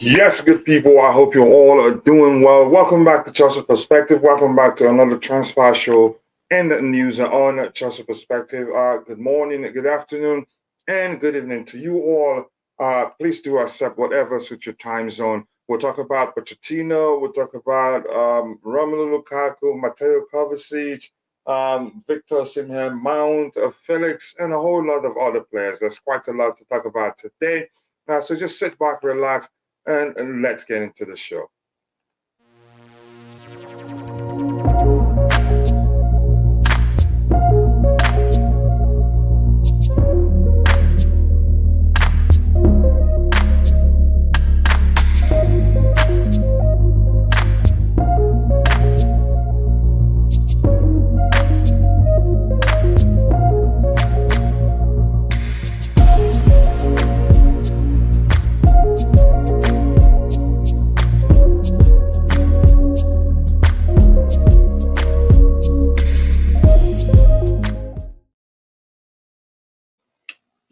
Yes, good people. I hope you all are doing well. Welcome back to Chelsea Perspective. Welcome back to another transfer show and news on Chelsea Perspective. Good morning, good afternoon, and good evening to you all. Please do accept whatever suits your time zone. We'll talk about Pochettino. We'll talk about Romelu Lukaku, Mateo Kovacic, Victor Osimhen, Mount, Felix, and a whole lot of other players. There's quite a lot to talk about today. So just sit back, relax, and let's get into the show.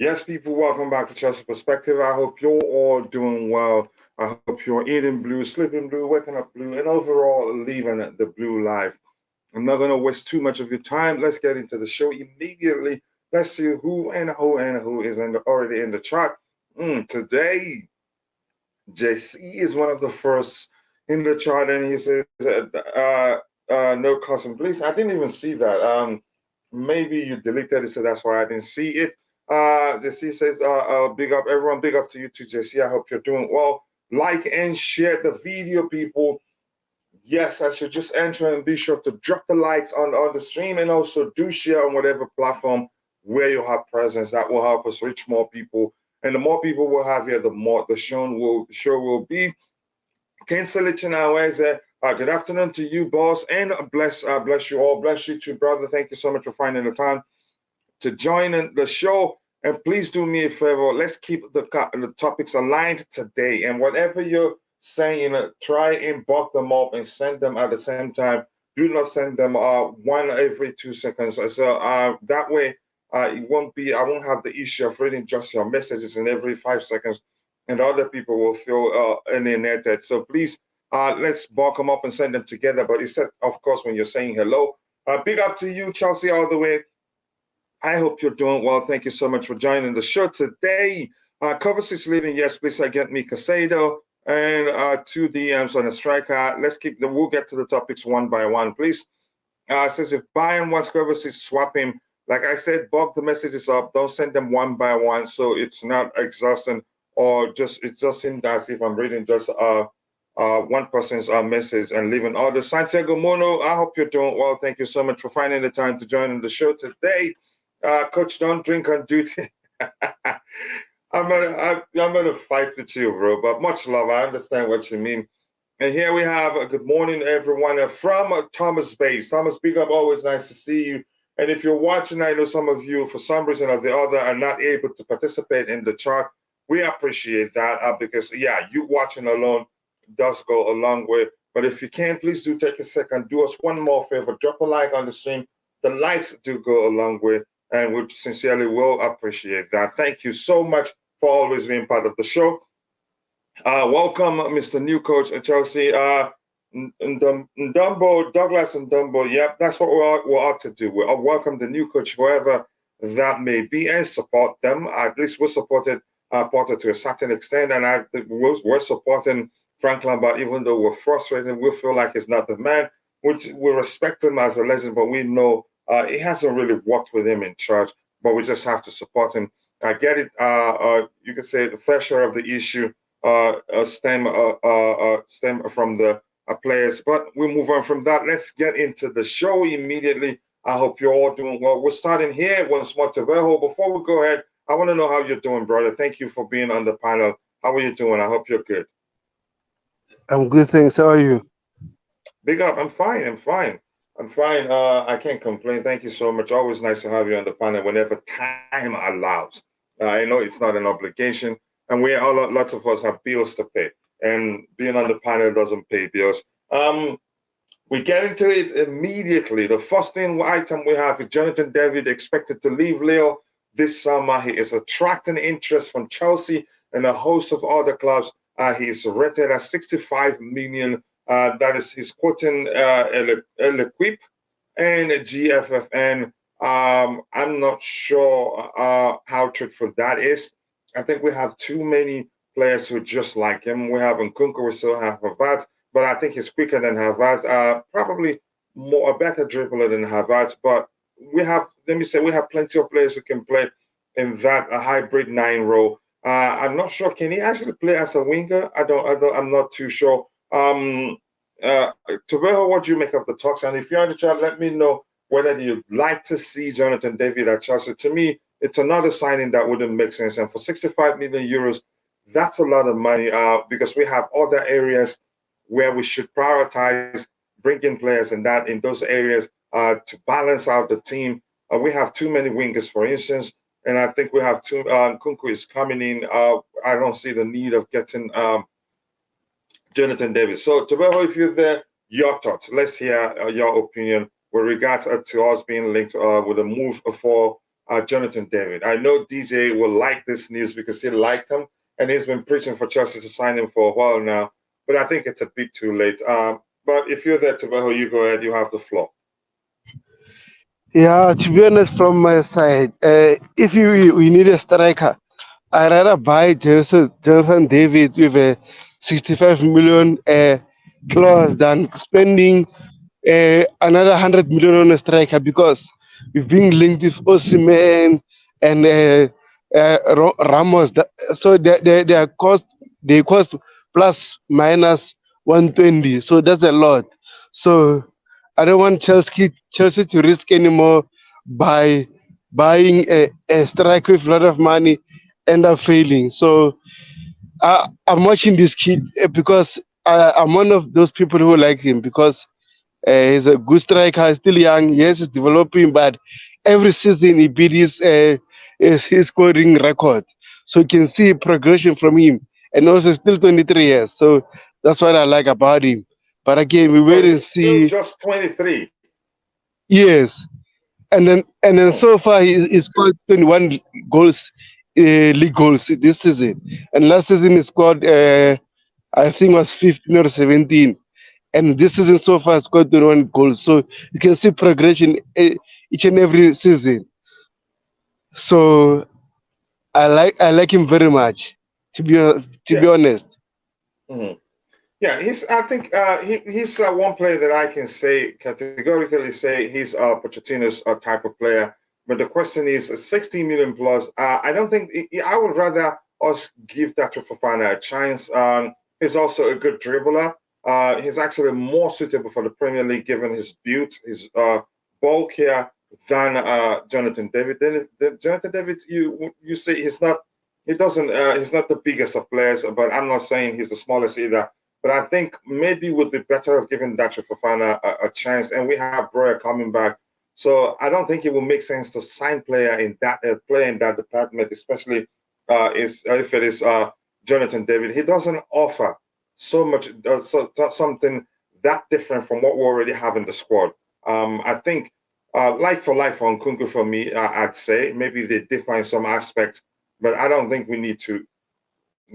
Yes, people, welcome back to Chelsea Perspective. I hope you're all doing well. I hope you're eating blue, sleeping blue, waking up blue, and overall living the blue life. I'm not going to waste too much of your time. Let's get into the show immediately. Let's see who is already in the chart. Today, JC is one of the first in the chart, and he says, no cousin, please. I didn't even see that. Maybe you deleted it, so that's why I didn't see it. JC says, big up, everyone. Big up to you too, JC. I hope you're doing well. Like and share the video, people. Yes, I should just enter and be sure to drop the likes on the stream, and also do share on whatever platform where you have presence. That will help us reach more people. And the more people we'll have here, the more the show will be. Kane good afternoon to you, boss, and bless you all. Bless you too, brother. Thank you so much for finding the time to join in the show. And please do me a favor. Let's keep the topics aligned today. And whatever you're saying, try and bulk them up and send them at the same time. Do not send them one every 2 seconds. So that way, I won't have the issue of reading just your messages in every 5 seconds, and other people will feel alienated. So please, let's bulk them up and send them together. But instead, of course, when you're saying hello, big up to you, Chelsea, all the way. I hope you're doing well. Thank you so much for joining the show today. Kovacic leaving. Yes, please get me Casado and 2 DMs on a striker. We'll get to the topics one by one, please. Says if Bayern wants Kovacic, swap him. Like I said, bulk the messages up. Don't send them one by one, so it's not exhausting, or it just seems as if I'm reading just one person's message and leaving others. Santiago Mono, I hope you're doing well. Thank you so much for finding the time to join in the show today. Coach, don't drink on duty. I'm gonna fight with you, bro. But much love. I understand what you mean. And here we have a good morning, everyone, from Thomas Base. Thomas, big up. Always nice to see you. And if you're watching, I know some of you, for some reason or the other, are not able to participate in the chart. We appreciate that because, yeah, you watching alone does go a long way. But if you can, please do take a second. Do us one more favor. Drop a like on the stream. The likes do go a long way, and we sincerely will appreciate that. Thank you so much for always being part of the show. Welcome, Mr. New Coach at Chelsea. Ndumbo, Douglas and Ndumbo. Yep, that's what we ought to do. We'll welcome the new coach, whoever that may be, and support them. At least we're supported Potter to a certain extent, and we're supporting Frank Lampard, even though we're frustrated. We feel like he's not the man, which we respect him as a legend, but we know it hasn't really worked with him in charge, but we just have to support him. I get it. You could say the fair share of the issue stem from the players, but we'll move on from that. Let's get into the show immediately. I hope you're all doing well. We're starting here once more to Vejo. Before we go ahead, I want to know how you're doing, brother. Thank you for being on the panel. How are you doing? I hope you're good. I'm good, thanks. How are you? Big up. I'm fine. I can't complain. Thank you so much. Always nice to have you on the panel whenever time allows. I know it's not an obligation, and lots of us have bills to pay, and being on the panel doesn't pay bills. We get into it immediately. The first item we have is Jonathan David expected to leave Lille this summer. He is attracting interest from Chelsea and a host of other clubs. He is rated at 65 million. That is his quoting L'Equipe and GFFN. I'm not sure how truthful that is. I think we have too many players who just like him. We have Nkunku, we still have Havertz, but I think he's quicker than Havertz. Probably a better dribbler than Havertz, but we have, let me say, we have plenty of players who can play in that a hybrid 9 role. I'm not sure. Can he actually play as a winger? I'm not too sure. Tobeho, what do you make of the talks? And if you're in the chat, let me know whether you'd like to see Jonathan David at Chelsea. To me, it's another signing that wouldn't make sense. And for 65 million euros, that's a lot of money because we have other areas where we should prioritize bringing players in those areas to balance out the team. We have too many wingers, for instance, and I think we have too. Nkunku is coming in. I don't see the need of getting Jonathan Davis. So, Tobeho, if you're there, your thoughts. Let's hear your opinion with regards to us being linked with a move for Jonathan David. I know DJ will like this news because he liked him and he's been preaching for Chelsea to sign him for a while now. But I think it's a bit too late. But if you're there, Tobeho, you go ahead. You have the floor. Yeah, to be honest, from my side, if we need a striker, I'd rather buy Jonathan David with a 65 million clause than spending another 100 million on a striker because we've been linked with Osimhen and Ramos. So their cost they cost plus minus 120. So that's a lot. So I don't want Chelsea to risk anymore by buying a striker with a lot of money end up failing. So I'm watching this kid because I'm one of those people who like him because he's a good striker, he's still young. Yes, he's developing, but every season he beat his scoring record. So you can see progression from him. And also still 23 years. So that's what I like about him. But again, we So wait and he's still see. just 23. Yes. And then Oh, so far he scored 21 goals, league goals this season. And last season he scored I think it was 15 or 17. And this season so far scored 21 goals. So you can see progression each and every season. So I like him very much. To be yeah. honest. Mhm. Yeah, I think he's one player that I can say categorically say he's Pochettino's type of player. But the question is, 60 million plus. I don't think I would rather us give that to Fofana a chance. He's also a good dribbler. He's actually more suitable for the Premier League given his build, his bulk here than Jonathan David. Jonathan David, you say he's not. He doesn't. He's not the biggest of players, but I'm not saying he's the smallest either. But I think maybe it would be better of giving Dacho Fofana a chance. And we have Breuer coming back. So I don't think it will make sense to sign player in that department, especially if it is Jonathan David. He doesn't offer so much, something that different from what we already have in the squad. I think like for Nkunku for me, I'd say maybe they differ in some aspects, but I don't think we need to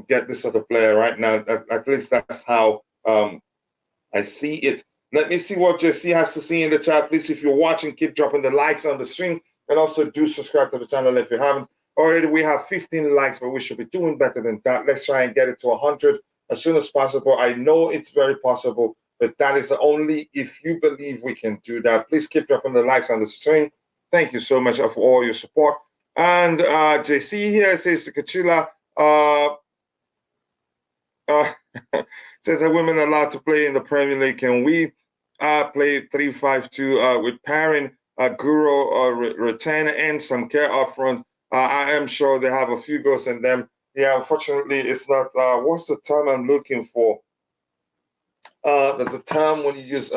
get this sort of player right now. At least that's how I see it. Let me see what JC has to see in the chat. Please, if you're watching, keep dropping the likes on the stream and also do subscribe to the channel if you haven't already. We have 15 likes, but we should be doing better than that. Let's try and get it to 100 as soon as possible. I know it's very possible, but that is only if you believe we can do that. Please keep dropping the likes on the stream. Thank you so much for all your support. And JC here says to Kachila, uh, says that women are allowed to play in the Premier League. Can we play 3-5-2 with pairing Guru return and some care up front? I am sure they have a few goals in them. Yeah, unfortunately, it's not. What's the term I'm looking for? There's a term when you use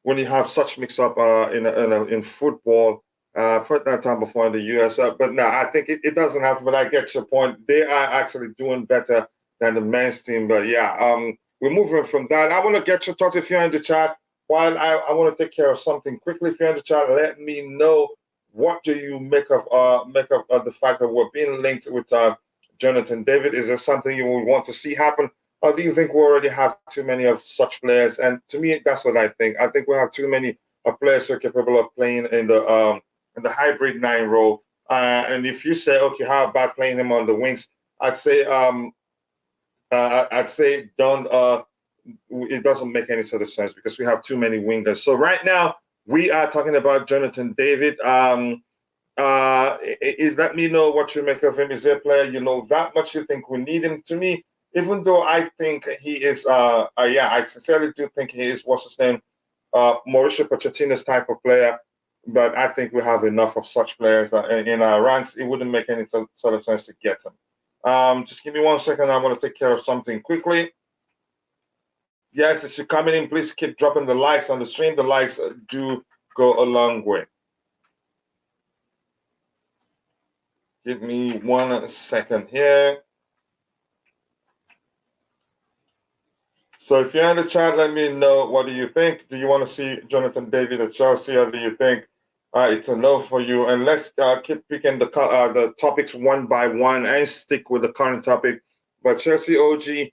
when you have such mix-up in football. I've heard that time before in the US, but no, I think it doesn't have. But I get your point. They are actually doing better than the men's team. But yeah, we're moving from that. I want to get your thoughts if you're in the chat. While I want to take care of something quickly, if you're in the chat, let me know what do you make of the fact that we're being linked with Jonathan David. Is there something you would want to see happen? Or do you think we already have too many of such players? And to me, that's what I think. I think we have too many players who are capable of playing in the hybrid 9 role. And if you say, okay, how about playing him on the wings? I'd say I'd say don't. It doesn't make any sort of sense because we have too many wingers. So right now we are talking about Jonathan David. Let me know what you make of him. Is he a player you know that much you think we need him? To me, even though I think he is, yeah, I sincerely do think he is, what's his name, Mauricio Pochettino's type of player. But I think we have enough of such players in our ranks. It wouldn't make any sort of sense to get him. Just give me 1 second. I'm going to take care of something quickly. Yes, if you're coming in, please keep dropping the likes on the stream. The likes do go a long way. Give me 1 second here. So if you're in the chat, let me know, what do you think? Do you want to see Jonathan David at Chelsea, or do you think it's a no for you? And let's keep picking the topics one by one and stick with the current topic. But Chelsea OG,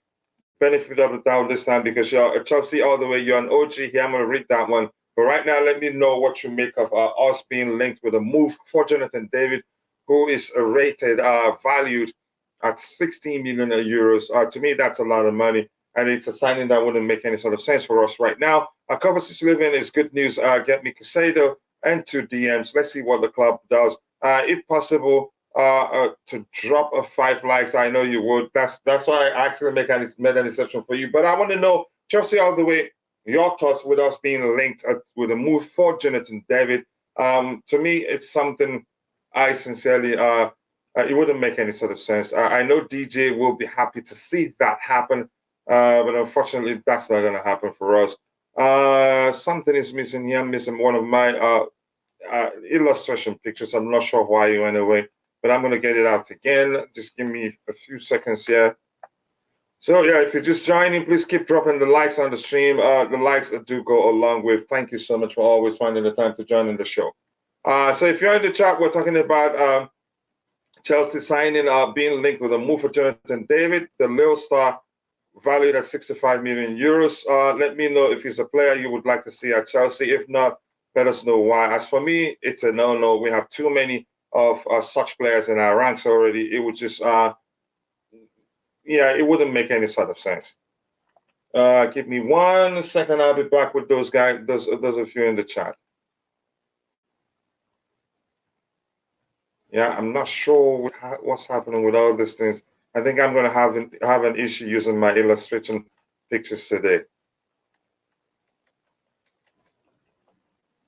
benefit of the doubt this time because you're a Chelsea all the way. You're an OG here. I'm going to read that one. But right now, let me know what you make of us being linked with a move for Jonathan David, who is rated, valued at 16 million euros. To me, that's a lot of money. And it's a signing that wouldn't make any sort of sense for us right now. Kovacic living is good news. Get me Casado and 2 DMs. Let's see what the club does. If possible, to drop 5 likes. I know you would. That's why I actually made an exception for you. But I want to know, Chelsea all the way, your thoughts with us being linked with a move for Jonathan David. To me, it's something I sincerely, it wouldn't make any sort of sense. I know DJ will be happy to see that happen. But unfortunately, that's not going to happen for us. Something is missing here. I'm missing one of my illustration pictures. I'm not sure why you went away, but I'm going to get it out again. Just give me a few seconds here. So, yeah, if you're just joining, please keep dropping the likes on the stream. The likes do go a long way. Thank you so much for always finding the time to join in the show. So if you're in the chat, we're talking about Chelsea signing, being linked with a move for Jonathan David, the Lille star, valued at 65 million euros. Let me know if he's a player you would like to see at Chelsea. If not, let us know why. As for me, it's a no-no. We have too many of such players in our ranks already. It would just, yeah, it wouldn't make any sort of sense. Give me 1 second. I'll be back with those guys, those of you in the chat. Yeah, I'm not sure what's happening with all these things. I think I'm going to have an issue using my illustration pictures today.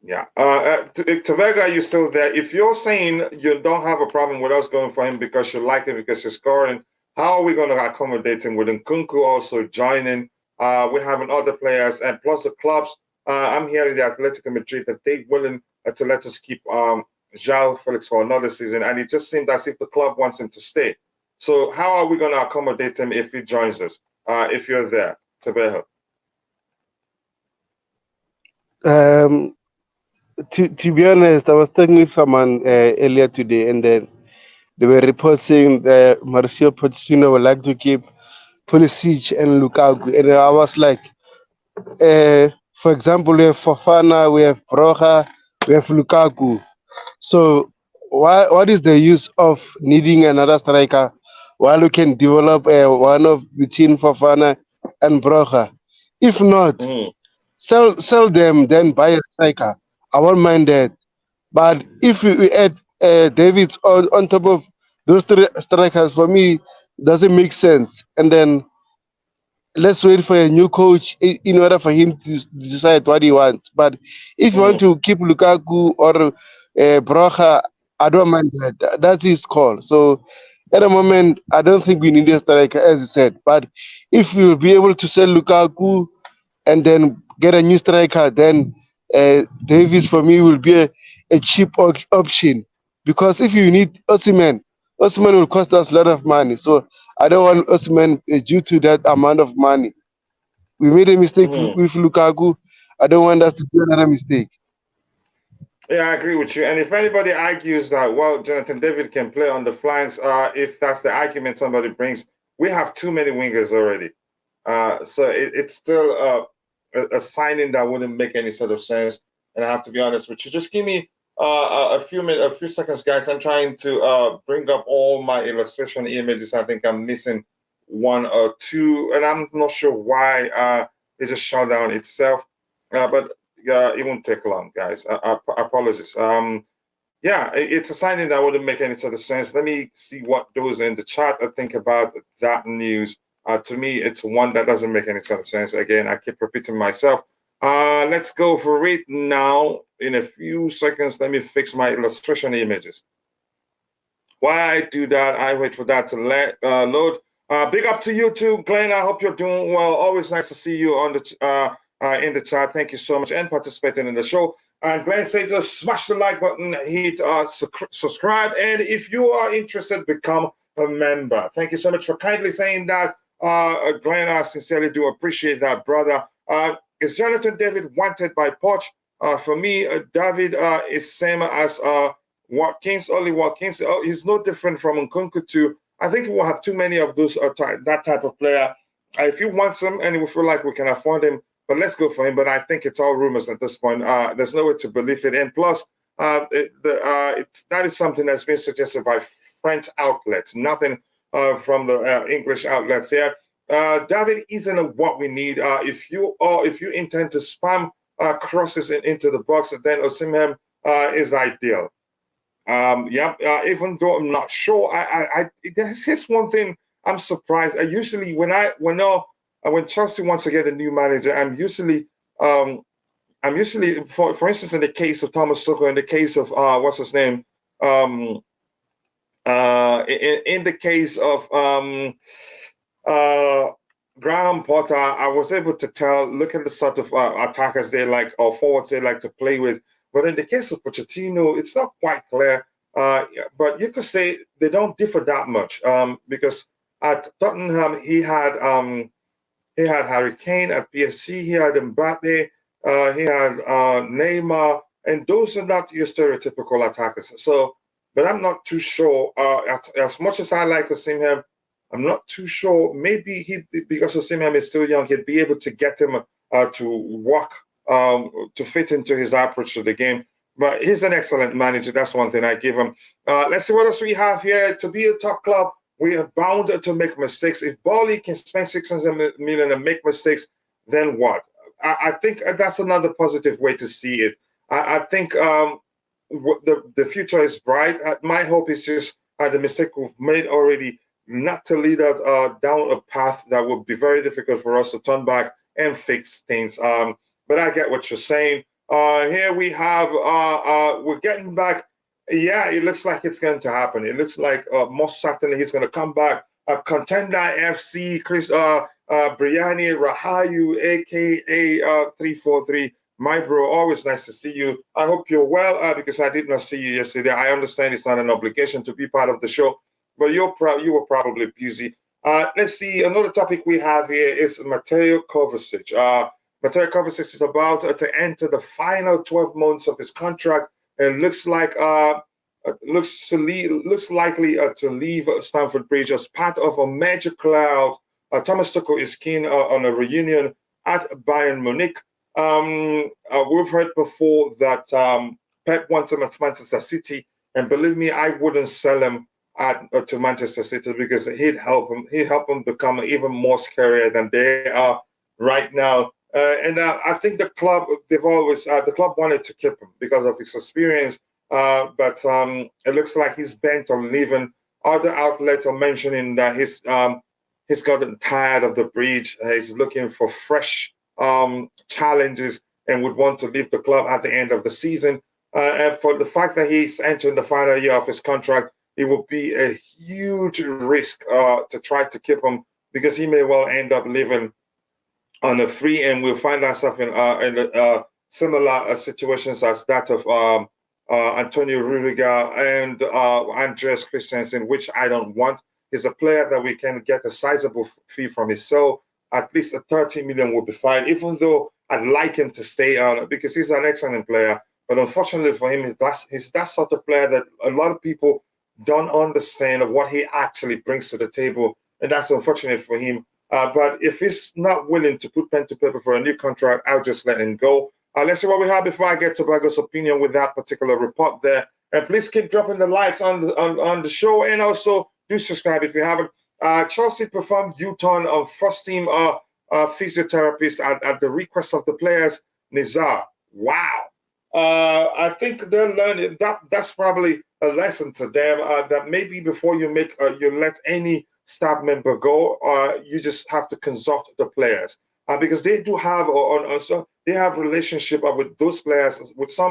Yeah. Tavega, are you still there? If you're saying you don't have a problem with us going for him because you like him because he's scoring, how are we going to accommodate him with Nkunku also joining? We're having other players, and plus the clubs. I'm hearing the Atletico Madrid that they're willing to let us keep Joao Felix for another season, and it just seemed as if the club wants him to stay. So how are we going to accommodate him if he joins us? If you're there, Tabeho. To be honest, I was talking with someone earlier today, and then they were reporting that Mauricio Pochettino would like to keep Pulisic and Lukaku, and I was like, for example, we have Fofana, we have Broja, we have Lukaku. So what is the use of needing another striker while we can develop one of between Fofana and Broja? If not, sell them, then buy a striker. I won't mind that. But if we add Davids on top of those 3 strikers, for me, doesn't make sense. And then let's wait for a new coach in order for him to decide what he wants. But if you want to keep Lukaku or Broja, I don't mind that. That's his call. So at the moment, I don't think we need a striker, as you said. But if we will be able to sell Lukaku and then get a new striker, then Davis for me will be a cheap option. Because if you need Osimhen will cost us a lot of money. So I don't want Osimhen due to that amount of money. We made a mistake with Lukaku. I don't want us to do another mistake. Yeah, I agree with you. And if anybody argues that, well, Jonathan David can play on the flanks, if that's the argument somebody brings, we have too many wingers already. So it's still a signing that wouldn't make any sort of sense. And I have to be honest with you. Just give me a few seconds, guys. I'm trying to bring up all my illustration images. I think I'm missing one or two, and I'm not sure why it just shut down itself. But it won't take long, guys. Apologies. Yeah, it's a signing that wouldn't make any sort of sense. Let me see what those in the chat think about that news. To me, it's one that doesn't make any sort of sense. Again, I keep repeating myself. Let's go for it now. In a few seconds, let me fix my illustration images. While I do that, I wait for that to load. Big up to you too, Glenn. I hope you're doing well. Always nice to see you on the in the chat. Thank you so much and participating in the show. And Glenn says, smash the like button, hit subscribe, and if you are interested, become a member. Thank you so much for kindly saying that, Glenn. I sincerely do appreciate that, brother. Is Jonathan David wanted by Poch? For me, David is same as Watkins, only Watkins. He's no different from Nkunku too. I think we'll have too many of those that type of player. If you want some and we feel like we can afford him, but let's go for him. But I think it's all rumors at this point. There's no way to believe it. And plus, that is something that's been suggested by French outlets, nothing from the English outlets here. David isn't what we need. If you intend to spam crosses into the box, then Osimhen is ideal. Even though I'm not sure, there's one thing I'm surprised. Usually when Chelsea wants to get a new manager, I'm usually for instance in the case of Thomas Tuchel, in the case of what's his name, in the case of Graham Potter, I was able to tell, look at the sort of attackers they like or forwards they like to play with. But in the case of Pochettino, it's not quite clear. But you could say they don't differ that much because at Tottenham he had Harry Kane, at PSG he had Mbappe, he had Neymar, and those are not your stereotypical attackers. So, but I'm not too sure. As much as I like Osimhen, I'm not too sure. Maybe because Osimhen is still young, he'd be able to get him to work. To fit into his approach to the game. But he's an excellent manager. That's one thing I give him. Let's see what else we have here. To be a top club, we are bound to make mistakes. If Bali can spend 600 million and make mistakes, then what? I think that's another positive way to see it. I think the future is bright. My hope is just the mistake we've made already not to lead us down a path that would be very difficult for us to turn back and fix things. But I get what you're saying. Here we have, we're getting back. Yeah, it looks like it's going to happen. It looks like most certainly he's going to come back. Contender FC, Chris Briani Rahayu, a.k.a. 343. My bro, always nice to see you. I hope you're well because I did not see you yesterday. I understand it's not an obligation to be part of the show, but you were probably busy. Let's see. Another topic we have here is Mateo Kovacic. Mateo Kovacic is about to enter the final 12 months of his contract and looks likely to leave Stamford Bridge as part of a major cloud. Thomas Tuchel is keen on a reunion at Bayern Munich. We've heard before that Pep wants him at Manchester City, and believe me, I wouldn't sell him to Manchester City because he'd help him become even more scarier than they are right now. And I think the club wanted to keep him because of his experience, but it looks like he's bent on leaving. Other outlets are mentioning that he's gotten tired of the bridge. He's looking for fresh challenges and would want to leave the club at the end of the season. And for the fact that he's entering the final year of his contract, it would be a huge risk to try to keep him because he may well end up leaving on a free, and we'll find ourselves in similar situations as that of Antonio Rudiger and Andreas Christensen, which I don't want. He's a player that we can get a sizable fee from his, so at least a 30 million would be fine, even though I'd like him to stay on because he's an excellent player. But unfortunately for him, he's that sort of player that a lot of people don't understand what he actually brings to the table, and that's unfortunate for him. But if he's not willing to put pen to paper for a new contract, I'll just let him go. Let's see what we have before I get to Bago's opinion with that particular report there. And please keep dropping the likes on the show, and also do subscribe if you haven't. Chelsea performed U-turn on first-team physiotherapist at the request of the players. Nizar. Wow. I think they're learning that's probably a lesson to them that maybe before you let any staff member go, you just have to consult the players because they do have so they have relationship with those players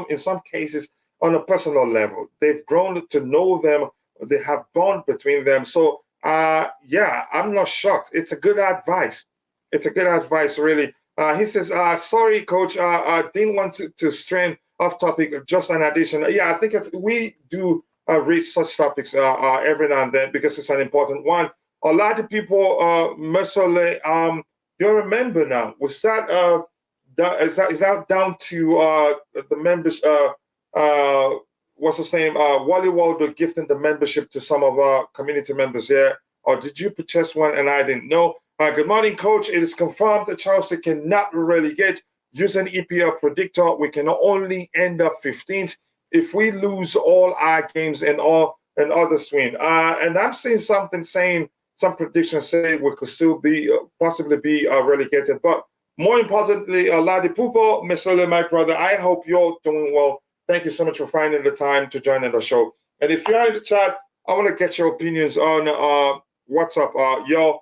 in some cases on a personal level. They've grown to know them. They have bond between them. So yeah, I'm not shocked. It's a good advice. It's a good advice, really. He says, sorry, coach, I didn't want to strain off topic, just an addition. Yeah, I think we do read such topics every now and then because it's an important one. A lot of people, Mesole, you remember now, was that, is that down to the members, what's his name, Wally Waldo gifting the membership to some of our community members here? Or did you purchase one and I didn't know? Good morning, coach. It is confirmed that Chelsea cannot relegate. Using EPL predictor, we can only end up 15th if we lose all our games and others win. And I'm seeing something saying, some predictions say we could still be possibly be relegated. But more importantly, Ladipupo, Mesole, my brother, I hope you're doing well. Thank you so much for finding the time to join in the show. And if you're in the chat, I want to get your opinions on what's up, your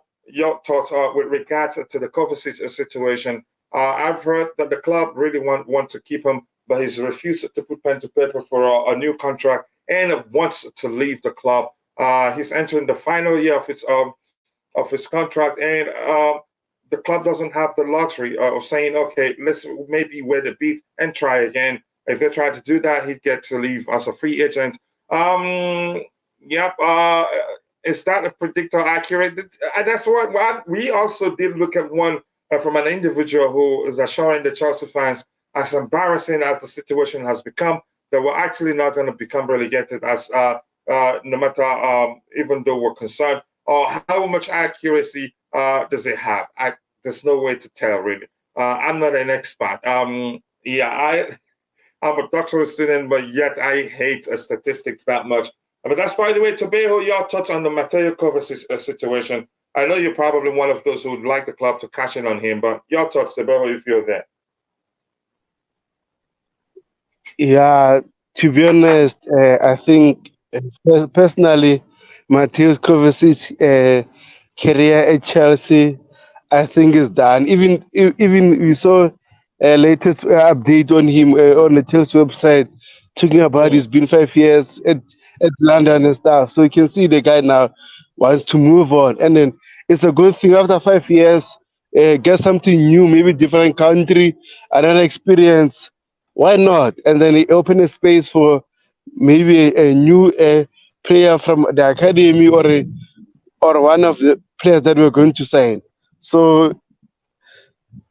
thoughts with regards to the Kovacic situation. I've heard that the club really want to keep him, but he's refused to put pen to paper for a new contract and wants to leave the club. He's entering the final year of his contract, and the club doesn't have the luxury of saying, okay, let's maybe wear the beat and try again. If they try to do that, he'd get to leave as a free agent. Yep. Is that a predictor accurate? That's what we also did look at one from an individual who is assuring the Chelsea fans, as embarrassing as the situation has become, that we're actually not going to become relegated as no matter, even though we're concerned. Or how much accuracy does it have? There's no way to tell, really. I'm not an expert. Yeah, I'm a doctoral student, but yet I hate statistics that much. But that's, by the way, Tobeho, your thoughts on the Mateo Kovacic situation. I know you're probably one of those who would like the club to cash in on him, but your thoughts, Tobeho, if you're there. Yeah, to be honest, I think personally, Mateo Kovacic career at Chelsea, I think is done. Even we saw a latest update on him on the Chelsea website, talking about Mm, it's been 5 years at London and stuff. So you can see the guy now wants to move on, and then it's a good thing after 5 years, get something new, maybe different country, another experience. Why not? And then it open a space for maybe a new player from the academy or one of the players that we're going to sign. So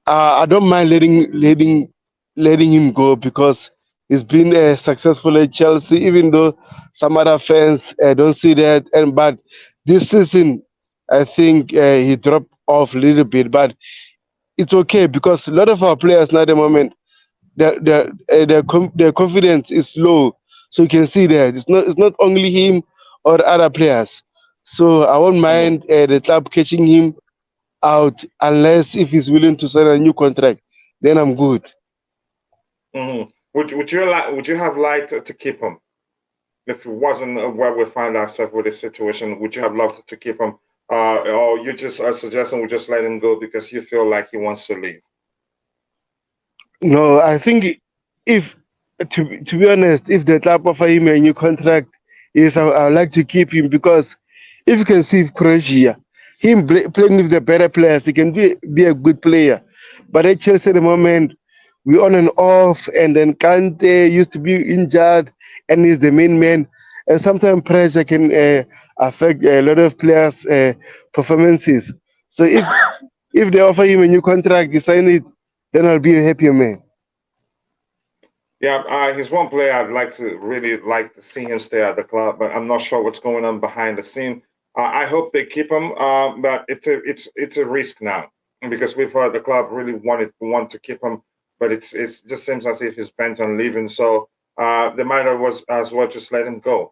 I don't mind letting him go because he's been successful at Chelsea, even though some other fans don't see that. And but this season, I think he dropped off a little bit, but it's okay because a lot of our players now at the moment their confidence is low. So you can see that it's not only him or other players. So I won't mm, mind the club catching him out unless if he's willing to sign a new contract. Then I'm good. mm. Would you have liked to keep him if it wasn't where we find ourselves with this situation? Would you have loved to keep him, or you just suggesting we just let him go because you feel like he wants to leave? No, I think if to be honest, if the club offer him a new contract, yes, I would like to keep him because if you can see Croatia, playing with the better players, he can be a good player. But at Chelsea at the moment, we on and off, and then Kante used to be injured, and he's the main man. And sometimes pressure can affect a lot of players' performances. So if they offer him a new contract, he sign it, then I'll be a happier man. Yeah, he's one player I'd really like to see him stay at the club, but I'm not sure what's going on behind the scene. I hope they keep him, but it's a risk now because we've heard the club really want to keep him, but it's just seems as if he's bent on leaving. So they might as well just let him go.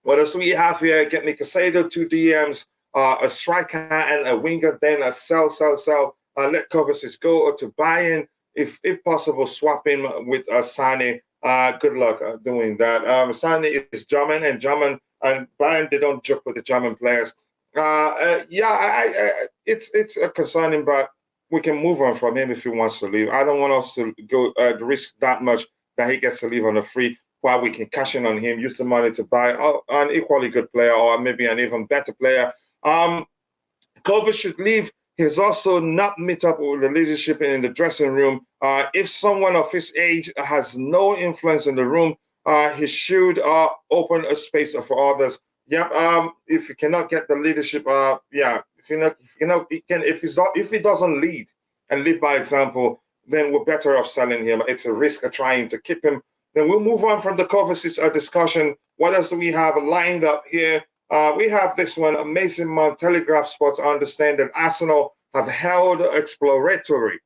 What else do we have here? Get me Casado, 2 DMs. a striker and a winger, then a sell. Let Kovacic go or to buy in, if possible, swap him with Sane. Good luck doing that. Sane is German, and Bayern, they don't joke with the German players. It's concerning, but we can move on from him if he wants to leave. I don't want us to go risk that much that he gets to leave on a free, while we can cash in on him, use the money to buy an equally good player or maybe an even better player. Kovacic should leave. He's also not meet up with the leadership in the dressing room. If someone of his age has no influence in the room, he should open a space for others. Yeah. If you cannot get the leadership, if he doesn't lead and lead by example, then we're better off selling him. It's a risk of trying to keep him. Then we'll move on from the Kovacic discussion. What else do we have lined up here? We have this one. Mason Mount, Telegraph Sports understand that Arsenal have held exploratory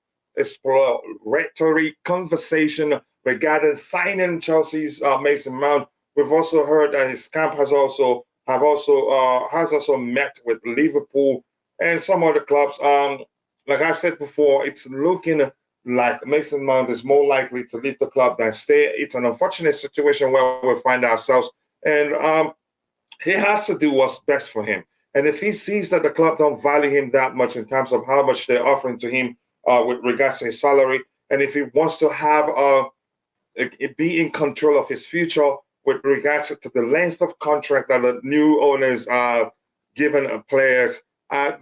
conversation regarding signing Chelsea's Mason Mount. We've also heard that his camp has also met with Liverpool and some other clubs. Like I've said before, it's looking like Mason Mount is more likely to leave the club than stay. It's an unfortunate situation where we find ourselves, and he has to do what's best for him. And if he sees that the club don't value him that much in terms of how much they're offering to him with regards to his salary, and if he wants to have be in control of his future with regards to the length of contract that the new owners are giving players,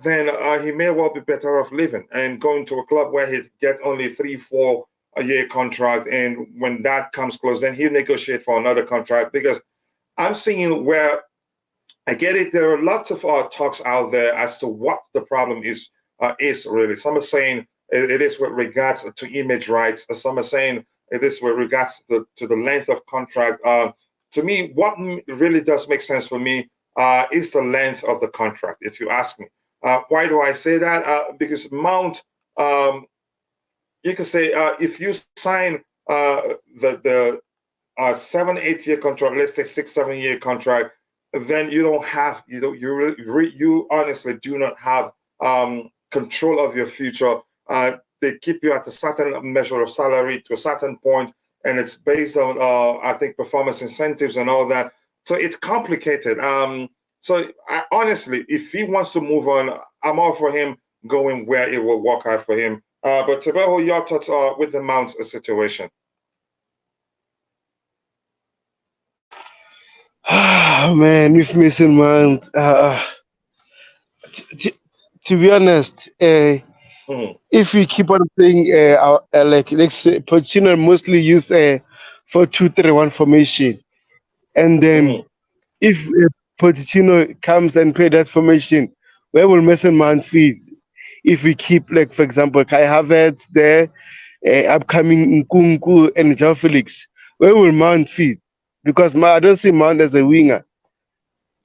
then he may well be better off leaving and going to a club where he'd get only 3-4 a year contract. And when that comes close, then he'll negotiate for another contract. Because I'm seeing where, I get it, there are lots of talks out there as to what the problem is really. Some are saying it is with regards to image rights. Some are saying it is with regards to the length of contract. To me, what really does make sense for me is the length of the contract, if you ask me. Why do I say that? Because Mount, you can say if you sign the 7-8 year contract, let's say 6-7 year contract, then you honestly do not have control of your future. They keep you at a certain measure of salary to a certain point, and it's based on I think performance incentives and all that. So it's complicated. Honestly, if he wants to move on, I'm all for him going where it will work out for him. But Tebeho, your thoughts with the Mount situation? Man, with Mason Mount, to be honest, if we keep on playing, like let's say Pochettino mostly use a 4-2-3-1 formation, and then if Pochettino comes and play that formation, where will Mason Mount fit? If we keep, like for example, Kai Havertz there, upcoming Nkunku and Joao Felix, where will Mount fit? Because I don't see Mount as a winger.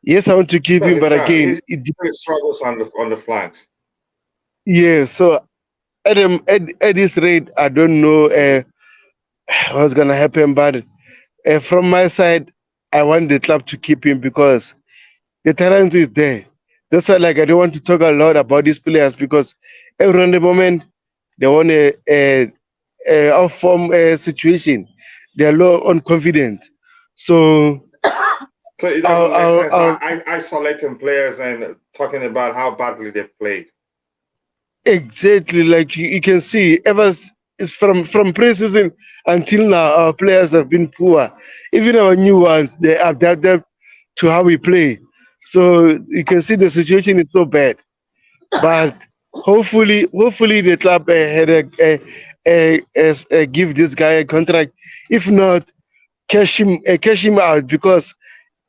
Yes, I want to keep No, him, he's but not. again, He struggles on the flanks. yeah. So at this rate, I don't know what's gonna happen. But from my side, I want the club to keep him because the talent is there. That's why, like, I don't want to talk a lot about these players because everyone at the moment they want a off form situation. They are low on confidence. So So it doesn't make sense isolating players and talking about how badly they've played. exactly, like you can see, it's from pre-season until now, our players have been poor. Even our new ones, they adapted to how we play. So you can see the situation is so bad. But hopefully the club had give this guy a contract. If not, cash him out because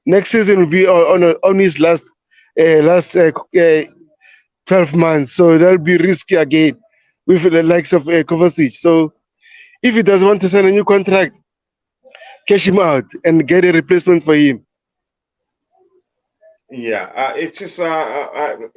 next season will be on his last 12 months. So that'll be risky again with the likes of Kovacic. So if he doesn't want to sign a new contract, cash him out and get a replacement for him. Yeah, it's an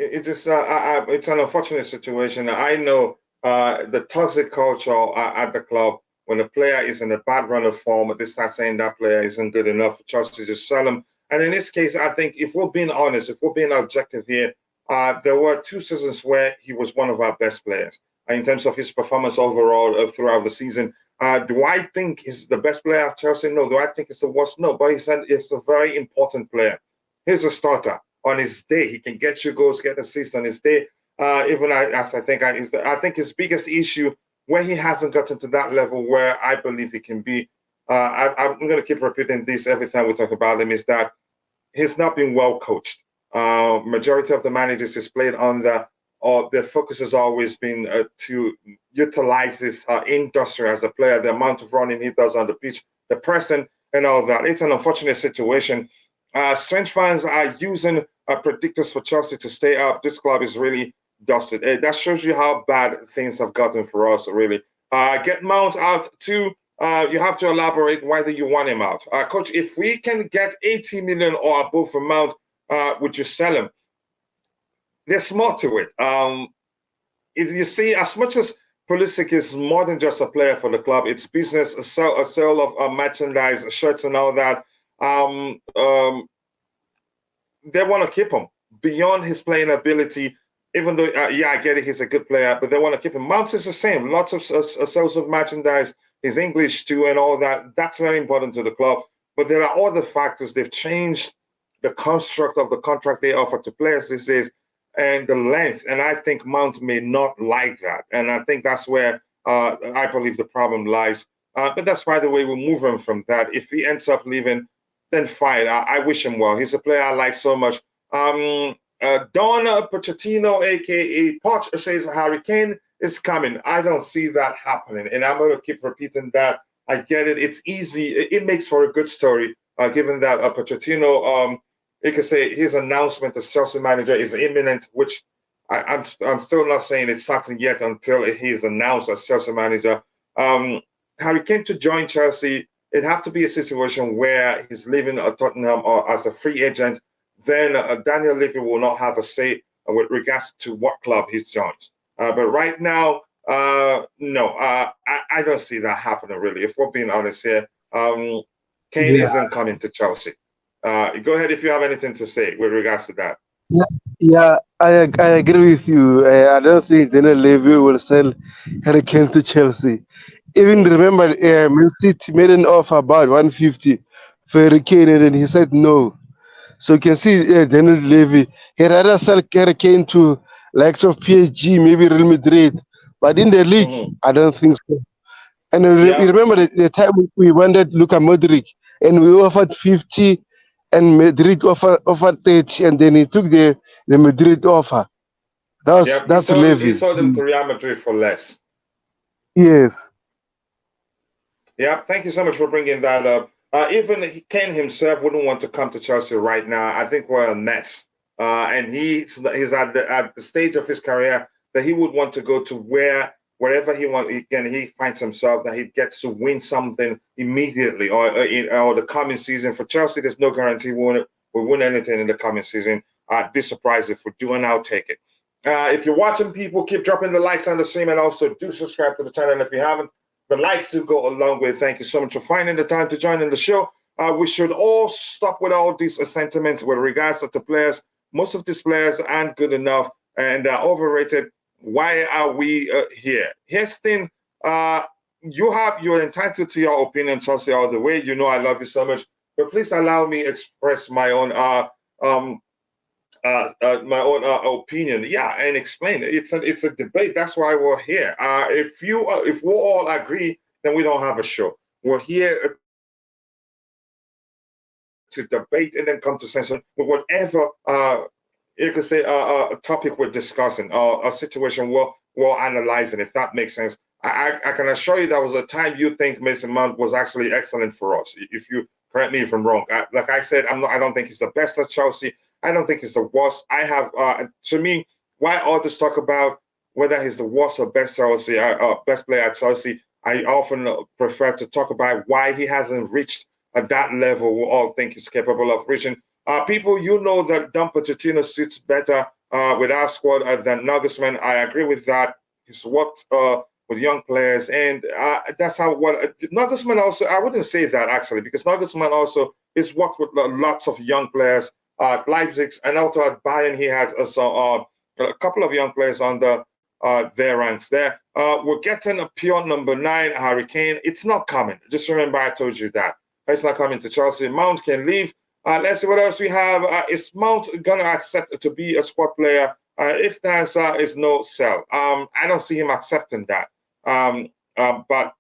unfortunate situation. I know the toxic culture at the club. When a player is in a bad run of form, they start saying that player isn't good enough for Chelsea to just sell him. And in this case, I think if we're being honest, if we're being objective here, there were 2 seasons where he was one of our best players in terms of his performance overall throughout the season. Do I think he's the best player at Chelsea? No. Do I think he's the worst? No. But he's a very important player. He's a starter. On his day, he can get you goals, get assists on his day. I think his biggest issue where he hasn't gotten to that level where I believe he can be. I'm going to keep repeating this every time we talk about him, is that he's not been well coached. Majority of the managers he's played under, their focus has always been to utilize his industry as a player, the amount of running he does on the pitch, the pressing, and all that. It's an unfortunate situation. Strange fans are using predictors for Chelsea to stay up. This club is really dusted. That shows you how bad things have gotten for us, really. Get Mount out too. You have to elaborate why do you want him out. Coach, if we can get 80 million or above for Mount, would you sell him? There's more to it. If you see, as much as Pulisic is more than just a player for the club, it's business, a sale of merchandise, shirts and all that. They want to keep him beyond his playing ability, even though, I get it, he's a good player, but they want to keep him. Mount is the same. Lots of sales of merchandise, his English too, and all that. That's very important to the club. But there are other factors. They've changed the construct of the contract they offer to players these days and the length. And I think Mount may not like that. And I think that's where I believe the problem lies. But that's, by the way, we'll move him from that. If he ends up leaving, then fine. I wish him well. He's a player I like so much. Don Pochettino, a.k.a. Poch, says Harry Kane is coming. I don't see that happening. And I'm going to keep repeating that. I get it. It's easy. It makes for a good story, given that Pochettino, you could say his announcement as Chelsea manager is imminent, which I'm still not saying it's certain yet until he is announced as Chelsea manager. Harry Kane to join Chelsea, it'd have to be a situation where he's leaving Tottenham or as a free agent. Then Daniel Levy will not have a say with regards to what club he joins. But right now, no, I don't see that happening, really. If we're being honest here, Kane isn't coming to Chelsea. Go ahead if you have anything to say with regards to that. Yeah, I agree with you. I don't think Daniel Levy will sell Harry Kane to Chelsea. Even remember, Man City made an offer about 150 for Harry Kane, and then he said no. So you can see Daniel Levy, he'd rather sell Harry Kane to likes of PSG, maybe Real Madrid. But in the league, I don't think so. And you remember the time we wanted Luka Modric, and we offered 50, and Madrid offered 30, and then he took the Madrid offer. That's Levy. He sold them to Real Madrid for less. Yes. Yeah, thank you so much for bringing that up. Even Kane himself wouldn't want to come to Chelsea right now. I think we're a mess. And he's at the stage of his career that he would want to go to wherever he wants. Again, he finds himself that he gets to win something immediately, or the coming season. For Chelsea, there's no guarantee we'll win anything in the coming season. I'd be surprised if we do, and I'll take it. If you're watching, people, keep dropping the likes on the stream, and also do subscribe to the channel if you haven't. The likes to go a long way. Thank you so much for finding the time to join in the show. We should all stop with all these sentiments with regards to players. Most of these players aren't good enough and are overrated. Why are we here? Here's the thing. You're entitled to your opinion, Chelsea, all the way. You know I love you so much. But please allow me express my own opinion, and explain it. It's a debate. That's why we're here. If we all agree, then we don't have a show. We're here to debate and then come to sense with whatever you could say a topic we're discussing or a situation we're analyzing. If that makes sense, I can assure you that was a time you think Mason Mount was actually excellent for us. If you correct me if I'm wrong. Like I said, I don't think he's the best at Chelsea. I don't think he's the worst. I have, to me, why others talk about whether he's the worst or best Chelsea, best player at Chelsea, I often prefer to talk about why he hasn't reached at that level we all think he's capable of reaching. People, you know that Don Pochettino suits better with our squad than Nagelsmann. I agree with that. He's worked with young players, and that's how Nagelsmann also, I wouldn't say that actually, because Nagelsmann also has worked with lots of young players at Leipzig, and also at Bayern, he had a couple of young players on their ranks there. We're getting a pure number 9, Harry Kane. It's not coming. Just remember, I told you that. It's not coming to Chelsea. Mount can leave. Let's see what else we have. Is Mount going to accept to be a squad player? If the answer is no, sell. I don't see him accepting that. But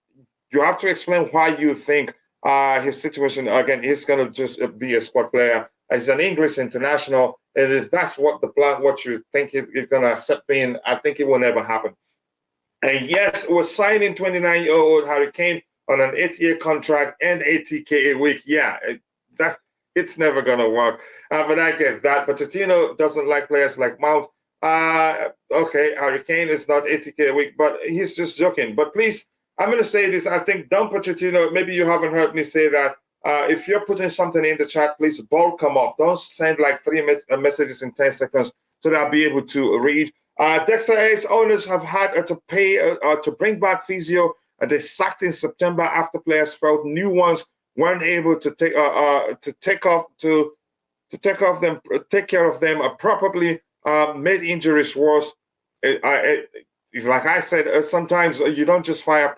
you have to explain why you think his situation, again, is going to just be a squad player. He's an English international. And if that's what the plan, what you think he's going to accept being, I think it will never happen. And yes, we're signing 29-year-old Harry Kane on an 8-year contract and 80K a week. Yeah, it's never going to work. But I get that. Pochettino doesn't like players like Mount. Okay, Harry Kane is not 80K a week, but he's just joking. But please, I'm going to say this. I think Don Pochettino, maybe you haven't heard me say that. If you're putting something in the chat, please bulk them up. Don't send like 3 messages in 10 seconds so that I'll be able to read. Dexter A's owners have had to pay to bring back physio. They sacked in September after players felt new ones weren't able to take care of them properly. Made injuries worse. Like I said, sometimes you don't just fire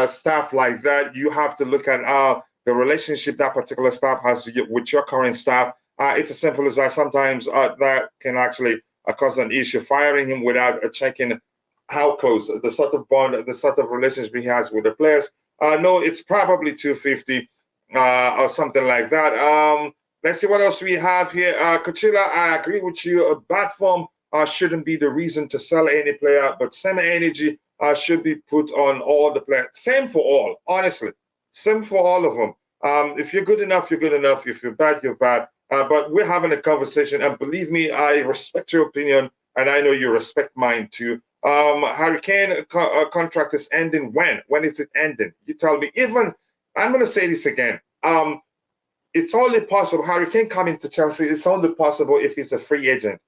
staff like that. You have to look at the relationship that particular staff has with your current staff. It's as simple as that. Sometimes that can actually cause an issue. Firing him without checking how close, the sort of bond, the sort of relationship he has with the players. No, it's probably 250 or something like that. Let's see what else we have here. Coachella, I agree with you. Bad form shouldn't be the reason to sell any player, but same energy should be put on all the players. Same for all, honestly. Same for all of them. If you're good enough, you're good enough. If you're bad, you're bad. But we're having a conversation, and believe me, I respect your opinion, and I know you respect mine too. Harry Kane contract is ending when? When is it ending? You tell me. Even, I'm going to say this again. It's only possible, Harry Kane coming to Chelsea, it's only possible if he's a free agent.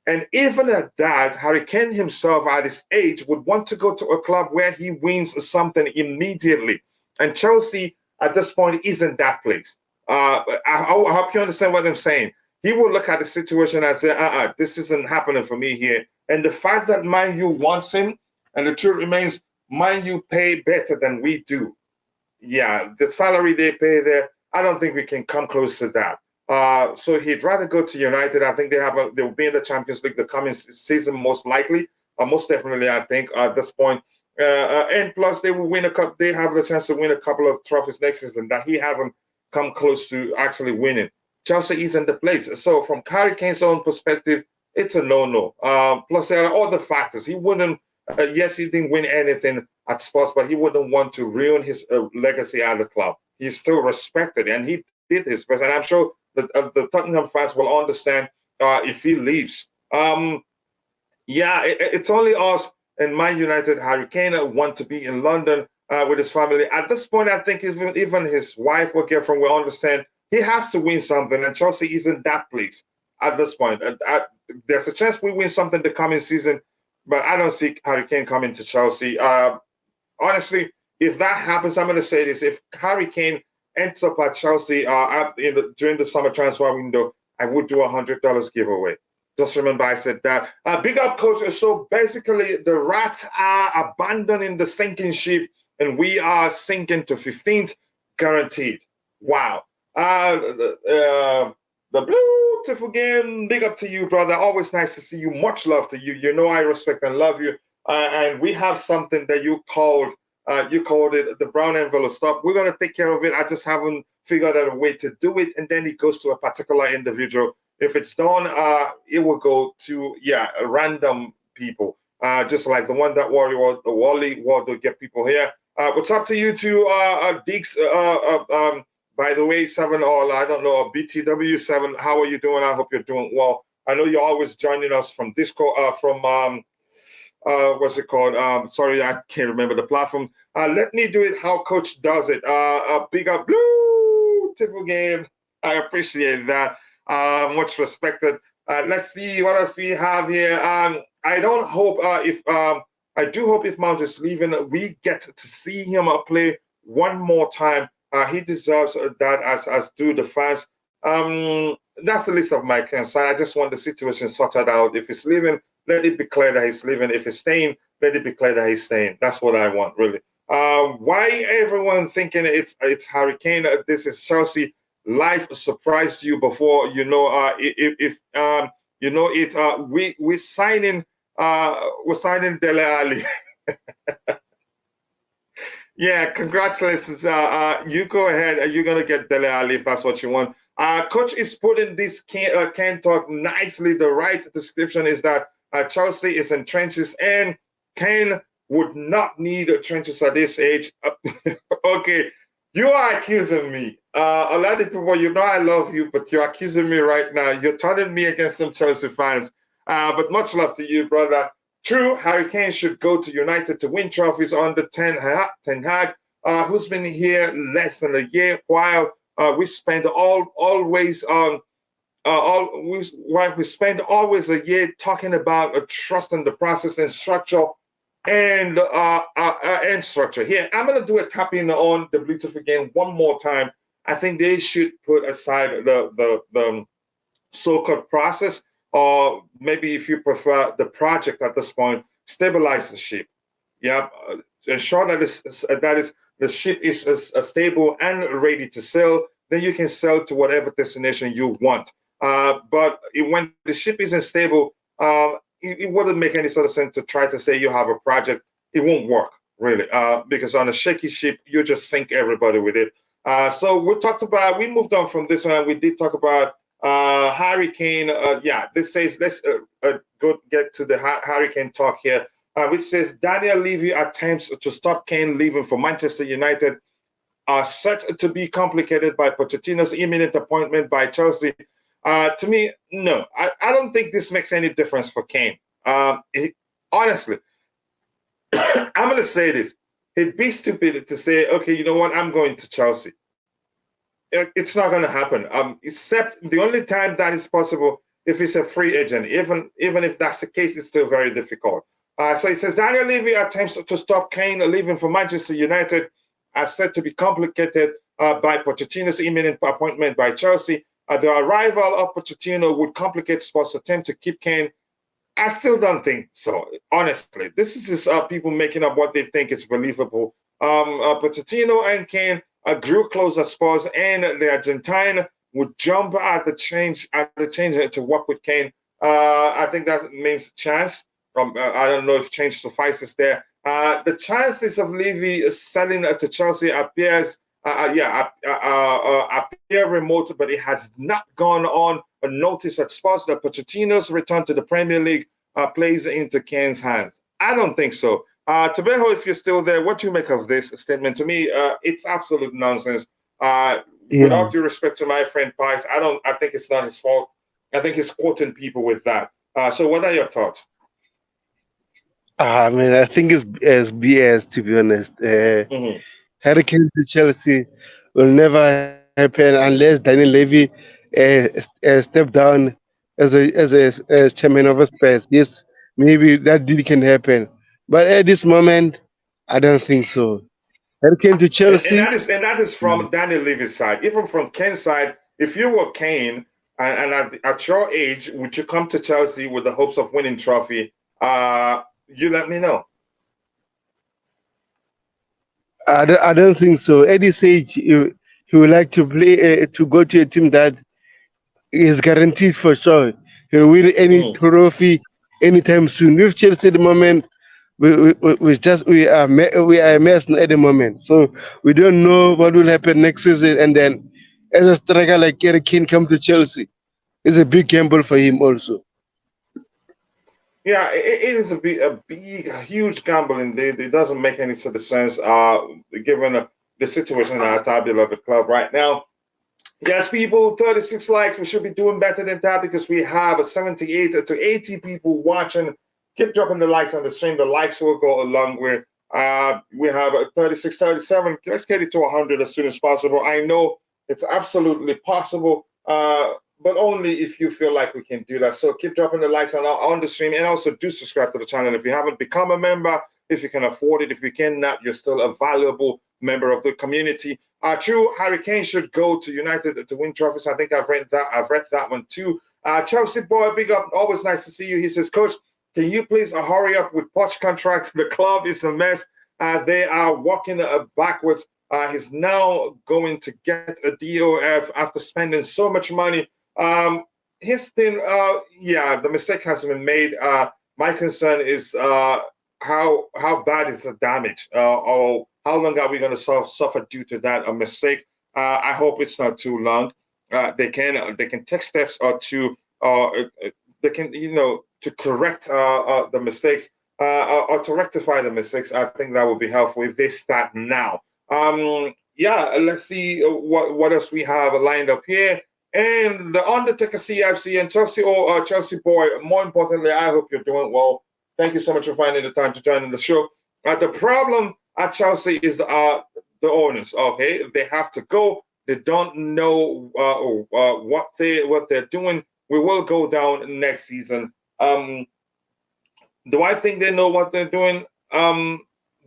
And even at that, Harry Kane himself at his age would want to go to a club where he wins something immediately. And Chelsea at this point isn't that place. I hope you understand what I'm saying. He will look at the situation and say, this isn't happening for me here. And the fact that Man U wants him, and the truth remains, Man U pay better than we do. Yeah, the salary they pay there, I don't think we can come close to that. So he'd rather go to United. I think they'll be in the Champions League the coming season, most likely, most definitely, I think, at this point. And plus, they will win a cup. They have the chance to win a couple of trophies next season that he hasn't come close to actually winning. Chelsea isn't the place. So from Harry Kane's own perspective, it's a no-no. Plus, there are other factors. He wouldn't, yes, he didn't win anything at Spurs, but he wouldn't want to ruin his legacy at the club. He's still respected, and he did his best. And I'm sure the Tottenham fans will understand if he leaves. It's only us and Man United. Harry Kane want to be in London with his family. At this point, I think even his wife or girlfriend will understand he has to win something, and Chelsea isn't that place at this point. There's a chance we win something the coming season, but I don't see Harry Kane coming to Chelsea. Honestly, if that happens, I'm going to say this. If Harry Kane ends up at Chelsea during the summer transfer window, I would do $100 giveaway. Just remember I said that. Big up, coach. So basically, the Rats are abandoning the sinking ship, and we are sinking to 15th, guaranteed. Wow. The beautiful game. Big up to you, brother. Always nice to see you. Much love to you. You know I respect and love you. And we have something that you called it the brown envelope stop. We're going to take care of it. I just haven't figured out a way to do it. And then it goes to a particular individual. If it's done, it will go to, random people. Just like the one that Wally Waldo get people here. What's up to you two, Deeks? By the way, 7 or I don't know, BTW7, how are you doing? I hope you're doing well. I know you're always joining us from Discord, what's it called? Sorry, I can't remember the platform. Let me do it how coach does it. Big up, beautiful game. I appreciate that. Much respected. Let's see what else we have here. I don't hope I do hope if Mount is leaving, we get to see him play one more time. He deserves that, as do the fans. that's the least of my concern. I just want the situation sorted out. If he's leaving, let it be clear that he's leaving. If he's staying, let it be clear that he's staying. That's what I want, really. Why everyone thinking it's Harry Kane? This is Chelsea. Life surprised you before you know. If you know it, we're signing Dele Alli. Yeah, congratulations. You go ahead. You're gonna get Dele Alli if that's what you want. Coach is putting this Kane talk nicely. The right description is that Chelsea is in trenches and Kane would not need trenches at this age. Okay, you are accusing me. A lot of people, you know I love you, but you're accusing me right now. You're turning me against some Chelsea fans. But much love to you, brother. True, Harry Kane should go to United to win trophies under Ten Hag, who's been here less than a year, while we spend always a year talking about trust in the process and structure and structure. Here, I'm gonna do a tapping on the Bluetooth again one more time. I think they should put aside the so-called process, or maybe if you prefer the project at this point, stabilize the ship. Yeah, ensure that the ship is stable and ready to sail. Then you can sail to whatever destination you want. But when the ship isn't stable, it wouldn't make any sort of sense to try to say you have a project. It won't work, really, because on a shaky ship, you just sink everybody with it. So we moved on from this one. We did talk about Harry Kane. This says, let's go get to the Harry Kane talk here, which says Daniel Levy attempts to stop Kane leaving for Manchester United are set to be complicated by Pochettino's imminent appointment by Chelsea. To me, no, I don't think this makes any difference for Kane. Honestly, I'm going to say this. It'd be stupid to say, okay, you know what, I'm going to Chelsea. It's not going to happen. Except the only time that is possible if it's a free agent. Even if that's the case, it's still very difficult. So it says Daniel Levy attempts to stop Kane leaving for Manchester United are said to be complicated by Pochettino's imminent appointment by Chelsea. The arrival of Pochettino would complicate Spurs' attempt to keep Kane. I still don't think so, honestly. This is just people making up what they think is believable. Pochettino and Kane grew close at Spurs, and the Argentine would jump at the change to work with Kane. I think that means chance. I don't know if change suffices there. The chances of Levy selling to Chelsea appear remote, but it has not gone on unnoticed at Spurs that Pochettino's return to the Premier League plays into Kane's hands. I don't think so. Tabejo, if you're still there, what do you make of this statement? To me, it's absolute nonsense. With all due respect to my friend Pies, I think it's not his fault. I think he's quoting people with that. So what are your thoughts? I mean, I think it's BS, to be honest. Harry Kane to Chelsea will never happen unless Daniel Levy step down as chairman of Spurs. Yes, maybe that deal can happen, but at this moment, I don't think so. Harry Kane to Chelsea. And that is from Daniel Levy's side. Even from Kane's side, if you were Kane and at your age, would you come to Chelsea with the hopes of winning trophy? You let me know. I don't think so. At this age, he would like to play to go to a team that is guaranteed for sure. He'll win any trophy anytime soon. With Chelsea at the moment, we are a mess at the moment. So we don't know what will happen next season. And then, as a striker like Harry Kane come to Chelsea, it's a big gamble for him also. Yeah, it is a huge gamble indeed. It doesn't make any sort of sense given the situation at our beloved club right now. Yes, people, 36 likes. We should be doing better than that because we have 78 to 80 people watching. Keep dropping the likes on the stream. The likes will go a long way. We have 36, 37. Let's get it to 100 as soon as possible. I know it's absolutely possible. But only if you feel like we can do that. So keep dropping the likes on the stream, and also do subscribe to the channel if you haven't become a member. If you can afford it, if you cannot, you're still a valuable member of the community. True, Harry Kane should go to United to win trophies. I think I've read that one too. Chelsea boy, big up. Always nice to see you. He says, Coach, can you please hurry up with Poch contract? The club is a mess. They are walking backwards. He's now going to get a DOF after spending so much money. His thing, yeah, the mistake has been made. My concern is how bad is the damage, or how long are we going to suffer due to that a mistake? I hope it's not too long. They can take steps or to they can to correct the mistakes or to rectify the mistakes. I think that would be helpful if they start now. Yeah, let's see what else we have lined up here. And the Undertaker CFC and Chelsea Chelsea boy. More importantly, I hope you're doing well. Thank you so much for finding the time to join in the show. The problem at Chelsea is the owners. Okay, they have to go. They don't know what they're doing. We will go down next season. Do I think they know what they're doing?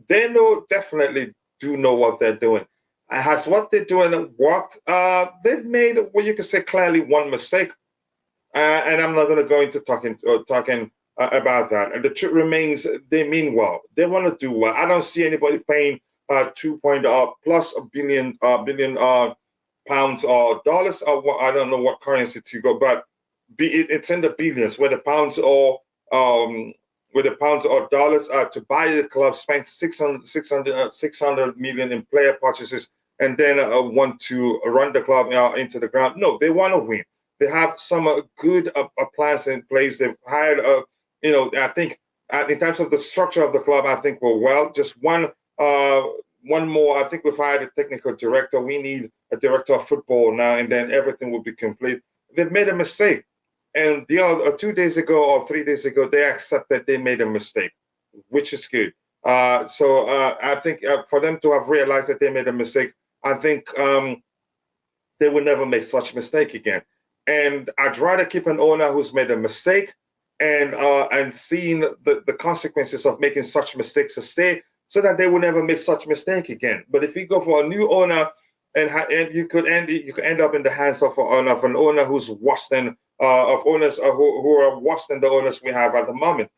They definitely do know what they're doing. Has what they're doing worked? They've made what you could say clearly one mistake, and I'm not going to go into talking about that. And the truth remains, they mean well. They want to do well. I don't see anybody paying 2+ billion pounds or dollars, or I don't know what currency to go, but it's in the billions, whether pounds or dollars, to buy the club, spent 600 million in player purchases, and then want to run the club into the ground. No, they want to win. They have some good plans in place. They've hired, I think in terms of the structure of the club, I think we're well. Just one more. I think we've hired a technical director. We need a director of football now, and then everything will be complete. They've made a mistake. And 2 days ago or 3 days ago, they accepted they made a mistake, which is good. So I think for them to have realized that they made a mistake, I think they will never make such mistake again. And I'd rather keep an owner who's made a mistake and seeing the consequences of making such mistakes to stay, so that they will never make such mistake again. But if you go for a new owner, and you could end up in the hands of an owner who's worse than of owners who are worse than the owners we have at the moment.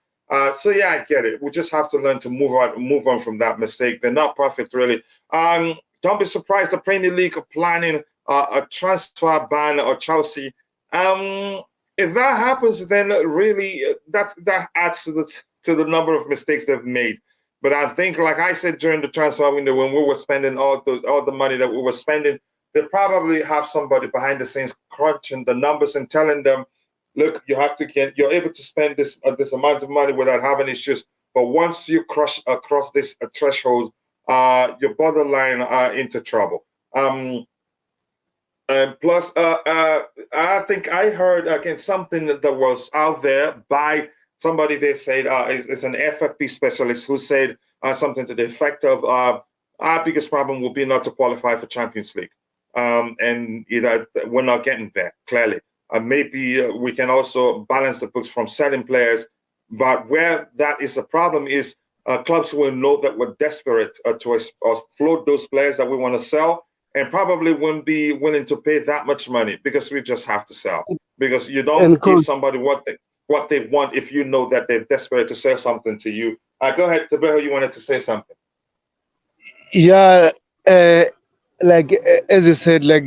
So yeah, I get it. We just have to learn to move on from that mistake. They're not perfect, really. Don't be surprised the Premier League are planning a transfer ban or Chelsea. If that happens, then really that adds to the number of mistakes they've made. But I think, like I said during the transfer window, when we were spending all the money that we were spending, they probably have somebody behind the scenes crunching the numbers and telling them, look, you're able to spend this amount of money without having issues. But once you cross this threshold, you're borderline into trouble. And plus, I think I heard again something that was out there by somebody. They said is an FFP specialist who said something to the effect of our biggest problem will be not to qualify for Champions League. And we're not getting there, clearly. Maybe we can also balance the books from selling players, but where that is a problem is clubs will know that we're desperate to float those players that we want to sell, and probably wouldn't be willing to pay that much money because we just have to sell. Because you don't give somebody what they want if you know that they're desperate to sell something to you. Go ahead, Tabeho, you wanted to say something. Yeah, like as I said, like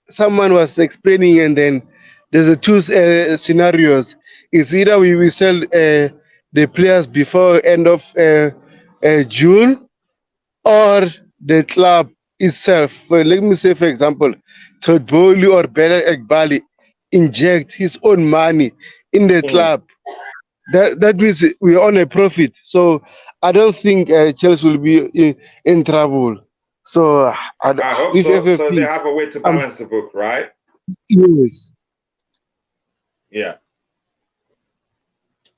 someone was explaining, and then there's a two scenarios. It's either we sell the players before end of June, or the club itself. Well, let me say, for example, Todd Bowley or Bella Ekbali inject his own money in the club. That means we're on a profit. So I don't think Chelsea will be in trouble. So I hope with so. FFP, So they have a way to balance the book, right? yes. Yeah.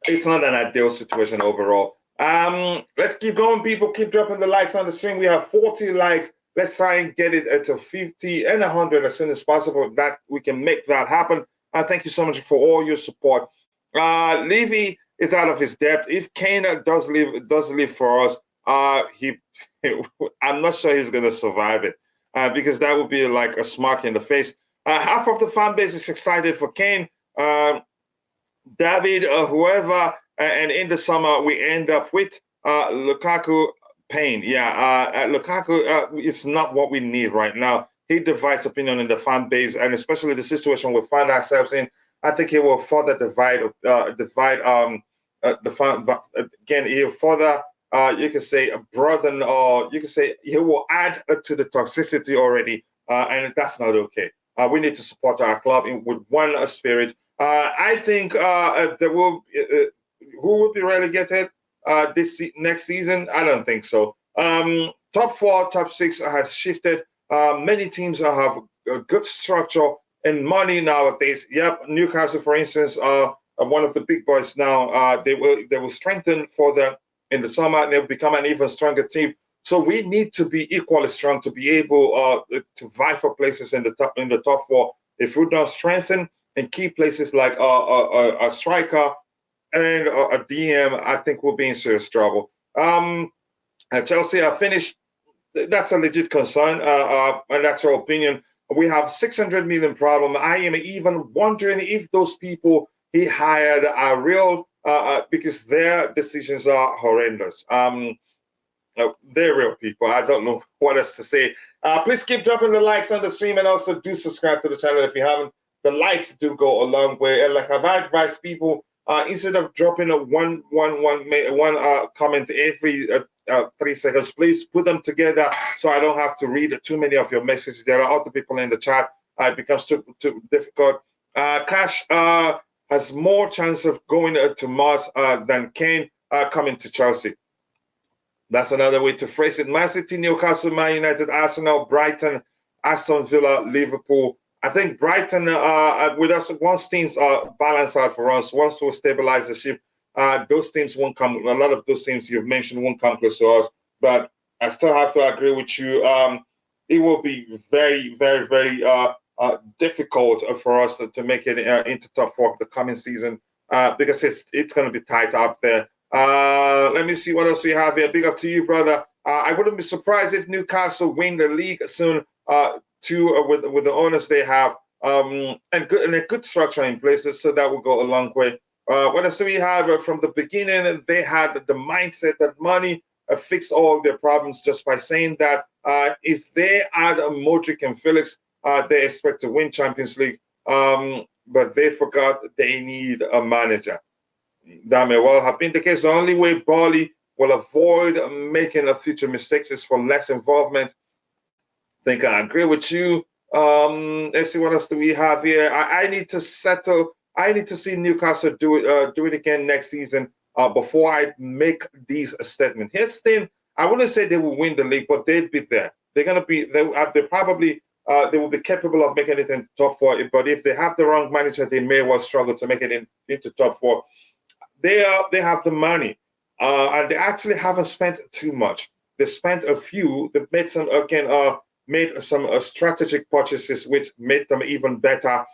It's not an ideal situation overall. Let's keep going, people. Keep dropping the likes on the stream. We have 40 likes. Let's try and get it to 50 and 100 as soon as possible. That we can make that happen. Thank you so much for all your support. Levy is out of his depth. If Kane does leave for us, I'm not sure he's going to survive it. because that would be like a smack in the face. Half of the fan base is excited for Kane, David, whoever, and in the summer we end up with Lukaku. Pain, yeah. Lukaku is not what we need right now. He divides opinion in the fan base, and especially the situation we find ourselves in. I think he will further divide the fan. Again, he will further, you can say, broaden, or you can say he will add to the toxicity already, and that's not okay. We need to support our club with one spirit. I think there will who will be relegated next season. I don't think so. Top four, top six has shifted. Many teams have a good structure and money nowadays. Yep, Newcastle, for instance, are one of the big boys now. They will strengthen in the summer. They'll become an even stronger team. So we need to be equally strong to be able to vie for places in the top four. If we don't strengthen and key places like a striker and a DM, I think we'll be in serious trouble. Chelsea are finished. That's a legit concern, and that's our opinion. We have 600 million problem. I am even wondering if those people he hired are real, because their decisions are horrendous. They're real people. I don't know what else to say. Please keep dropping the likes on the stream, and also do subscribe to the channel if you haven't. The likes do go a long way. And like I've advised people, instead of dropping a one comment every 3 seconds, please put them together so I don't have to read too many of your messages. There are other people in the chat. It becomes too difficult. Cash has more chance of going to Mars than Kane coming to Chelsea. That's another way to phrase it. Man City, Newcastle, Man United, Arsenal, Brighton, Aston Villa, Liverpool. I think Brighton, with us, once teams balance out for us, once we stabilize the ship, those teams won't come. A lot of those teams you've mentioned won't come close to us. But I still have to agree with you. It will be very, very, very difficult for us to make it into top four the coming season, because it's going to be tight up there. Let me see what else we have here. Big up to you, brother. I wouldn't be surprised if Newcastle win the league soon. With the owners they have, and a good structure in places, so that will go a long way. What else do we have? From the beginning, they had the mindset that money fix all their problems just by saying that if they add Modric and Felix, they expect to win Champions League. But they forgot they need a manager. That may well have been the case. The only way Bali will avoid making future mistakes is for less involvement. I think I agree with you. Let's see, what else do we have here? I need to settle. I need to see Newcastle do it again next season before I make these statements. Here's the thing: I wouldn't say they will win the league, but they'd be there. They're gonna be. They probably they will be capable of making it into top four. But if they have the wrong manager, they may well struggle to make it into top four. They have the money, and they actually haven't spent too much. They spent a few. They've made some made some strategic purchases, which made them even better.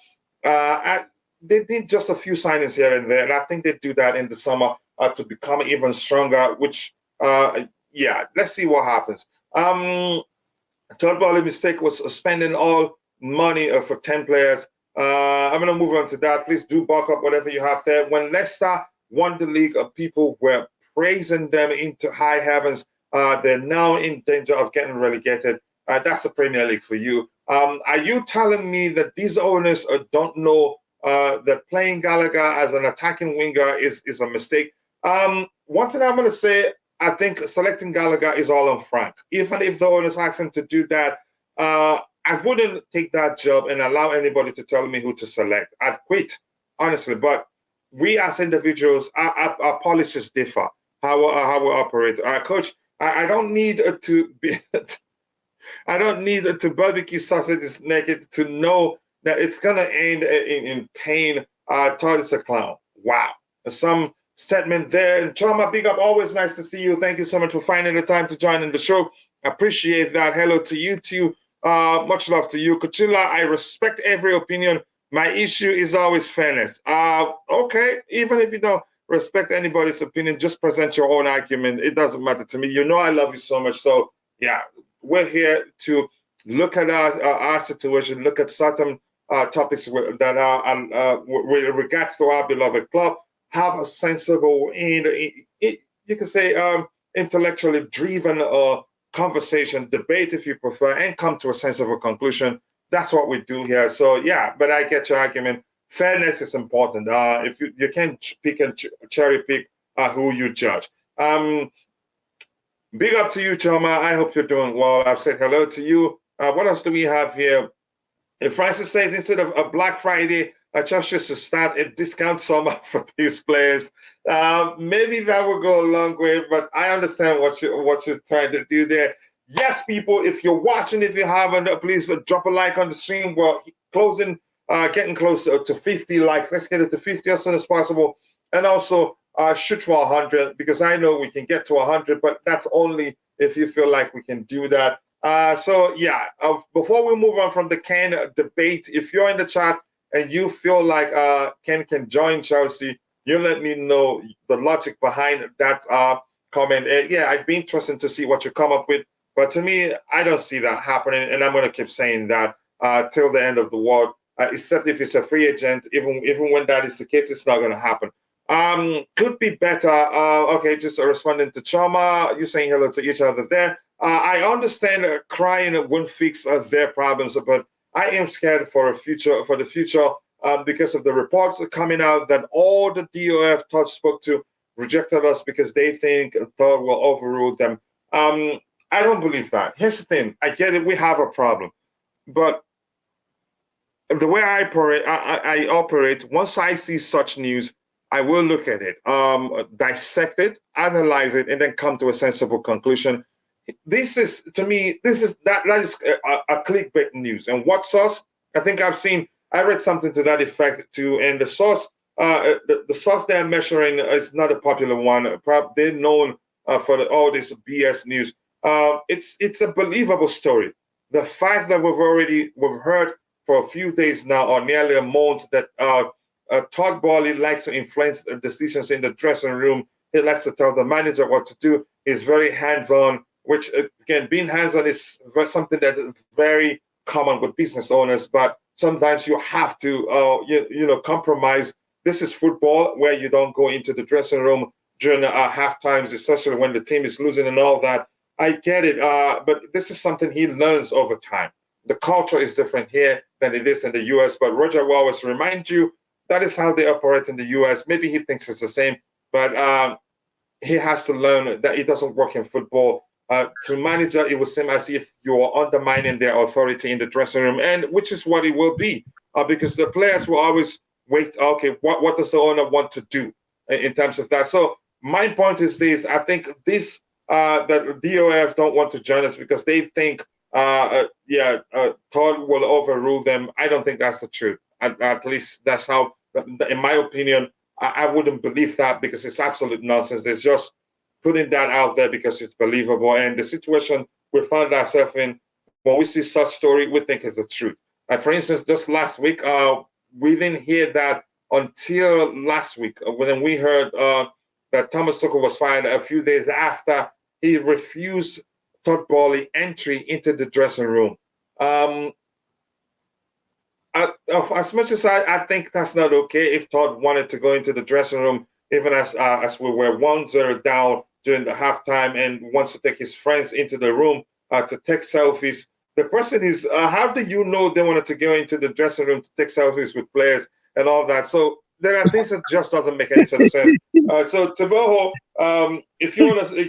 They did just a few signings here and there, and I think they do that in the summer to become even stronger. Which, yeah, let's see what happens. Third ball mistake was spending all money for 10 players. I'm going to move on to that. Please do bulk up whatever you have there. When Leicester won the league, people were praising them into high heavens. They're now in danger of getting relegated. That's the Premier League for you. Are you telling me that these owners don't know that playing Gallagher as an attacking winger is a mistake? One thing I'm going to say, I think selecting Gallagher is all on Frank. Even if the owners ask him to do that, I wouldn't take that job and allow anybody to tell me who to select. I'd quit, honestly. But we as individuals, our policies differ, how we operate. Coach, I don't need to be... I don't need to barbecue sausages naked to know that it's going to end in pain. Todd is a clown. Wow. Some statement there. And Chama, big up. Always nice to see you. Thank you so much for finding the time to join in the show. Appreciate that. Hello to you too. Much love to you. Kuchula, I respect every opinion. My issue is always fairness. Okay. Even if you don't respect anybody's opinion, just present your own argument. It doesn't matter to me. You know I love you so much. So, yeah. We're here to look at our situation, look at certain topics that are with regards to our beloved club, have a sensible and you can say intellectually driven conversation, debate if you prefer, and come to a sensible conclusion. That's what we do here. So yeah, but I get your argument. Fairness is important. If you can't pick and cherry pick who you judge. Big up to you, Choma. I hope you're doing well. I've said hello to you. What else do we have here? If Francis says instead of a Black Friday, Chelsea should start a discount summer for these players. Maybe that will go a long way, but I understand what you're trying to do there. Yes, people, if you're watching, if you haven't, please drop a like on the stream. We're getting close to 50 likes. Let's get it to 50 as soon as possible. And also shoot for 100, because I know we can get to 100, but that's only if you feel like we can do that. So yeah, before we move on from the Kane debate, if you're in the chat and you feel like Kane can join Chelsea, you let me know the logic behind that comment. Yeah, I'd be interested to see what you come up with. But to me, I don't see that happening, and I'm going to keep saying that till the end of the world. Except if it's a free agent, even when that is the case, it's not going to happen. Could be better. Okay, just responding to Choma, you saying hello to each other there. I understand crying won't fix their problems, but I am scared for the future because of the reports coming out that all the DOF Todd spoke to rejected us because they think Todd will overrule them. I don't believe that. Here's the thing. I get it. We have a problem, but the way I operate, once I see such news, I will look at it, dissect it, analyze it, and then come to a sensible conclusion. This is, to me, that is a clickbait news. And what source? I think I read something to that effect too. And the source, the source they're measuring is not a popular one. They're known for all this BS news. It's a believable story. The fact that we've heard for a few days now, or nearly a month, that Todd Boehly likes to influence the decisions in the dressing room. He likes to tell the manager what to do. He's very hands-on, which, again, being hands-on is something that is very common with business owners, but sometimes you have to, compromise. This is football, where you don't go into the dressing room during half times, especially when the team is losing and all that. I get it, but this is something he learns over time. The culture is different here than it is in the U.S., but Roger will always remind you that is how they operate in the U.S. Maybe he thinks it's the same, but he has to learn that it doesn't work in football. To manager, it will seem as if you are undermining their authority in the dressing room, and which is what it will be, because the players will always wait. Okay, what does the owner want to do in terms of that? So my point is this: I think that DOF don't want to join us because they think, Todd will overrule them. I don't think that's the truth. At least that's how, in my opinion, I wouldn't believe that, because it's absolute nonsense. There's just putting that out there because it's believable. And the situation we found ourselves in, when we see such story, we think is the truth. For instance, just last week, we didn't hear that until last week, when we heard that Thomas Tuchel was fired a few days after he refused Todd Boehly entry into the dressing room. As much as I think that's not okay, if Todd wanted to go into the dressing room, even as we were 1-0 down during the halftime, and wants to take his friends into the room to take selfies. The question is, how do you know they wanted to go into the dressing room to take selfies with players and all that? So there are things that just doesn't make any sense. So Taboho, if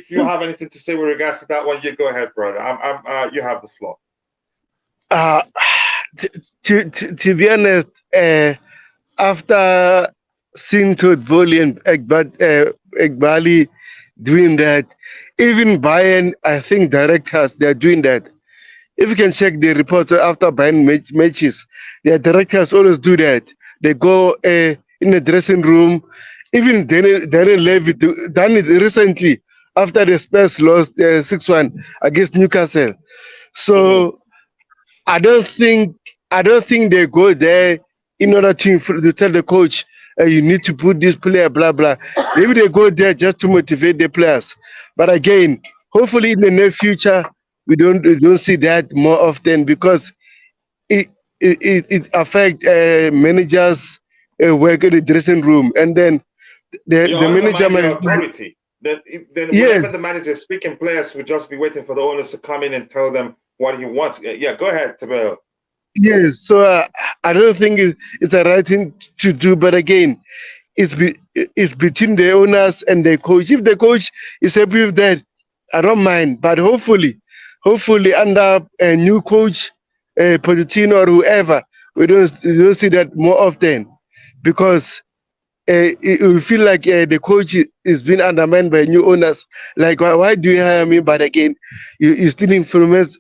you have anything to say with regards to that one, you go ahead, brother. You have the floor. To be honest, after seeing Todd Boehly and Egbali doing that, even Bayern, I think directors, they're doing that. If you can check the reports after Bayern matches, their directors always do that. They go in the dressing room. Even Daniel Levy done it recently after the Spurs lost 6-1 against Newcastle. So I don't think they go there in order to tell the coach, you need to put this player, blah, blah. Maybe they go there just to motivate the players. But again, hopefully in the near future, we don't see that more often because it affect managers work in the dressing room, and then You the manager undermine their might authority. Then whenever yes. the manager is speaking, players will just be waiting for the owners to come in and tell them what he wants. Yeah, go ahead, Tabel. Yes, so I don't think it's a right thing to do. But again, it's between the owners and the coach. If the coach is happy with that, I don't mind. But hopefully under a new coach, Pochettino or whoever, we don't see that more often, because it will feel like the coach is being undermined by new owners. Like, why do you hire me? But again, you still influence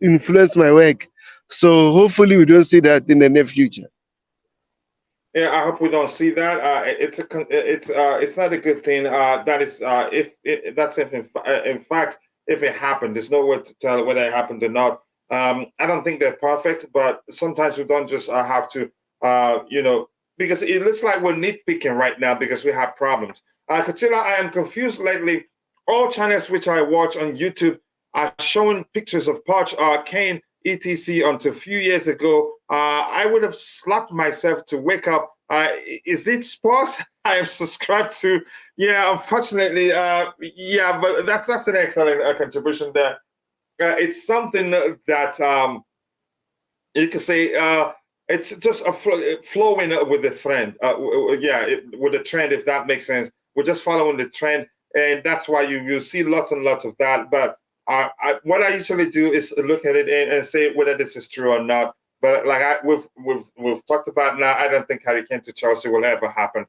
my work. So hopefully we don't see that in the near future. Yeah, I hope we don't see that. It's not a good thing. That is if that's if in fact if it happened, there's no way to tell whether it happened or not. I don't think they're perfect, but sometimes we don't just have to because it looks like we're nitpicking right now because we have problems. Kachila, I am confused lately. All channels which I watch on YouTube are showing pictures of Poch, Kane, etc. Until a few years ago, I would have slapped myself to wake up. Is it sports I am subscribed to? Yeah, unfortunately, yeah, but that's an excellent contribution there. It's something that you can say it's just flowing with the trend. With the trend, if that makes sense. We're just following the trend, and that's why you see lots and lots of that. But what I usually do is look at it and say whether this is true or not. But like we've talked about now, I don't think Harry Kane to Chelsea will ever happen.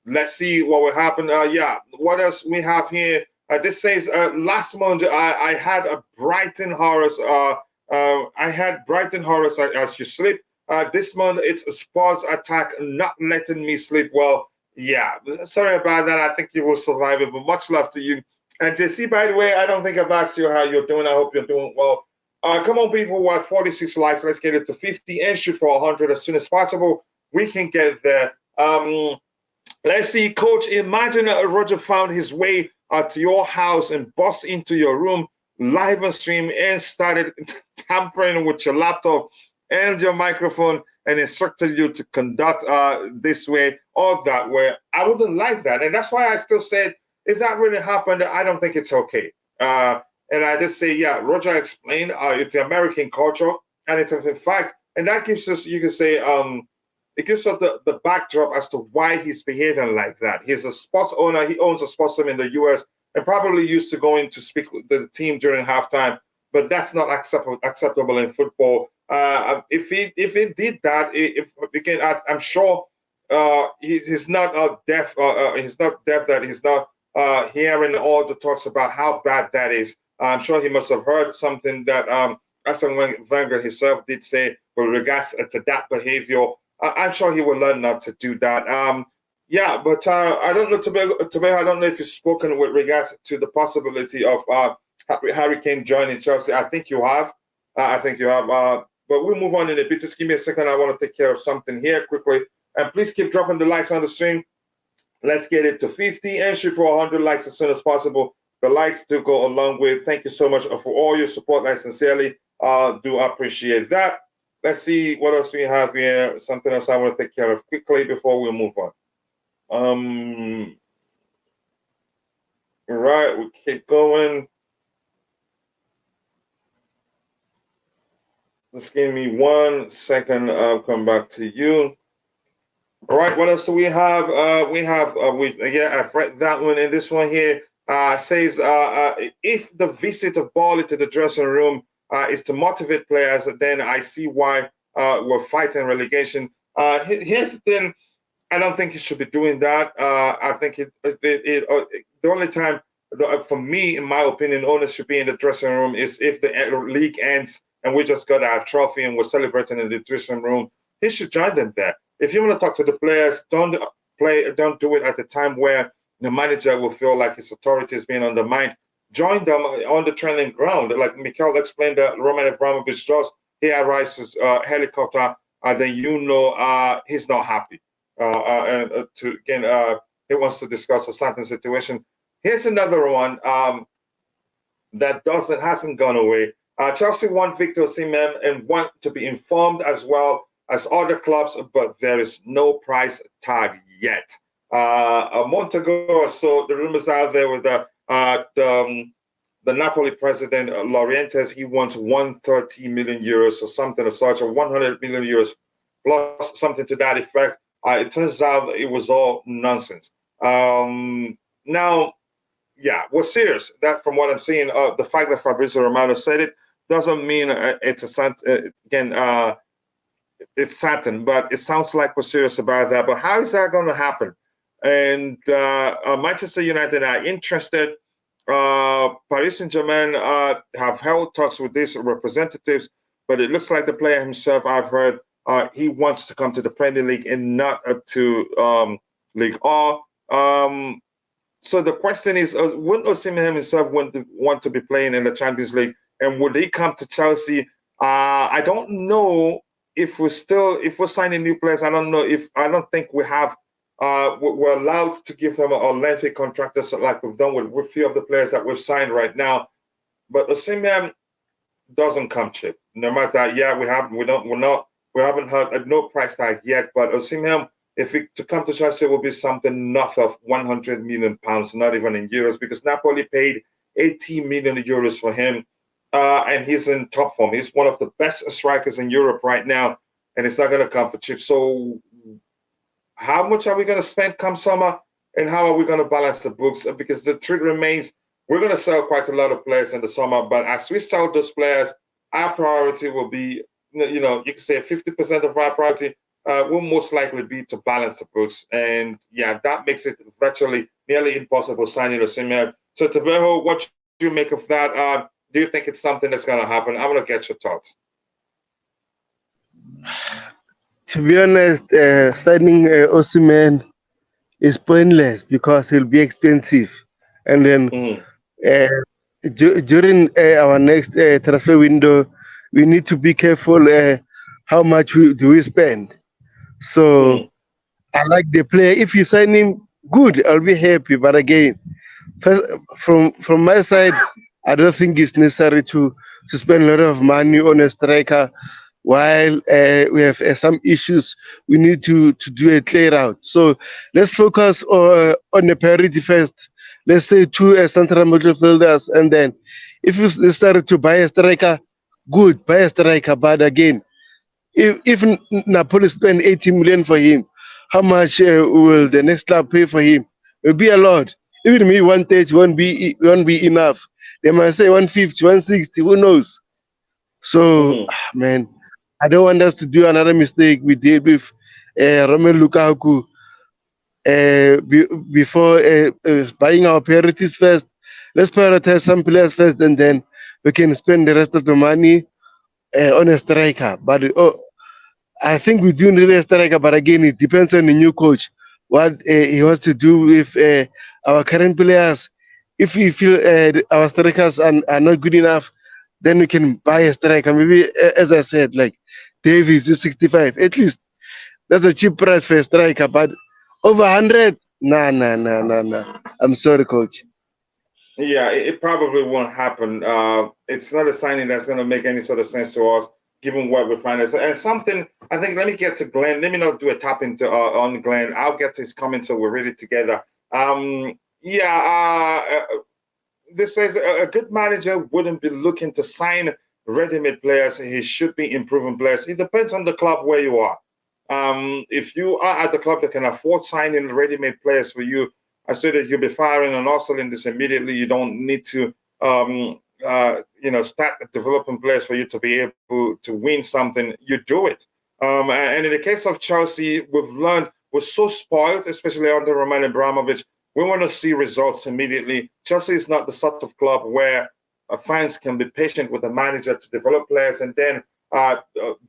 Let's see what will happen. Yeah, what else we have here? This says last month I had a Brighton horrors. I had Brighton horrors as you sleep. This month it's a sports attack not letting me sleep well. Yeah, sorry about that. I think you will survive it, but much love to you. And JC, by the way, I don't think I've asked you how you're doing. I hope you're doing well. Come on, people, we're at 46 likes. Let's get it to 50 and shoot for 100 as soon as possible. We can get there. Let's see, Coach. Imagine Roger found his way to your house and bust into your room live on stream and started tampering with your laptop and your microphone and instructed you to conduct this way or that way. I wouldn't like that. And that's why I still said, if that really happened, I don't think it's okay. And I just say, yeah, Roger explained it's the American culture, and it's in fact, and that gives us, you can say, it gives us the backdrop as to why he's behaving like that. He's a sports owner. He owns a sports team in the U.S. and probably used to going to speak with the team during halftime. But that's not acceptable in football. If he did that, if again, I'm sure he's not deaf. He's not deaf. That he's not hearing all the talks about how bad that is. I'm sure he must have heard something that Arsene Wenger himself did say with regards to that behavior. I'm sure he will learn not to do that. Yeah, but I don't know, Tobe, I don't know if you've spoken with regards to the possibility of Harry Kane joining Chelsea. I think you have. I think you have. But we'll move on in a bit. Just give me a second. I want to take care of something here quickly. And please keep dropping the likes on the stream. Let's get it to 50 and shoot for 100 likes as soon as possible. The likes do go a long way. Thank you so much for all your support. I sincerely do appreciate that. Let's see what else we have here. Something else I want to take care of quickly before we move on. All right, we keep going. Just give me 1 second. I'll come back to you. All right, what else do we have? I've read that one, and this one here says if the visit of ball into the dressing room is to motivate players, then I see why we're fighting relegation. Here's the thing: I don't think he should be doing that. I think the only time, for me, in my opinion, owners should be in the dressing room is if the league ends and we just got our trophy and we're celebrating in the dressing room. He should join them there. If you want to talk to the players, don't do it at the time where the manager will feel like his authority is being undermined. Join them on the training ground. Like Mikel explained that Roman Abramovich does. He arrives his helicopter, then he's not happy. He wants to discuss a certain situation. Here's another one. that hasn't gone away. Chelsea want Victor Osimhen and want to be informed as well as other clubs, but there is no price tag yet. A month ago or so, the rumors out there with the Napoli president, Laurentiis, he wants 130 million euros or something of such, or 100 million euros plus something to that effect. It turns out it was all nonsense. Now, yeah, we're serious. That, from what I'm seeing, the fact that Fabrizio Romano said it doesn't mean it's it's certain, but it sounds like we're serious about that. But how is that going to happen? And Manchester United are interested. Paris Saint-Germain have held talks with these representatives, but it looks like the player himself, I've heard, he wants to come to the Premier League and not to League R. So the question is, would Osimhen himself want to be playing in the Champions League, and would he come to Chelsea? I don't know if we're signing new players. I don't think we have. We're allowed to give them a lengthy contract, like we've done with a few of the players that we've signed right now. But Osimhen doesn't come cheap. No matter, we haven't heard no price tag yet. But Osimhen, to come to Chelsea, will be something north of 100 million pounds, not even in euros, because Napoli paid 80 million euros for him, and he's in top form. He's one of the best strikers in Europe right now, and it's not going to come for cheap. So how much are we going to spend come summer, and how are we going to balance the books? Because the truth remains, we're going to sell quite a lot of players in the summer, but as we sell those players, our priority will be, you can say 50% of our priority will most likely be to balance the books. And yeah, that makes it virtually nearly impossible signing Osimhen. So Tabeho, what do you make of that? Do you think it's something that's going to happen? I want to get your thoughts. To be honest, signing Osimhen is pointless because he'll be expensive. And then during our next transfer window, we need to be careful how much do we spend. So I like the player. If you sign him, good, I'll be happy. But again, first, from my side, I don't think it's necessary to spend a lot of money on a striker while we have some issues we need to do a clear out. So let's focus on the priority first. Let's say two central midfielders, and then if you decide to buy a striker, good, buy a striker. But again, if Napoli spend 80 million for him, how much will the next club pay for him? It will be a lot. Even me 130 won't be enough. They might say 150, 160, who knows? So man, I don't want us to do another mistake we did with Romelu Lukaku before buying our priorities first. Let's prioritize some players first, and then we can spend the rest of the money on a striker. But I think we do need a striker, but again, it depends on the new coach, what he wants to do with our current players. If we feel our strikers are not good enough, then we can buy a striker. Maybe, as I said, like Davies is 65. At least that's a cheap price for a striker, but over 100? Nah. I'm sorry, coach. Yeah, it probably won't happen. It's not a signing that's going to make any sort of sense to us, given what we find. And something, I think, let me get to Glenn. Let me not do a tap into on Glenn. I'll get to his comments so we're ready together. This says a good manager wouldn't be looking to sign ready-made players. He should be improving players. It depends on the club where you are. If you are at the club that can afford signing ready-made players for you, I say that you'll be firing and hustling this immediately. You don't need to, start developing players for you to be able to win something. You do it. And in the case of Chelsea, we've learned we're so spoiled, especially under Roman Abramovich. We want to see results immediately. Chelsea is not the sort of club where fans can be patient with the manager to develop players and then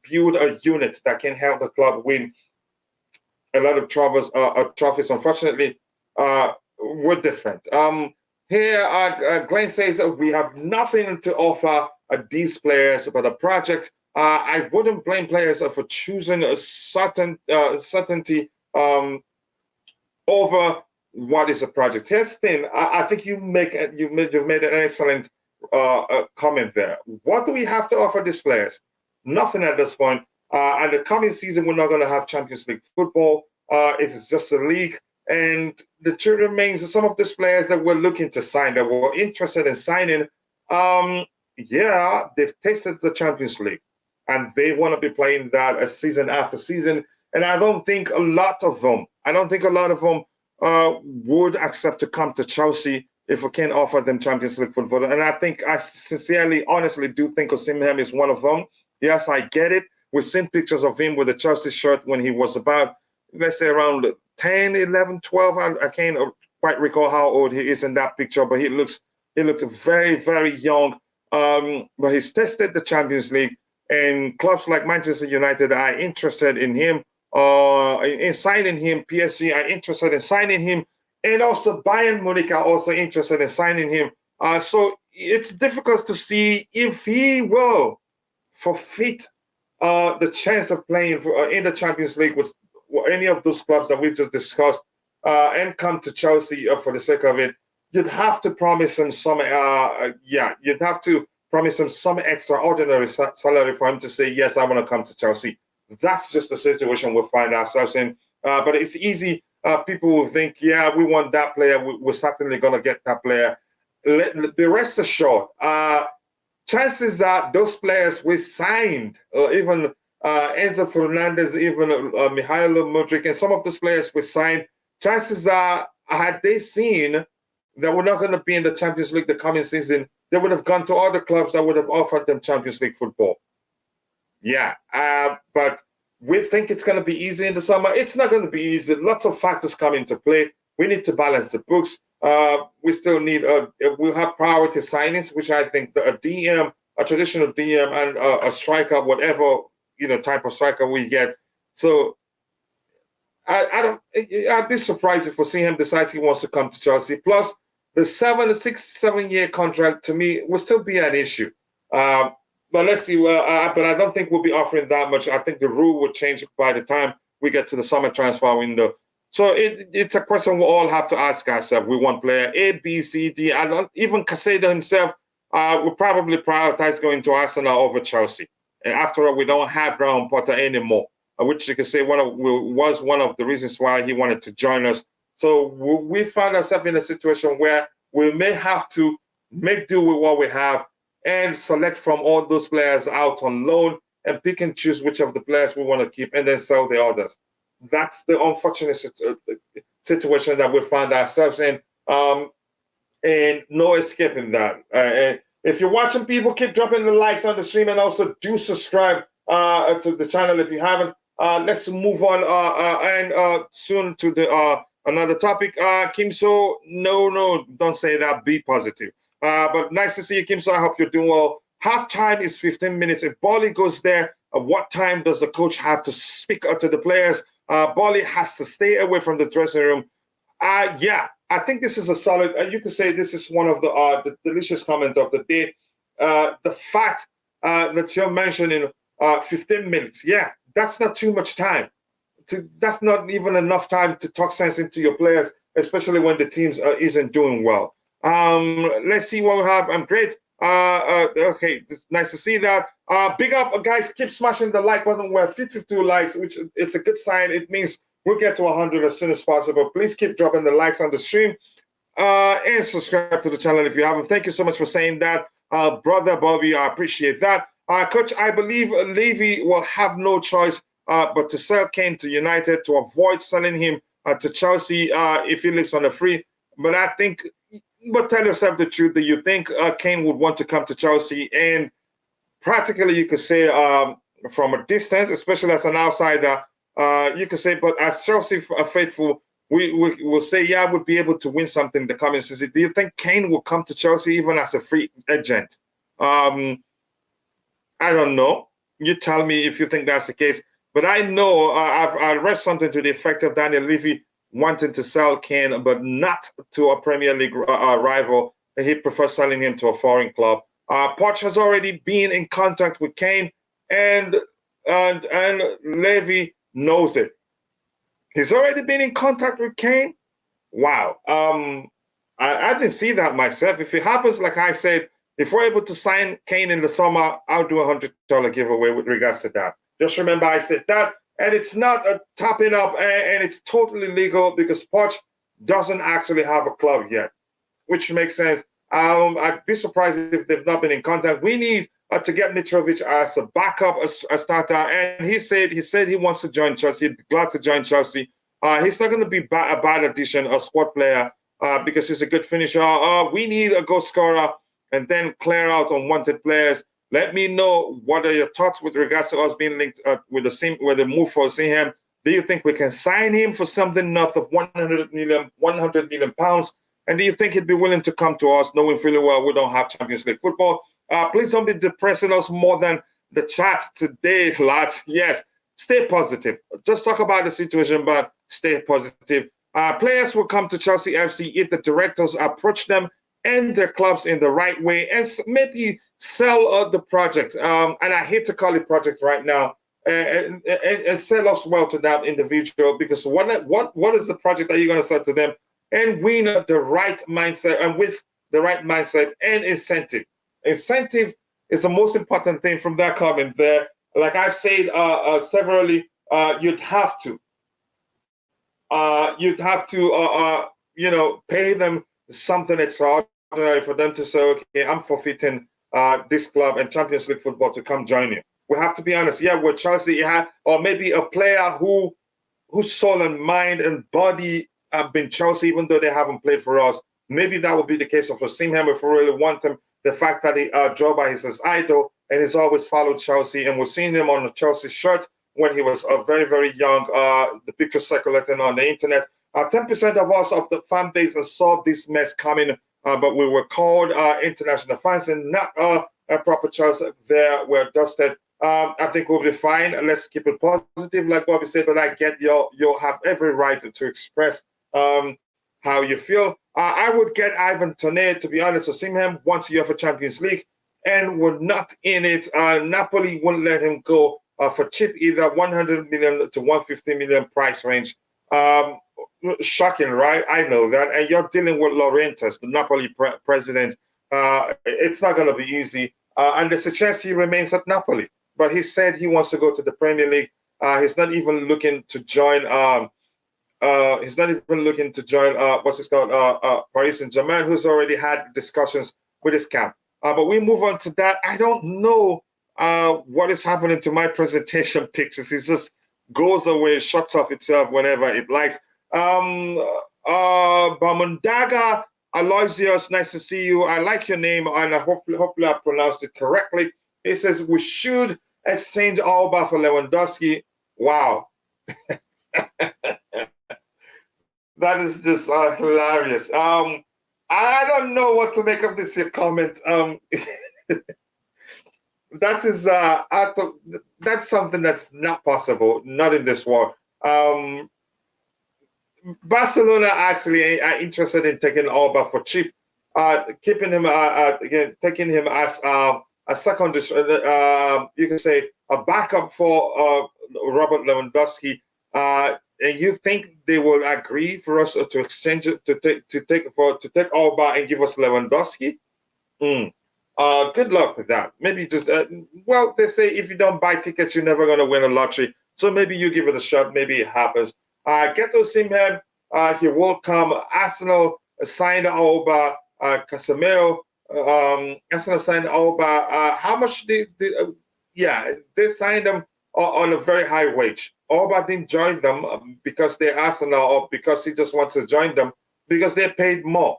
build a unit that can help the club win a lot of trophies. Unfortunately, we're different. Here, Glenn says we have nothing to offer these players but a project. I wouldn't blame players for choosing a certainty over what is a project. Here's the thing. I think you've made an excellent comment there. What do we have to offer these players? Nothing at this point. And the coming season, we're not going to have Champions League football. It is just a league. And the truth remains that some of these players that we're looking to sign, that we're interested in signing, yeah, they've tasted the Champions League. And they want to be playing that a season after season. And I don't think a lot of them would accept to come to Chelsea if we can offer them Champions League football. And I sincerely, honestly do think Osimhen is one of them. Yes, I get it. We've seen pictures of him with a Chelsea shirt when he was about, let's say, around 10, 11, 12. I can't quite recall how old he is in that picture, but he looked very, very young. But he's tested the Champions League, and clubs like Manchester United are interested in him, in signing him. PSG are interested in signing him, and also Bayern Munich are also interested in signing him. So it's difficult to see if he will forfeit the chance of playing in the Champions League with any of those clubs that we just discussed, and come to Chelsea for the sake of it. You'd have to promise him some, you'd have to promise him some extraordinary salary for him to say, yes, I want to come to Chelsea. That's just the situation we'll find ourselves in. But it's easy. People will think, yeah, we want that player. We're certainly going to get that player. Be rest assured, chances are those players we signed, even Enzo Fernandez, even Mihailo Mudryk, and some of those players we signed, chances are, had they seen that we're not going to be in the Champions League the coming season, they would have gone to other clubs that would have offered them Champions League football. Yeah, but we think it's going to be easy in the summer. It's not going to be easy. Lots of factors come into play. We need to balance the books. We still need, we'll have priority signings, which I think a DM, a traditional DM, and a striker, whatever type of striker we get. So I'd be surprised if we see him decide he wants to come to Chelsea. Plus, the 7-year contract to me will still be an issue. But let's see. But I don't think we'll be offering that much. I think the rule will change by the time we get to the summer transfer window. So it's a question we'll all have to ask ourselves. We want player A, B, C, D. Even Casado himself will probably prioritize going to Arsenal over Chelsea. And after all, we don't have Graham Potter anymore, which you can say was one of the reasons why he wanted to join us. So we find ourselves in a situation where we may have to make do with what we have and select from all those players out on loan and pick and choose which of the players we want to keep and then sell the others. That's the unfortunate situation that we find ourselves in, and no escaping that. And if you're watching, people, keep dropping the likes on the stream, and also do subscribe to the channel if you haven't. Let's move on and soon to the another topic. Kimso, no, don't say that. Be positive. But nice to see you, Kimso. I hope you're doing well. Halftime is 15 minutes. If Bolly goes there, what time does the coach have to speak to the players? Bolly has to stay away from the dressing room. Yeah, I think this is a solid. You could say this is one of the delicious comment of the day. The fact that you're mentioning 15 minutes. Yeah, that's not too much time. That's not even enough time to talk sense into your players, especially when the teams isn't doing well. Let's see what we have. I'm great. Okay, it's nice to see that. Big up, guys. Keep smashing the like button. We're at 52 likes, which it's a good sign. It means we'll get to 100 as soon as possible. Please keep dropping the likes on the stream, and subscribe to the channel if you haven't. Thank you so much for saying that, brother Bobby. I appreciate that. Coach, I believe Levy will have no choice but to sell Kane to United to avoid selling him to Chelsea if he lives on a free. But I think, but tell yourself the truth. Do you think Kane would want to come to Chelsea? And practically, you could say from a distance, especially as an outsider, you could say, but as Chelsea faithful, we will say, yeah, I would be able to win something the coming season. Do you think Kane will come to Chelsea even as a free agent? I don't know. You tell me if you think that's the case. But I know I read something to the effect of Daniel Levy wanting to sell Kane, but not to a Premier League rival. He prefers selling him to a foreign club. Poch has already been in contact with Kane, and Levy knows it. He's already been in contact with Kane. Wow. I didn't see that myself. If it happens, like I said, If we're able to sign Kane in the summer, I'll do $100 giveaway with regards to that. Just remember I said that, and it's not a topping up, and it's totally legal because Poch doesn't actually have a club yet, which makes sense. I'd be surprised if they've not been in contact. We need to get Mitrovic as a backup, a starter, and he said he wants to join Chelsea. He'd be glad to join Chelsea. He's not going to be a bad addition, a squad player, because he's a good finisher. We need a goal scorer, and then clear out unwanted players. Let me know what are your thoughts with regards to us being linked with the move for Osimhen. Do you think we can sign him for something north of 100 million pounds? And do you think he'd be willing to come to us, knowing fully well we don't have Champions League football? Please don't be depressing us more than the chat today, lads. Yes, stay positive. Just talk about the situation, but stay positive. Players will come to Chelsea FC if the directors approach them and their clubs in the right way and maybe sell the project. And I hate to call it project right now. And sell us well to that individual, because what is the project that you're going to sell to them and win the right mindset, and with the right mindset and incentive. Incentive is the most important thing from that comment there. Like I've said severally, you'd have to pay them something extraordinary for them to say, okay, I'm forfeiting this club and Champions League football to come join you. We have to be honest. Yeah, with Chelsea, or maybe a player whose soul and mind and body have been Chelsea, even though they haven't played for us. Maybe that would be the case of Osimhen if we really want him. The fact that Joao is his idol and he's always followed Chelsea, and we're seeing him on a Chelsea shirt when he was very, very young. The picture circulating on the internet. 10% of us of the fan base saw this mess coming, but we were called international fans and not a proper Chelsea. There we're dusted. I think we'll be fine. Let's keep it positive, like Bobby said. But I get you'll have every right to express how you feel. I would get Ivan Toney, to be honest. Osimhen wants UEFA Champions League, and we're not in it. Napoli wouldn't let him go for cheap either. 100 million to 150 million price range. Shocking, right? I know that. And you're dealing with Laurentis, the Napoli president. It's not going to be easy. And there's a chance he remains at Napoli. But he said he wants to go to the Premier League. He's not even looking to join. What's it called? Paris Saint-Germain, who's already had discussions with his camp. But we move on to that. I don't know what is happening to my presentation pictures. It just goes away, shuts off itself whenever it likes. Bamundaga Aloysius, nice to see you. I like your name, and hopefully I pronounced it correctly. He says we should exchange Alba for Lewandowski. Wow. That is just hilarious. I don't know what to make of this here comment. That's something that's not possible, not in this world. Barcelona actually are interested in taking Alba for cheap, keeping him taking him as a second, you can say a backup for Robert Lewandowski. And you think they will agree for us to exchange it to take Alba and give us Lewandowski? Good luck with that. Maybe just they say if you don't buy tickets, you're never going to win a lottery. So maybe you give it a shot. Maybe it happens. Get Osimhen. He will come. Arsenal signed Alba. Casemiro. Arsenal signed Alba. How much they signed them on a very high wage. Alba didn't join them because they're Arsenal or because he just wants to join them, because they paid more.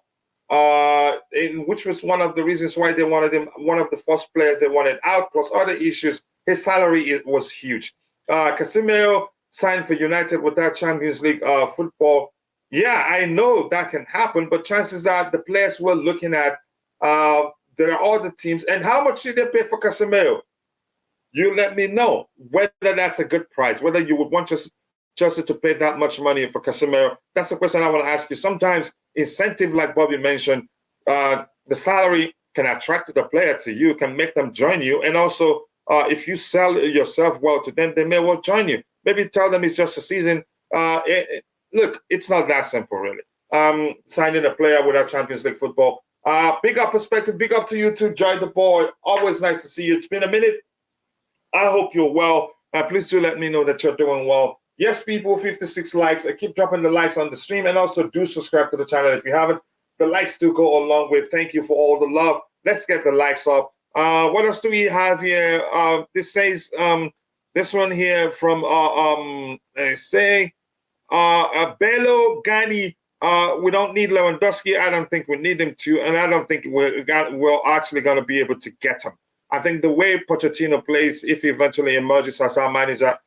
Which was one of the reasons why they wanted him, one of the first players they wanted out, plus other issues. His salary was huge. Casemiro signed for United without Champions League football. Yeah, I know that can happen, but chances are the players we're looking at, there are other teams. And how much did they pay for Casemiro? You let me know whether that's a good price, whether you would want Chelsea to pay that much money for Casemiro. That's the question I want to ask you. Sometimes incentive, like Bobby mentioned, the salary can attract the player to you, can make them join you. And also, if you sell yourself well to them, they may well join you. Maybe tell them it's just a season. Look, it's not that simple, really. Signing a player without Champions League football, Big up perspective. Big up to you too, Joy the boy. Always nice to see you. It's been a minute. I hope you're well. Please do let me know that you're doing well. Yes, people, 56 likes. Keep dropping the likes on the stream, and also do subscribe to the channel if you haven't. The likes do go a long way. Thank you for all the love. Let's get the likes up. What else do we have here? This says this one here from Bello Gani. We don't need Lewandowski. I don't think we need him to, and I don't think we're actually going to be able to get him. I think the way Pochettino plays, if he eventually emerges as our manager,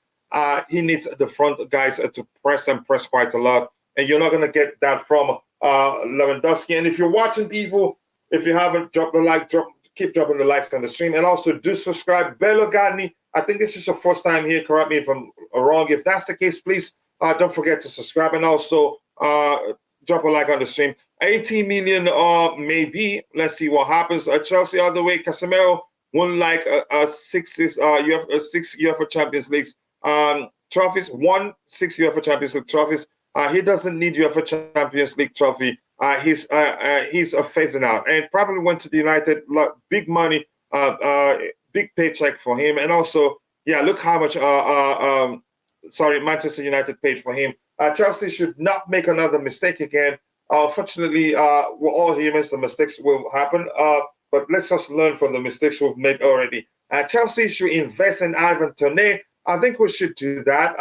he needs the front guys to press and press quite a lot, and you're not going to get that from Lewandowski. And if you're watching, people, if you haven't dropped the like, keep dropping the likes on the stream, and also do subscribe. Bello Gani, I think this is your first time here. Correct me if I'm wrong. If that's the case, please don't forget to subscribe, and also drop a like on the stream. 18 million, maybe. Let's see what happens. Chelsea all the way. Casemiro won like six UEFA Champions Leagues trophies. 6 UEFA Champions League trophies. He doesn't need UEFA Champions League trophy. He's phasing out, and probably went to the United. Big money, big paycheck for him, and also, yeah, look how much Manchester United paid for him. Chelsea should not make another mistake again. Unfortunately, we're all humans. The mistakes will happen. But let's just learn from the mistakes we've made already. Chelsea should invest in Ivan Toney. I think we should do that.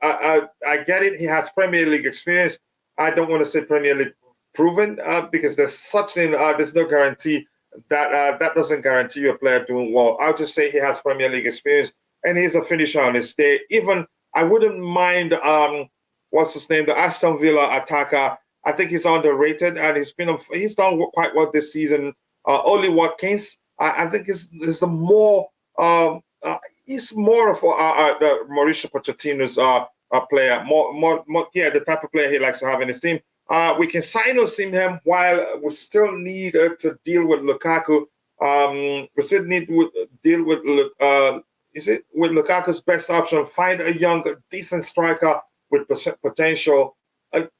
I get it. He has Premier League experience. I don't want to say Premier League proven because there's no guarantee that that doesn't guarantee you a player doing well. I'll just say he has Premier League experience and he's a finisher on his day. Even I wouldn't mind what's his name, the Aston Villa attacker. I think he's underrated and he's done quite well this season. Oli Watkins, I think he's more of the Mauricio Pochettino's player, more the type of player he likes to have in his team. We can sign Osimhen while we still need to deal with Lukaku. We still need to deal with Lukaku's best option. Find a young, decent striker with potential.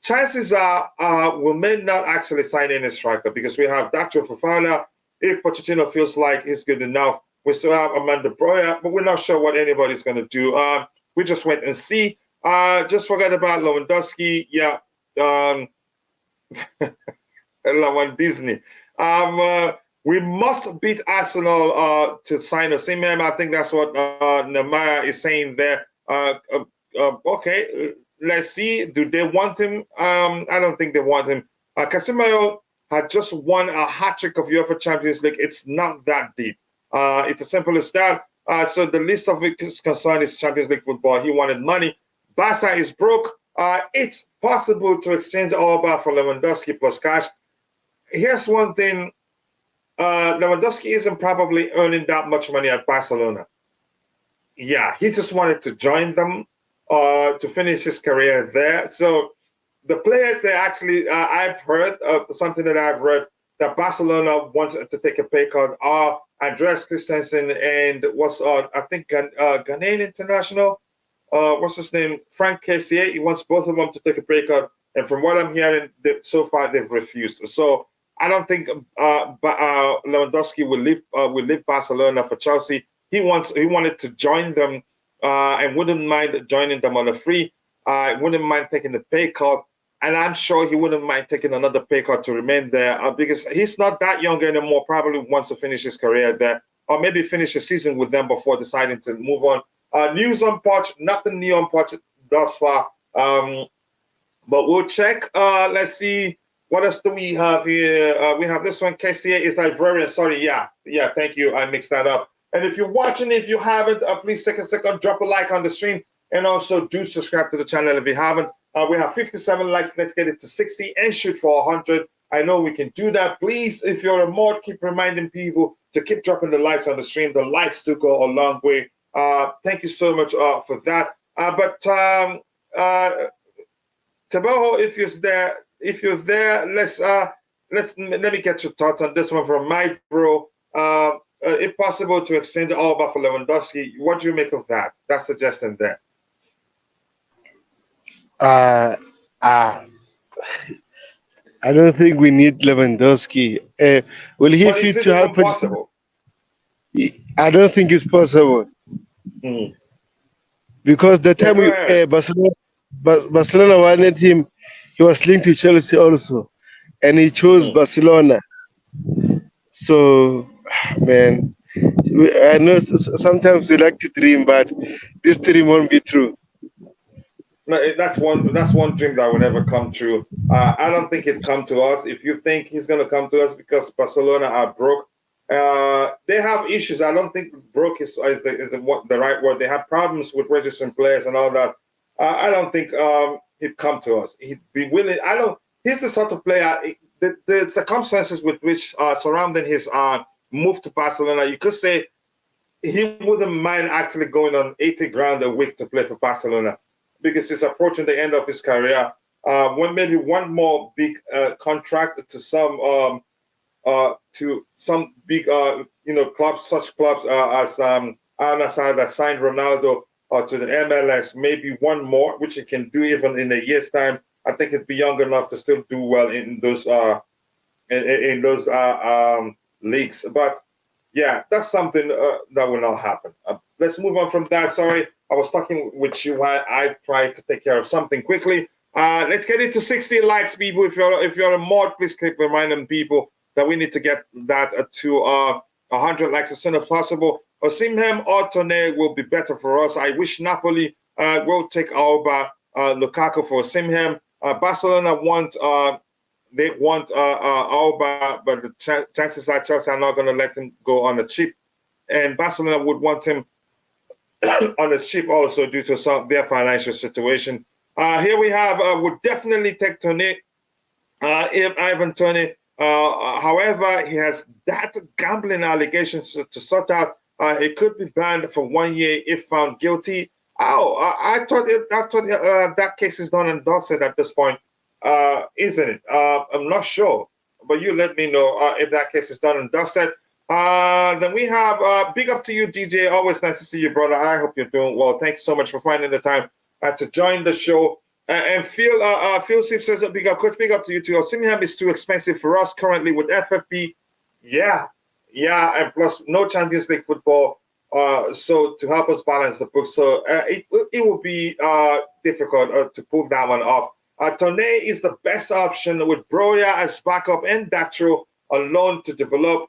Chances are we may not actually sign any striker because we have Dr. Fofana. If Pochettino feels like he's good enough, we still have Amanda Broya, but we're not sure what anybody's going to do. We just wait and see. Just forget about Lewandowski. Yeah. Disney. We must beat Arsenal to sign Osimhen. I think that's what Nemanja is saying there. Okay, let's see. Do they want him? I don't think they want him. Casemiro had just won a hat-trick of UEFA Champions League. It's not that deep. It's as simple as that. So the least of it is concerned is Champions League football. He wanted money. Barca is broke. It's possible to exchange Alba for Lewandowski plus cash. Here's one thing. Lewandowski isn't probably earning that much money at Barcelona. Yeah, he just wanted to join them to finish his career there. So the players, they actually, I've heard something that I've read that Barcelona wants to take a pay cut are Andreas Christensen and I think Ghanaian international. What's his name? Frank Kessié. He wants both of them to take a pay cut. And from what I'm hearing, so far they've refused. So I don't think Lewandowski will leave Barcelona for Chelsea. He wanted to join them and wouldn't mind joining them on a free. Wouldn't mind taking the pay cut. And I'm sure he wouldn't mind taking another pay cut to remain there because he's not that young anymore, probably wants to finish his career there or maybe finish a season with them before deciding to move on. News on Poch, nothing new on Poch thus far. But we'll check. Let's see. What else do we have here? We have this one. KCA is Ivorian. Sorry. Yeah. Thank you. I mixed that up. And if you're watching, if you haven't, please take a second, drop a like on the stream. And also do subscribe to the channel if you haven't. We have 57 likes. Let's get it to 60 and shoot for 100. I know we can do that. Please, if you're a mod, keep reminding people to keep dropping the likes on the stream. The likes do go a long way. Thank you so much for that. But Taboho, if you're there, let me get your thoughts on this one from my bro. If possible, to extend Alba for Lewandowski. What do you make of that? That suggestion there. I don't think we need Lewandowski. Will he But is fit it to how even Pochettino? possible? I don't think it's possible Hmm. because the Yeah, time go ahead. Barcelona wanted him, he was linked to Chelsea also, and he chose Mhm. Barcelona. So, man, I know sometimes we like to dream, but this dream won't be true. No, that's one dream that will never come true. I don't think it come to us. If you think he's going to come to us because Barcelona are broke, they have issues. I don't think broke is the right word. They have problems with registering players and all that. I don't think he'd come to us. He'd be willing. I don't. He's the sort of player. The circumstances with which surrounding his move to Barcelona, you could say he wouldn't mind actually going on 80 grand a week to play for Barcelona because he's approaching the end of his career. When maybe one more big contract to some big clubs, such clubs as Al Nassr that signed Ronaldo to the MLS, maybe one more, which he can do even in a year's time. I think he'd be young enough to still do well in those leagues. But yeah, that's something that will not happen. Let's move on from that. Sorry, I was talking with you while I tried to take care of something quickly. Let's get into 60 likes, people. If you're a mod, please keep reminding people that we need to get that to 100 likes as soon as possible. Osimhen or Tone will be better for us. I wish Napoli will take over Lukaku for Osimhen. Barcelona want Alba, but the chances are Chelsea are not going to let him go on the cheap. And Barcelona would want him on the cheap also due to their financial situation. Here we have, would definitely take Tony if Ivan Tony. However, he has that gambling allegations to sort out. He could be banned for 1 year if found guilty. Oh, I thought that case is done and dusted at this point, isn't it? I'm not sure, but you let me know if that case is done and dusted. Then we have big up to you, DJ. Always nice to see you, brother. I hope you're doing well. Thanks so much for finding the time to join the show. And Phil Sip says, big up, coach, big up to you too. Osimhen is too expensive for us currently with FFP. Yeah, and plus no Champions League football. So to help us balance the book, so it will be difficult to pull that one off. Tone is the best option with Broya as backup and Dacho on loan to develop.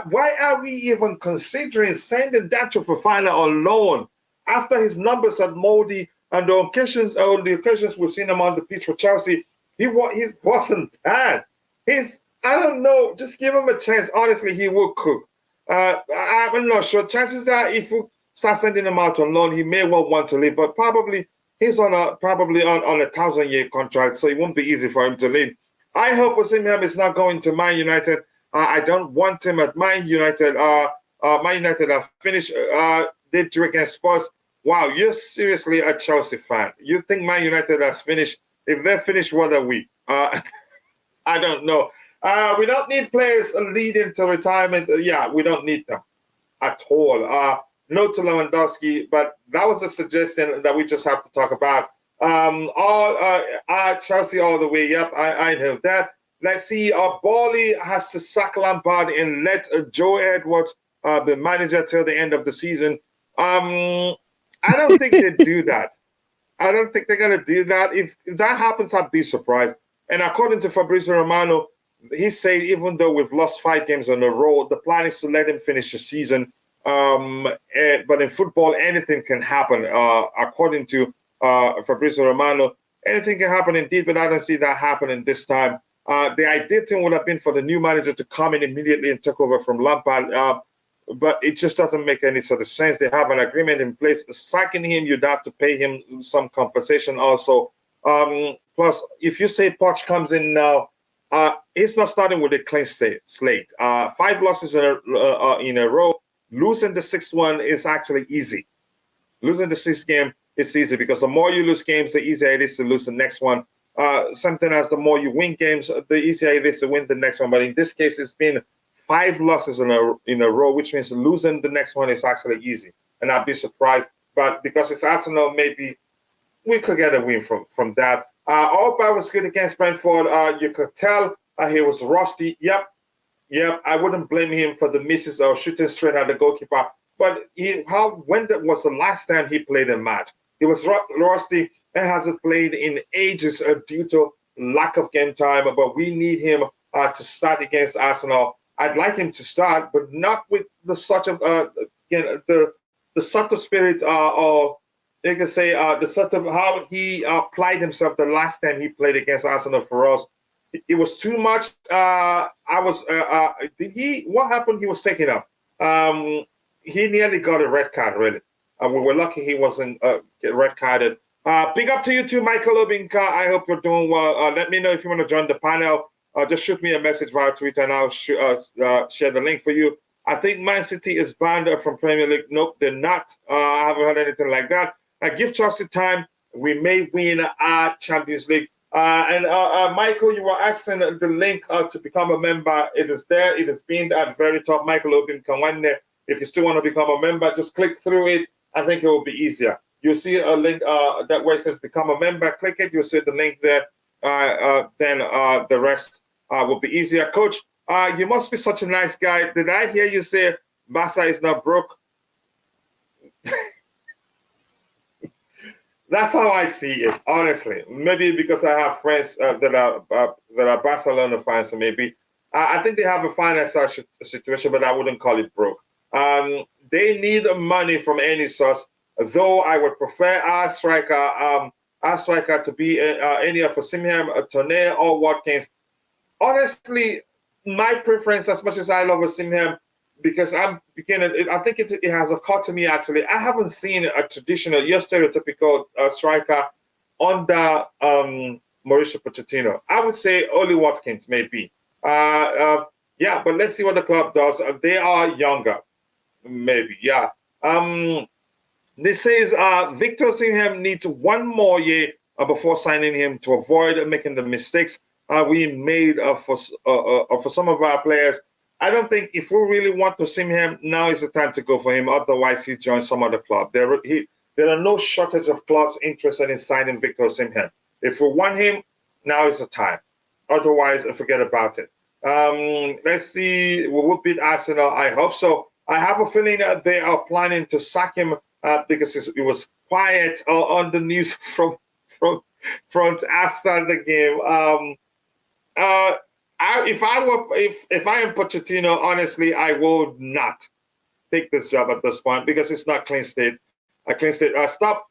Why are we even considering sending Dacho for final on loan after his numbers at Moldy and the occasions we've seen him on the pitch for Chelsea? He wasn't bad. I don't know. Just give him a chance. Honestly, he will cook. I'm not sure. Chances are, if we start sending him out on loan, he may well want to leave. But probably he's on a 1,000-year contract, so it won't be easy for him to leave. I hope Osimhen is not going to Man United. I don't want him at Man United. Man United have finished. They drew against Spurs. Wow, you're seriously a Chelsea fan. You think Man United has finished? If they're finished, what are we? I don't know. We don't need players leading to retirement. Yeah, we don't need them at all. No to Lewandowski, but that was a suggestion that we just have to talk about. Chelsea all the way. Yep, I know that. Let's see. Bally has to sack Lampard and let Joe Edwards be manager till the end of the season. I don't think they do that. I don't think they're going to do that. If that happens, I'd be surprised. And according to Fabrizio Romano, he said even though we've lost 5 games in a row, the plan is to let him finish the season. But in football, anything can happen. According to Fabrizio Romano, anything can happen indeed, but I don't see that happening this time. The ideal thing would have been for the new manager to come in immediately and take over from Lampard. But it just doesn't make any sort of sense. They have an agreement in place. Sacking him, you'd have to pay him some compensation also. Plus, if you say Poch comes in now, he's not starting with a clean slate. 5 losses in a row. Losing the 6th one is actually easy. Losing the 6th game is easy because the more you lose games, the easier it is to lose the next one. Something as the more you win games, the easier it is to win the next one. But in this case, it's been 5 losses in a row, which means losing the next one is actually easy. And I'd be surprised. But because it's Arsenal, maybe we could get a win from that. All I was good against Brentford. You could tell he was rusty. Yep. I wouldn't blame him for the misses or shooting straight at the goalkeeper. But when was the last time he played a match? He was rusty and hasn't played in ages due to lack of game time. But we need him to start against Arsenal. I'd like him to start, but not with the sort of the sort of spirit or you can say the sort of how he applied himself the last time he played against Arsenal for us. It was too much. What happened? He was taken up. He nearly got a red card, really. We were lucky he wasn't red carded. Big up to you too, Michael Obinka. I hope you're doing well. Let me know if you want to join the panel. Just shoot me a message via Twitter and I'll share the link for you. I think Man City is banned from Premier League. Nope, they're not. I haven't heard anything like that. Give Chelsea time. We may win our Champions League. And Michael, you were asking the link to become a member. It is there. It has been at the very top. Michael Obin Kawande. If you still want to become a member, just click through it. I think it will be easier. You'll see a link that where it says become a member. Click it. You'll see the link there. Then the rest will be easier. Coach, you must be such a nice guy. Did I hear you say Barca is not broke? That's how I see it, honestly. Maybe because I have friends that are Barcelona fans, so maybe I think they have a financial situation, but I wouldn't call it broke. They need money from any source. Though I would prefer our striker to be any of Osimhen, Toney, or Watkins. Honestly, my preference, as much as I love Osimhen, because I think it has occurred to me actually. I haven't seen a traditional, your stereotypical striker under Mauricio Pochettino. I would say only Watkins, maybe. Yeah, but let's see what the club does. They are younger, maybe. Yeah. This says Victor Osimhen needs one more year before signing him to avoid making the mistakes we made for some of our players. I don't think if we really want to see him, now is the time to go for him. Otherwise, he joins some other club. There are no shortage of clubs interested in signing Victor Osimhen. If we want him, now is the time. Otherwise, forget about it. Let's see. We will beat Arsenal. I hope so. I have a feeling that they are planning to sack him because it was quiet on the news from after the game. If I am Pochettino, honestly, I will not take this job at this point because it's not clean state. Stop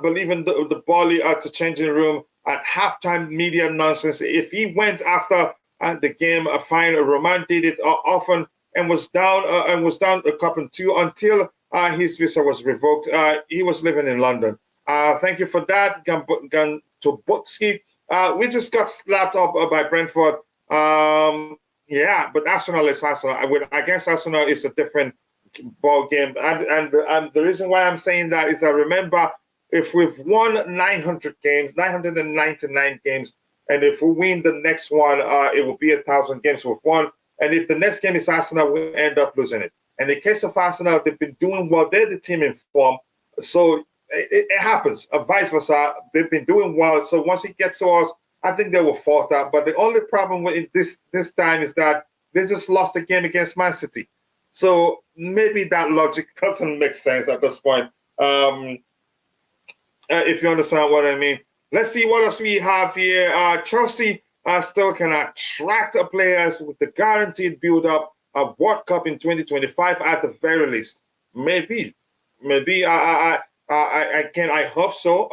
believing the Bolly to changing room at halftime media nonsense. If he went after the game, fine. Roman did it often and was down a cup and two until his visa was revoked. He was living in London. Thank you for that, Gantobotski. We just got slapped up by Brentford. Yeah, but Arsenal is Arsenal. Against Arsenal is a different ball game, and the reason why I'm saying that is I remember if we've won 999 games, and if we win the next one, it will be 1,000 games we've won. And if the next game is Arsenal, we end up losing it. In the case of Arsenal, they've been doing well. They're the team in form, so it happens. Vice versa, they've been doing well. So once it gets to us, I think they will falter. But the only problem with this time is that they just lost the game against Man City. So maybe that logic doesn't make sense at this point. If you understand what I mean. Let's see what else we have here. Chelsea still can attract players with the guaranteed build-up of World Cup in 2025 at the very least. Maybe. I hope so.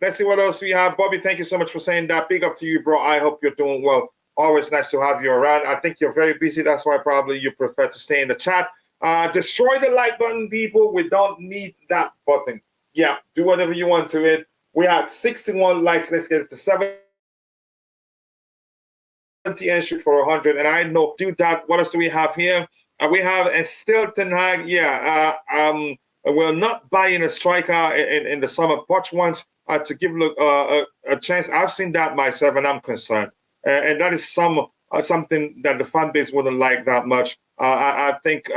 Let's see what else we have. Bobby, thank you so much for saying that. Big up to you, bro. I hope you're doing well. Always nice to have you around. I think you're very busy. That's why probably you prefer to stay in the chat. Destroy the like button, people. We don't need that button. Yeah, do whatever you want to it. We had 61 likes. Let's get it to 70 and shoot for 100. And I know, do that. What else do we have here? We have still Ten Hag. Yeah, we're not buying a striker in the summer. Poch wants to give a chance. I've seen that myself, and I'm concerned. And that is something that the fan base wouldn't like that much. I think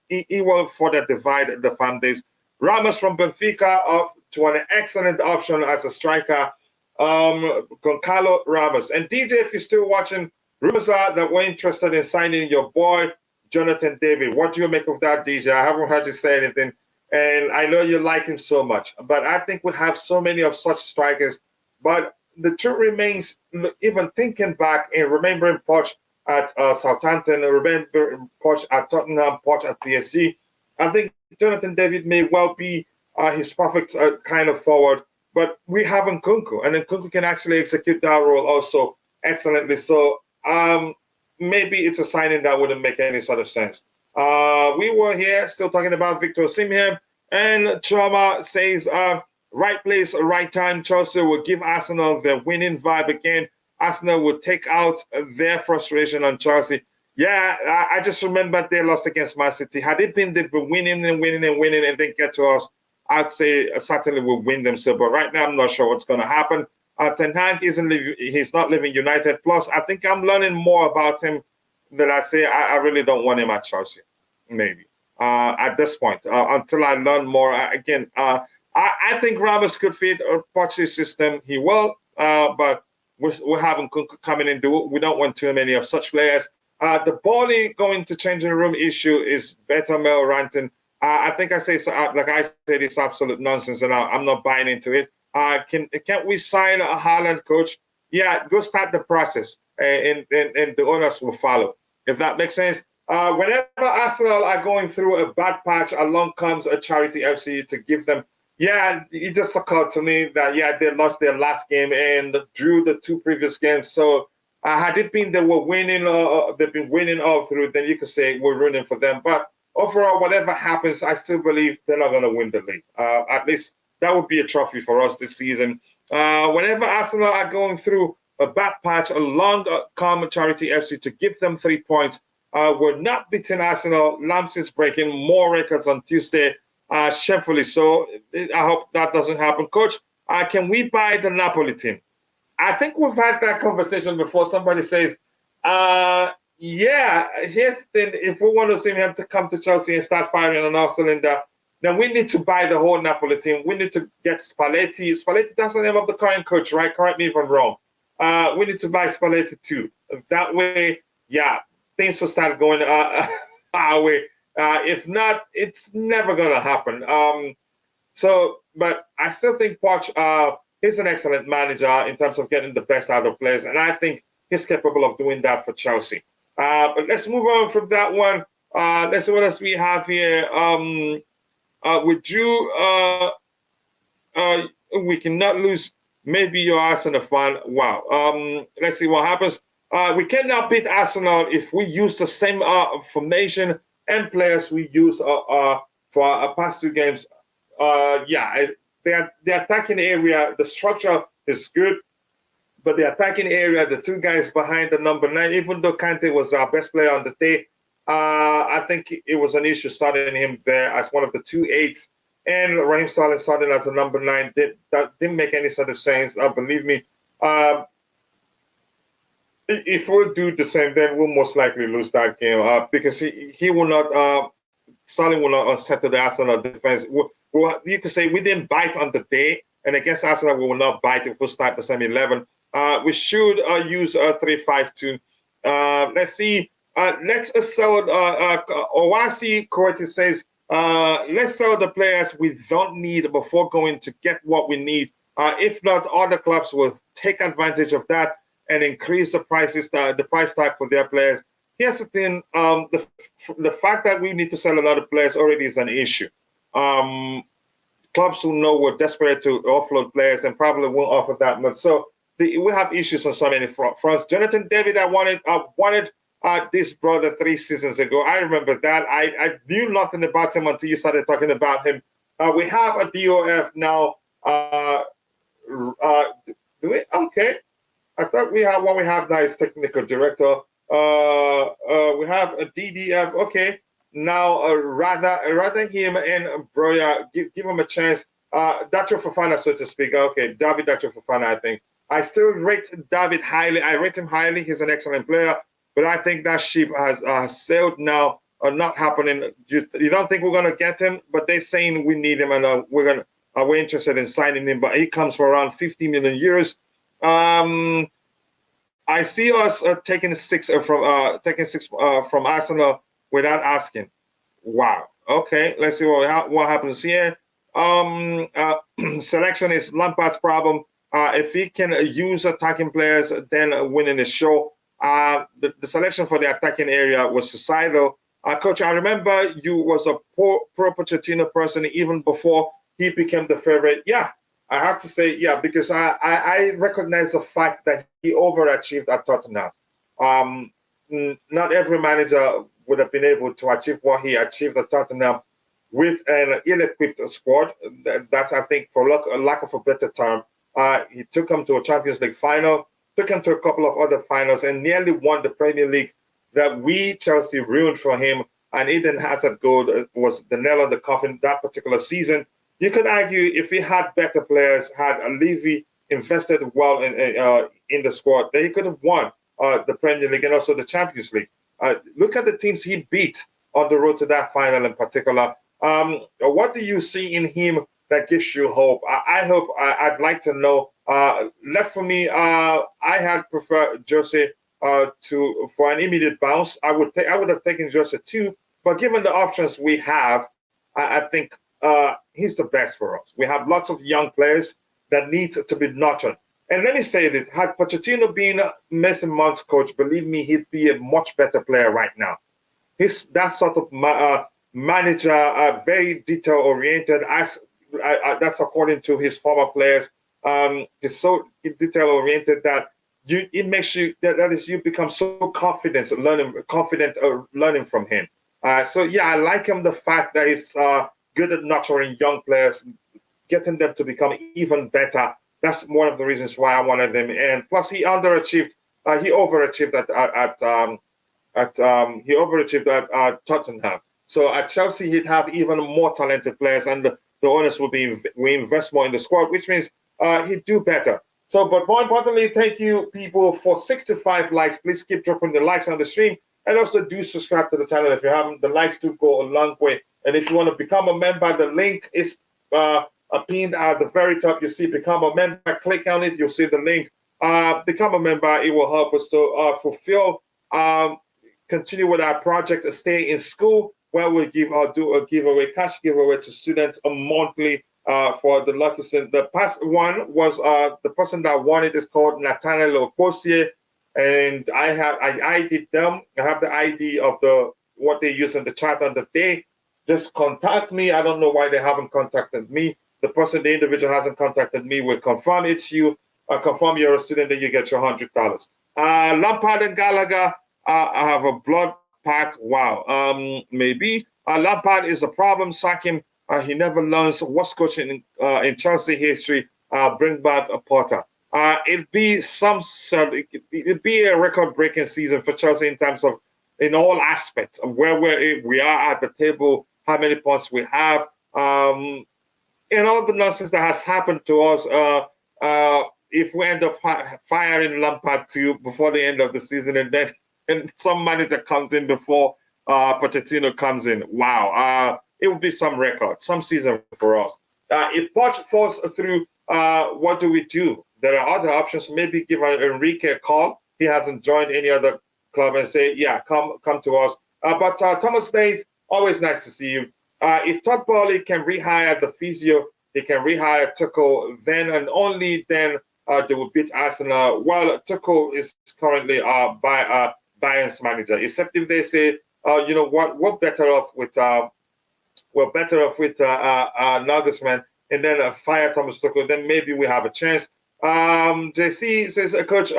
he will further divide the fan base. Ramos from Benfica to an excellent option as a striker. Goncalo Ramos. And DJ, if you're still watching, rumors are that we're interested in signing your boy, Jonathan David. What do you make of that, DJ? I haven't heard you say anything. And I know you like him so much. But I think we have so many of such strikers. But the truth remains, even thinking back and remembering Poch at Southampton, remembering Poch at Tottenham, Poch at PSG, I think Jonathan David may well be his perfect kind of forward. But we have Nkunku, and Nkunku can actually execute that role also excellently. So maybe it's a signing that wouldn't make any sort of sense. We were here still talking about Victor Osimhen, and Chama says, right place, right time. Chelsea will give Arsenal their winning vibe again. Arsenal will take out their frustration on Chelsea. Yeah, I just remember they lost against Man City. Had it been they've been winning and winning and winning and then get to us, I'd say certainly we'll win them. So, but right now I'm not sure what's going to happen. Ten Hag he's not living United. Plus, I think I'm learning more about him that I say I really don't want him at Chelsea. Maybe at this point until I learn more. I think Ramos could fit Poch's system. He will, but we're having coming in. We don't want too many of such players. The Bally going to changing room issue is better Mel ranting. I think I say, like I said, it's absolute nonsense, and I'm not buying into it. Can't we sign a Haaland coach? Yeah, go start the process, and the owners will follow. If that makes sense. Whenever Arsenal are going through a bad patch, along comes a charity FC to give them. Yeah, it just occurred to me that they lost their last game and drew the two previous games. So had it been they were winning, they've been winning all through, then you could say we're rooting for them. But overall, whatever happens, I still believe they're not going to win the league. At least that would be a trophy for us this season. Whenever Arsenal are going through a bad patch, along come charity FC to give them 3 points. We're not beating Arsenal. Lamps is breaking more records on Tuesday, shamefully so. I hope that doesn't happen. Coach, can we buy the Napoli team? I think we've had that conversation before. Somebody says, here's the thing. If we want to see him to come to Chelsea and start firing on our cylinder, then we need to buy the whole Napoli team. We need to get Spalletti. Spalletti, that's the name of the current coach, right? Correct me if I'm wrong. We need to buy Spalletti too. That way, things will start going our way. If not, it's never going to happen. But I still think Poch, he's an excellent manager in terms of getting the best out of players, and I think he's capable of doing that for Chelsea. But let's move on from that one. Let's see what else we have here. With you, we cannot lose. Maybe you're Arsenal fan. Wow. Let's see what happens. We cannot beat Arsenal if we use the same formation and players we use for our past two games. The attacking area, the structure is good, but the attacking area, the two guys behind the number 9, even though Kante was our best player on the day, I think it was an issue starting him there as one of the 2-8s, and Raheem Sterling starting as a number 9. That didn't make any sort of sense. Believe me. If we do the same, then we'll most likely lose that game because he will not. Sterling will not settle the Arsenal defense. You could say we didn't bite on the day, and against Arsenal we will not bite if we start the same 11. We should use 3-5-2. Let's see. Let's sell. Owasi Koreti says, let's sell the players we don't need before going to get what we need. If not, other clubs will take advantage of that and increase the prices, the price tag for their players. Here's the thing: the fact that we need to sell a lot of players already is an issue. Clubs who know we're desperate to offload players and probably won't offer that much. So we have issues on so many fronts. Jonathan David, I wanted this brother 3 seasons ago. I remember that. I knew nothing about him until you started talking about him. We have a DOF now. Do we? Okay. I thought we have what we have now is technical director. We have a DDF. Okay. Now, rather him and Broya, give him a chance. Dacho Fofana, so to speak. Okay, David Dacho Fofana, I think. I still rate David highly. I rate him highly. He's an excellent player. But I think that ship has sailed now. Not happening. You don't think we're going to get him? But they're saying we need him and we're interested in signing him. But he comes for around 50 million euros. I see us taking six from Arsenal without asking. Wow. Okay, let's see what happens here. Selection is Lampard's problem. If he can use attacking players, then winning the show. The selection for the attacking area was suicidal. Coach, I remember you was a pro Pochettino person even before he became the favorite. Yeah, I have to say, yeah, because I recognize the fact that he overachieved at Tottenham. Not every manager would have been able to achieve what he achieved at Tottenham with an ill-equipped squad. That's, I think, for lack of a better term. He took him to a Champions League final, took him to a couple of other finals, and nearly won the Premier League that we, Chelsea, ruined for him. And Eden Hazard goal was the nail on the coffin that particular season. You could argue if he had better players, had Levy invested well in the squad, that he could have won the Premier League and also the Champions League. Look at the teams he beat on the road to that final in particular. What do you see in him that gives you hope? I'd like to know. Left for me, I had preferred Jose for an immediate bounce. I would have taken Jose too, but given the options we have, I think he's the best for us. We have lots of young players that need to be nurtured. And let me say this, had Pochettino been Mason Mount's coach, believe me, he'd be a much better player right now. He's that sort of manager, very detail-oriented. That's according to his former players. He's so detail-oriented that it makes you, that is, you become so confident learning from him. So, yeah, I like him, the fact that he's good at nurturing young players, getting them to become even better. That's one of the reasons why I wanted them. And plus, he overachieved at Tottenham. So at Chelsea, he'd have even more talented players, and the owners we invest more in the squad, which means he'd do better. So, but more importantly, thank you, people, for 65 likes. Please keep dropping the likes on the stream, and also do subscribe to the channel if you haven't. The likes do go a long way. And if you want to become a member, the link is pinned at the very top. You see become a member, click on it, you'll see the link. Become a member. It will help us to fulfill continue with our project Stay in School, where we do a giveaway, cash giveaway to students a monthly for the lucky student. The past one was the person that won it is called Nathaniel Okosie, and I did them. I have the ID of what they use in the chat on the day. Just contact me. I don't know why they haven't contacted me. The individual hasn't contacted me. Will confirm it's you. Confirm you're a student, then you get your $100. Lampard and Gallagher, I have a blood pact. Wow. Maybe Lampard is a problem. Sack him. He never learns what's coaching in Chelsea history. Bring back a Potter. It'd be it'd be a record-breaking season for Chelsea in all aspects of where we are at the table, how many points we have, and all the nonsense that has happened to us. If we end up firing Lampard too before the end of the season, and then some manager comes in before Pochettino comes in, wow, it will be some record, some season for us. If Poch falls through, what do we do? There are other options. Maybe give Enrique a call. He hasn't joined any other club, and say, yeah, come to us. But Thomas Bays, always nice to see you. If Todd Boehly can rehire the physio, he can rehire Tuchel, then and only then they will beat Arsenal. Well, Tuchel is currently Bayern's manager. Except if they say, you know what, we're better off with Nagelsmann, and then fire Thomas Tuchel, then maybe we have a chance. JC says, Coach,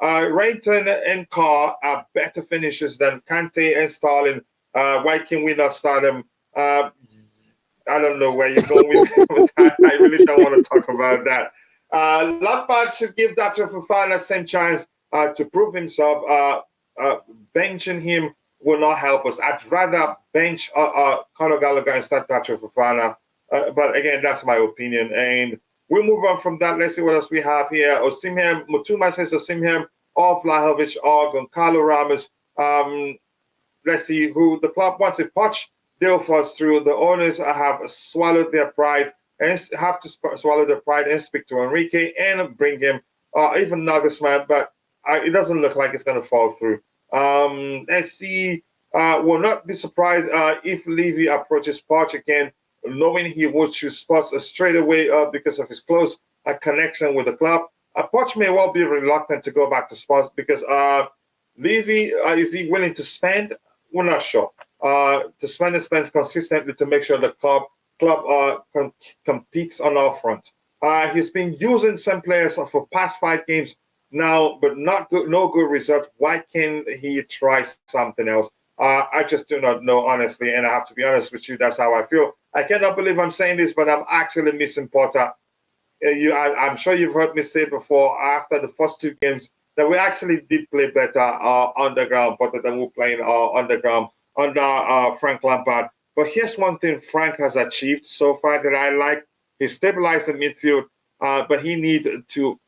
Rayton and Carr are better finishers than Kante and Stalin. Why can we not start them? I don't know where you're going with that. I really don't want to talk about that. Lampard should give Dacho Fofana the same chance to prove himself. Benching him will not help us. I'd rather bench Conor Gallagher and start Dacho Fofana. But again, that's my opinion. And we'll move on from that. Let's see what else we have here. Osimhen, Mutuma says Osimhen, or Vlahovic, or Goncalo Ramos. Let's see who the club wants. If Poch deal falls through, the owners have swallowed their pride and have to swallow their pride and speak to Enrique and bring him even Nagelsmann, but it doesn't look like it's going to fall through. SC will not be surprised if Levy approaches Poch again, knowing he would choose Spurs straight away because of his close connection with the club. Poch may well be reluctant to go back to Spurs because Levy, is he willing to spend? We're not sure. To spend and spend consistently to make sure the club competes on all fronts. He's been using some players for past 5 games now, but no good results. Why can't he try something else? I just do not know, honestly, and I have to be honest with you. That's how I feel. I cannot believe I'm saying this, but I'm actually missing Potter. I'm sure you've heard me say before, after the first 2 games, that we actually did play better underground, better than we're playing underground under Frank Lampard. But here's one thing Frank has achieved so far that I like. He stabilized the midfield, but he needs to,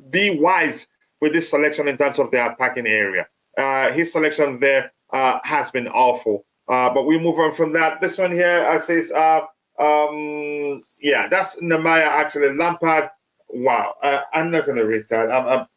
be wise with this selection in terms of the attacking area. His selection there has been awful. But we move on from that. This one here says, that's Nemanja actually. Lampard, wow. I'm not going to read that.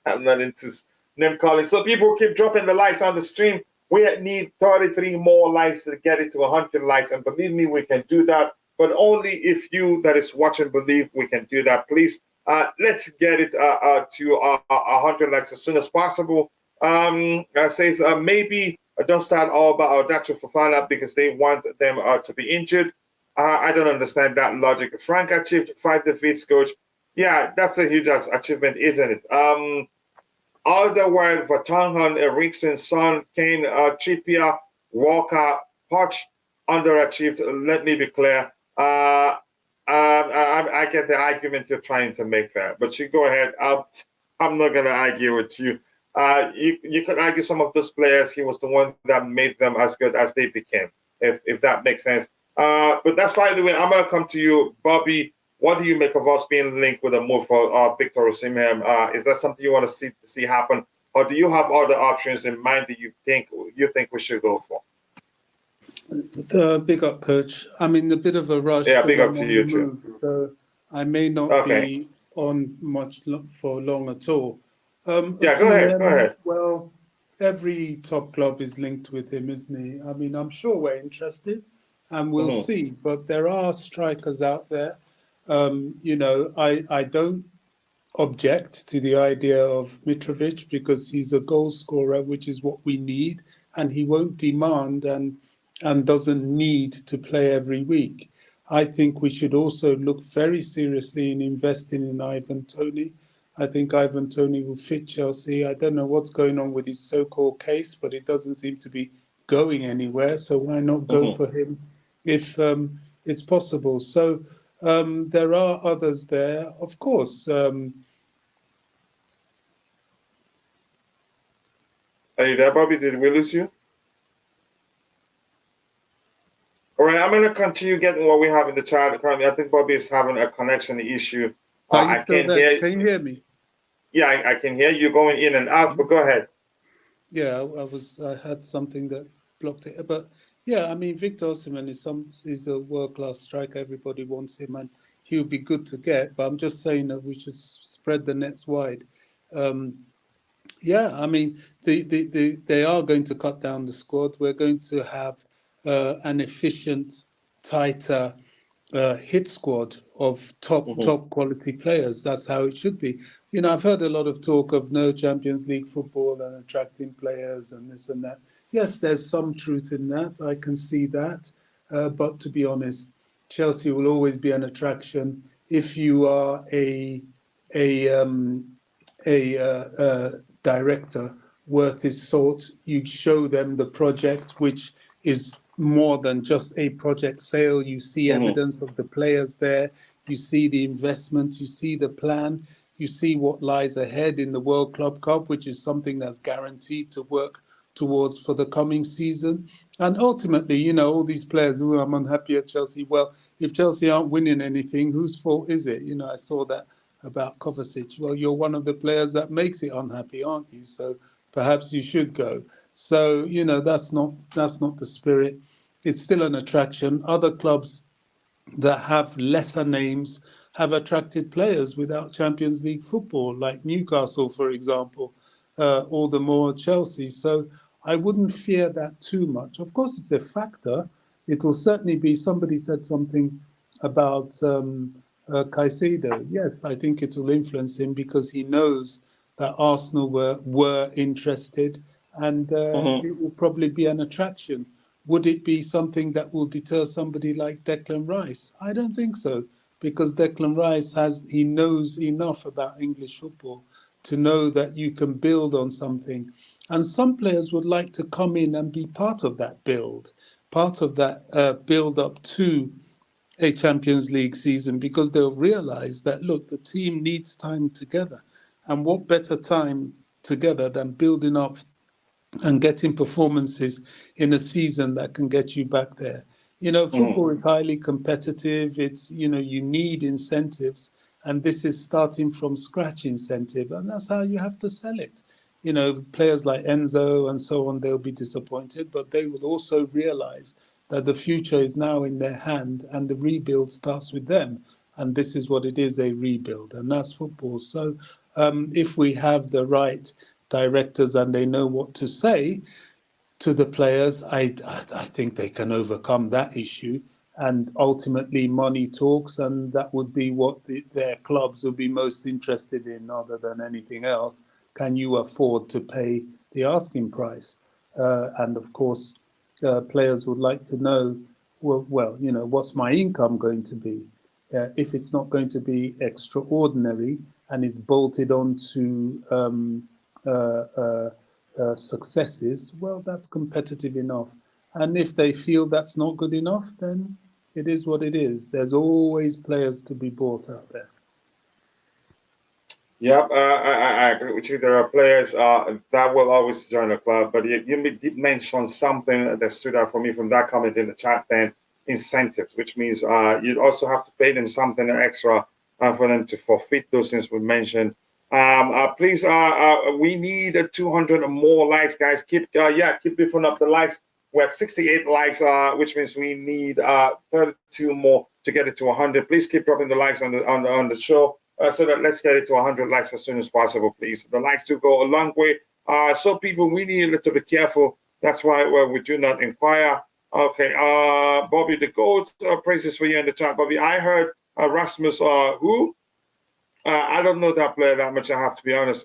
I'm not into name calling. So people keep dropping the likes on the stream. We need 33 more likes to get it to 100 likes. And believe me, we can do that. But only if you that is watching believe we can do that. Please, let's get it to 100 likes as soon as possible. Says maybe don't start all about Dacho Fofana because they want them to be injured. I don't understand that logic. Frank achieved 5 defeats, coach. Yeah, that's a huge achievement, isn't it? Alderweireld, Vertonghen, Eriksen, Son, Kane, Trippier, Walker, Poch underachieved. Let me be clear. I get the argument you're trying to make there, but you go ahead. I'm not going to argue with you. You could argue some of those players, he was the one that made them as good as they became, if that makes sense. But that's by the way, I'm going to come to you, Bobby. What do you make of us being linked with a move for Victor Osimhen? Is that something you want to see happen, or do you have other options in mind that you think we should go for? Big up, coach. I'm in a bit of a rush. Yeah, big up to you too. So I may not be on much for long at all. Yeah, go ahead. Well, every top club is linked with him, isn't he? I mean, I'm sure we're interested, and we'll see. But there are strikers out there. I don't object to the idea of Mitrovic because he's a goal scorer, which is what we need, and he won't demand and doesn't need to play every week. I think we should also look very seriously in investing in Ivan Toney. I think Ivan Toney will fit Chelsea. I don't know what's going on with his so-called case, but it doesn't seem to be going anywhere. So why not go for him if it's possible? So there are others there, of course. Are you there, Bobby? Did we lose you? All right, I'm going to continue getting what we have in the chat currently. I think Bobby is having a connection issue. I can't hear. Can you hear me? Yeah, I can hear you going in and out, but go ahead. Yeah, I had something that blocked it. But yeah, I mean, Victor Osimhen is a world-class striker. Everybody wants him, and he'll be good to get. But I'm just saying that we should spread the nets wide. Yeah, I mean, they are going to cut down the squad. We're going to have an efficient, tighter hit squad of top quality players. That's how it should be. You know, I've heard a lot of talk of no Champions League football and attracting players and this and that. Yes, there's some truth in that. I can see that. But to be honest, Chelsea will always be an attraction if you are a director worth his salt. You show them the project, which is more than just a project sale. You see evidence of the players there. You see the investment. You see the plan. You see what lies ahead in the World Club Cup, which is something that's guaranteed to work towards for the coming season. And ultimately, you know, all these players who I'm unhappy at Chelsea. Well, if Chelsea aren't winning anything, whose fault is it? You know, I saw that about Kovacic. Well, you're one of the players that makes it unhappy, aren't you? So perhaps you should go. So, you know, that's not the spirit. It's still an attraction. Other clubs that have lesser names have attracted players without Champions League football, like Newcastle, for example, or the more Chelsea. So I wouldn't fear that too much. Of course, it's a factor. It will certainly be. Somebody said something about Caicedo. Yes, I think it will influence him because he knows that Arsenal were interested, and it will probably be an attraction. Would it be something that will deter somebody like Declan Rice? I don't think so, because Declan Rice he knows enough about English football to know that you can build on something. And some players would like to come in and be part of that build, part of that build up to a Champions League season, because they'll realize that, look, the team needs time together. And what better time together than building up and getting performances in a season that can get you back there. Football is highly competitive. It's, you need incentives, and this is starting from scratch incentive, and that's how you have to sell it. Players like Enzo and so on, they'll be disappointed, but they will also realize that the future is now in their hand and the rebuild starts with them. And this is what it is, a rebuild, and that's football. So if we have the right directors and they know what to say to the players, I think they can overcome that issue. And ultimately, money talks, and that would be what their clubs would be most interested in, other than anything else. Can you afford to pay the asking price? And of course, players would like to know, well, what's my income going to be? If it's not going to be extraordinary and it's bolted onto successes, well, that's competitive enough. And if they feel that's not good enough, then it is what it is. There's always players to be bought out there. Yep, I agree with you. There are players that will always join the club, but you did mention something that stood out for me from that comment in the chat. Then incentives, which means you'd also have to pay them something extra for them to forfeit those things we mentioned. Please, we need 200 more likes, guys. Keep beefing up the likes. We're at 68 likes, which means we need 32 more to get it to 100. Please keep dropping the likes on the show. So that let's get it to 100 likes as soon as possible, please. The likes do go a long way. So people, we need a little bit careful. That's why we do not inquire. Okay, Bobby the Goat, praises for you in the chat. Bobby, I heard Rasmus, who? I don't know that player that much, I have to be honest.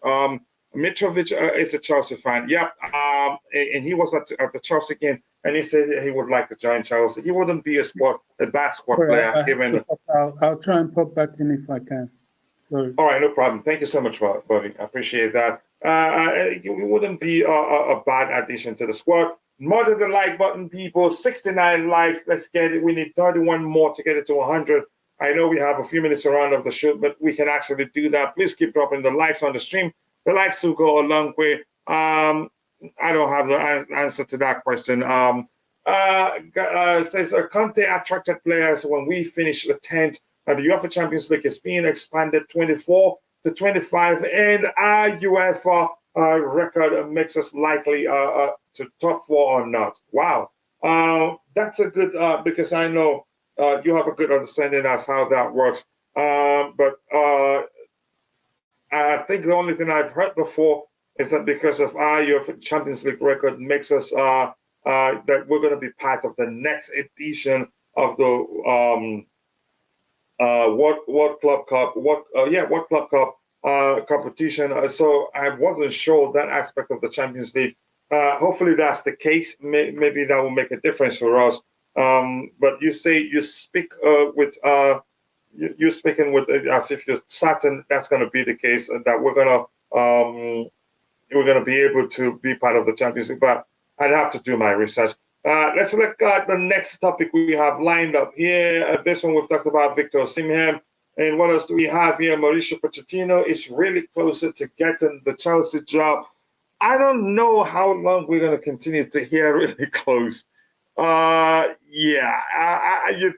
Mitrovic is a Chelsea fan. Yep, and he was at the Chelsea game, and he said he would like to join Chelsea. He wouldn't be a bad squad player. I'll try and pop back in if I can. Sorry. All right, no problem. Thank you so much, Bobby. I appreciate that. You wouldn't be a bad addition to the squad. More than the like button, people. 69 likes. Let's get it. We need 31 more to get it to 100. I know we have a few minutes around of the show, but we can actually do that. Please keep dropping the likes on the stream. The likes do go a long way. I don't have the answer to that question. Says Kante attracted players when we finish the 10th. The UEFA Champions League is being expanded 24 to 25, and our UEFA record makes us likely to top 4 or not. Wow. That's a good, because I know you have a good understanding as how that works. But I think the only thing I've heard before is that because of our UEFA Champions League record makes us that we're going to be part of the next edition of the what Club Cup, what Club Cup competition. So I wasn't sure that aspect of the Champions League. Hopefully that's the case. Maybe that will make a difference for us. But you say you speak with you're speaking with as if you're certain that's going to be the case, that we're gonna be able to be part of the Champions League. But I'd have to do my research. Let's look at the next topic we have lined up here. This one we've talked about Victor Osimhen. And what else do we have here? Mauricio Pochettino is really closer to getting the Chelsea job. I don't know how long we're going to continue to hear really close. You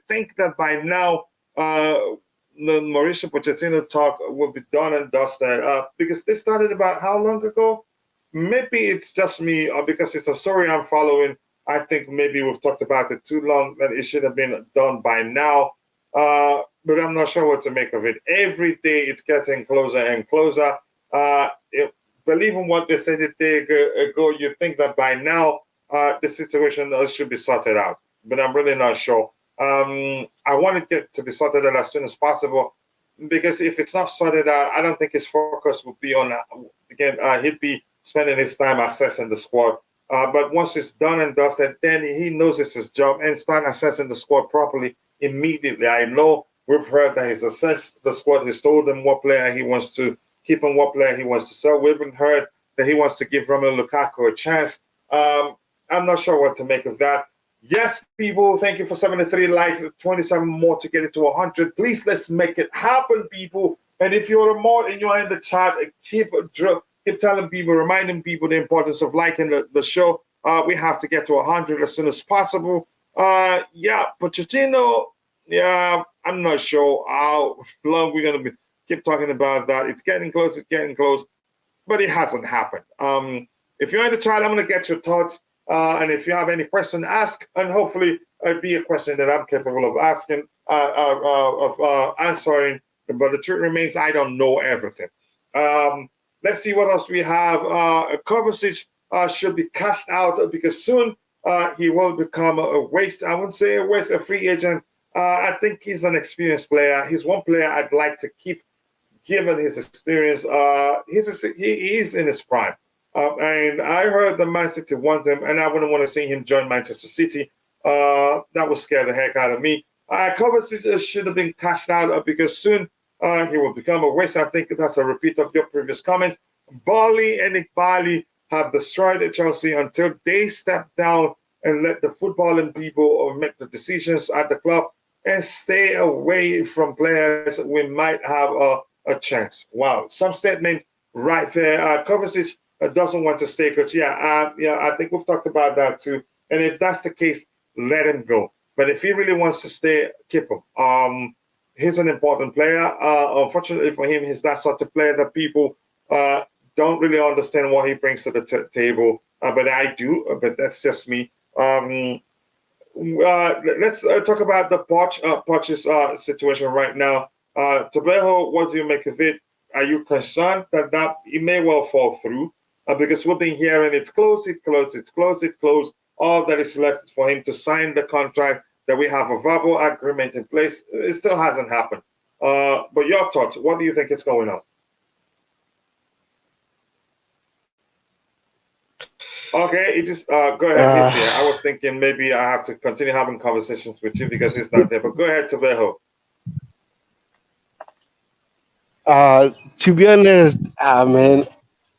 think that by now the Mauricio Pochettino talk will be done and dusted, because they started about how long ago? Maybe it's just me, because it's a story I'm following. I think maybe we've talked about it too long, that it should have been done by now. but I'm not sure what to make of it. Every day it's getting closer and closer. Believing what they said a day ago, you think that by now the situation should be sorted out, but I'm really not sure. I want it to be sorted out as soon as possible, because if it's not sorted out, I don't think his focus would be on, again, he'd be spending his time assessing the squad. But once it's done and dusted, then he knows it's his job and start assessing the squad properly immediately. I know we've heard that he's assessed the squad. He's told them what player he wants to keep and what player he wants to sell. We haven't heard that he wants to give Romelu Lukaku a chance. I'm not sure what to make of that. Yes, people, thank you for 73 likes, 27 more to get it to 100. Please, let's make it happen, people. And if you're a mod and you're in the chat, keep telling people, reminding people the importance of liking the show. We have to get to 100 as soon as possible. Yeah, Pochettino, yeah, I'm not sure how long we're going to keep talking about that. It's getting close, but it hasn't happened. If you're in the chat, I'm going to get your thoughts. And if you have any question, ask, and hopefully it'll be a question that I'm capable of asking, answering. But the truth remains, I don't know everything. Let's see what else we have. Kovacic should be cashed out because soon he will become a waste. I wouldn't say a waste, a free agent. I think he's an experienced player. He's one player I'd like to keep, given his experience. He's in his prime. And I heard the Man City want him, and I wouldn't want to see him join Manchester City. That would scare the heck out of me. Kovacic should have been cashed out because soon he will become a waste. I think that's a repeat of your previous comment. Bali and Iqbali have destroyed Chelsea until they step down and let the footballing people make the decisions at the club and stay away from players. We might have a chance. Wow, some statement right there. Kovacic doesn't want to stay, coach. Yeah, I think we've talked about that too. And if that's the case, let him go. But if he really wants to stay, keep him. He's an important player. Unfortunately for him, he's that sort of player that people don't really understand what he brings to the table. But I do. But that's just me. Let's talk about the Poch's situation right now. Tabejo, what do you make of it? Are you concerned that it may well fall through? Because we've been hearing it's closed. All that is left is for him to sign the contract, that we have a verbal agreement in place. It still hasn't happened. But your thoughts, what do you think is going on? Okay, you just go ahead. Here. I was thinking maybe I have to continue having conversations with you because it's not there. But go ahead, Tabejo. To be honest, man,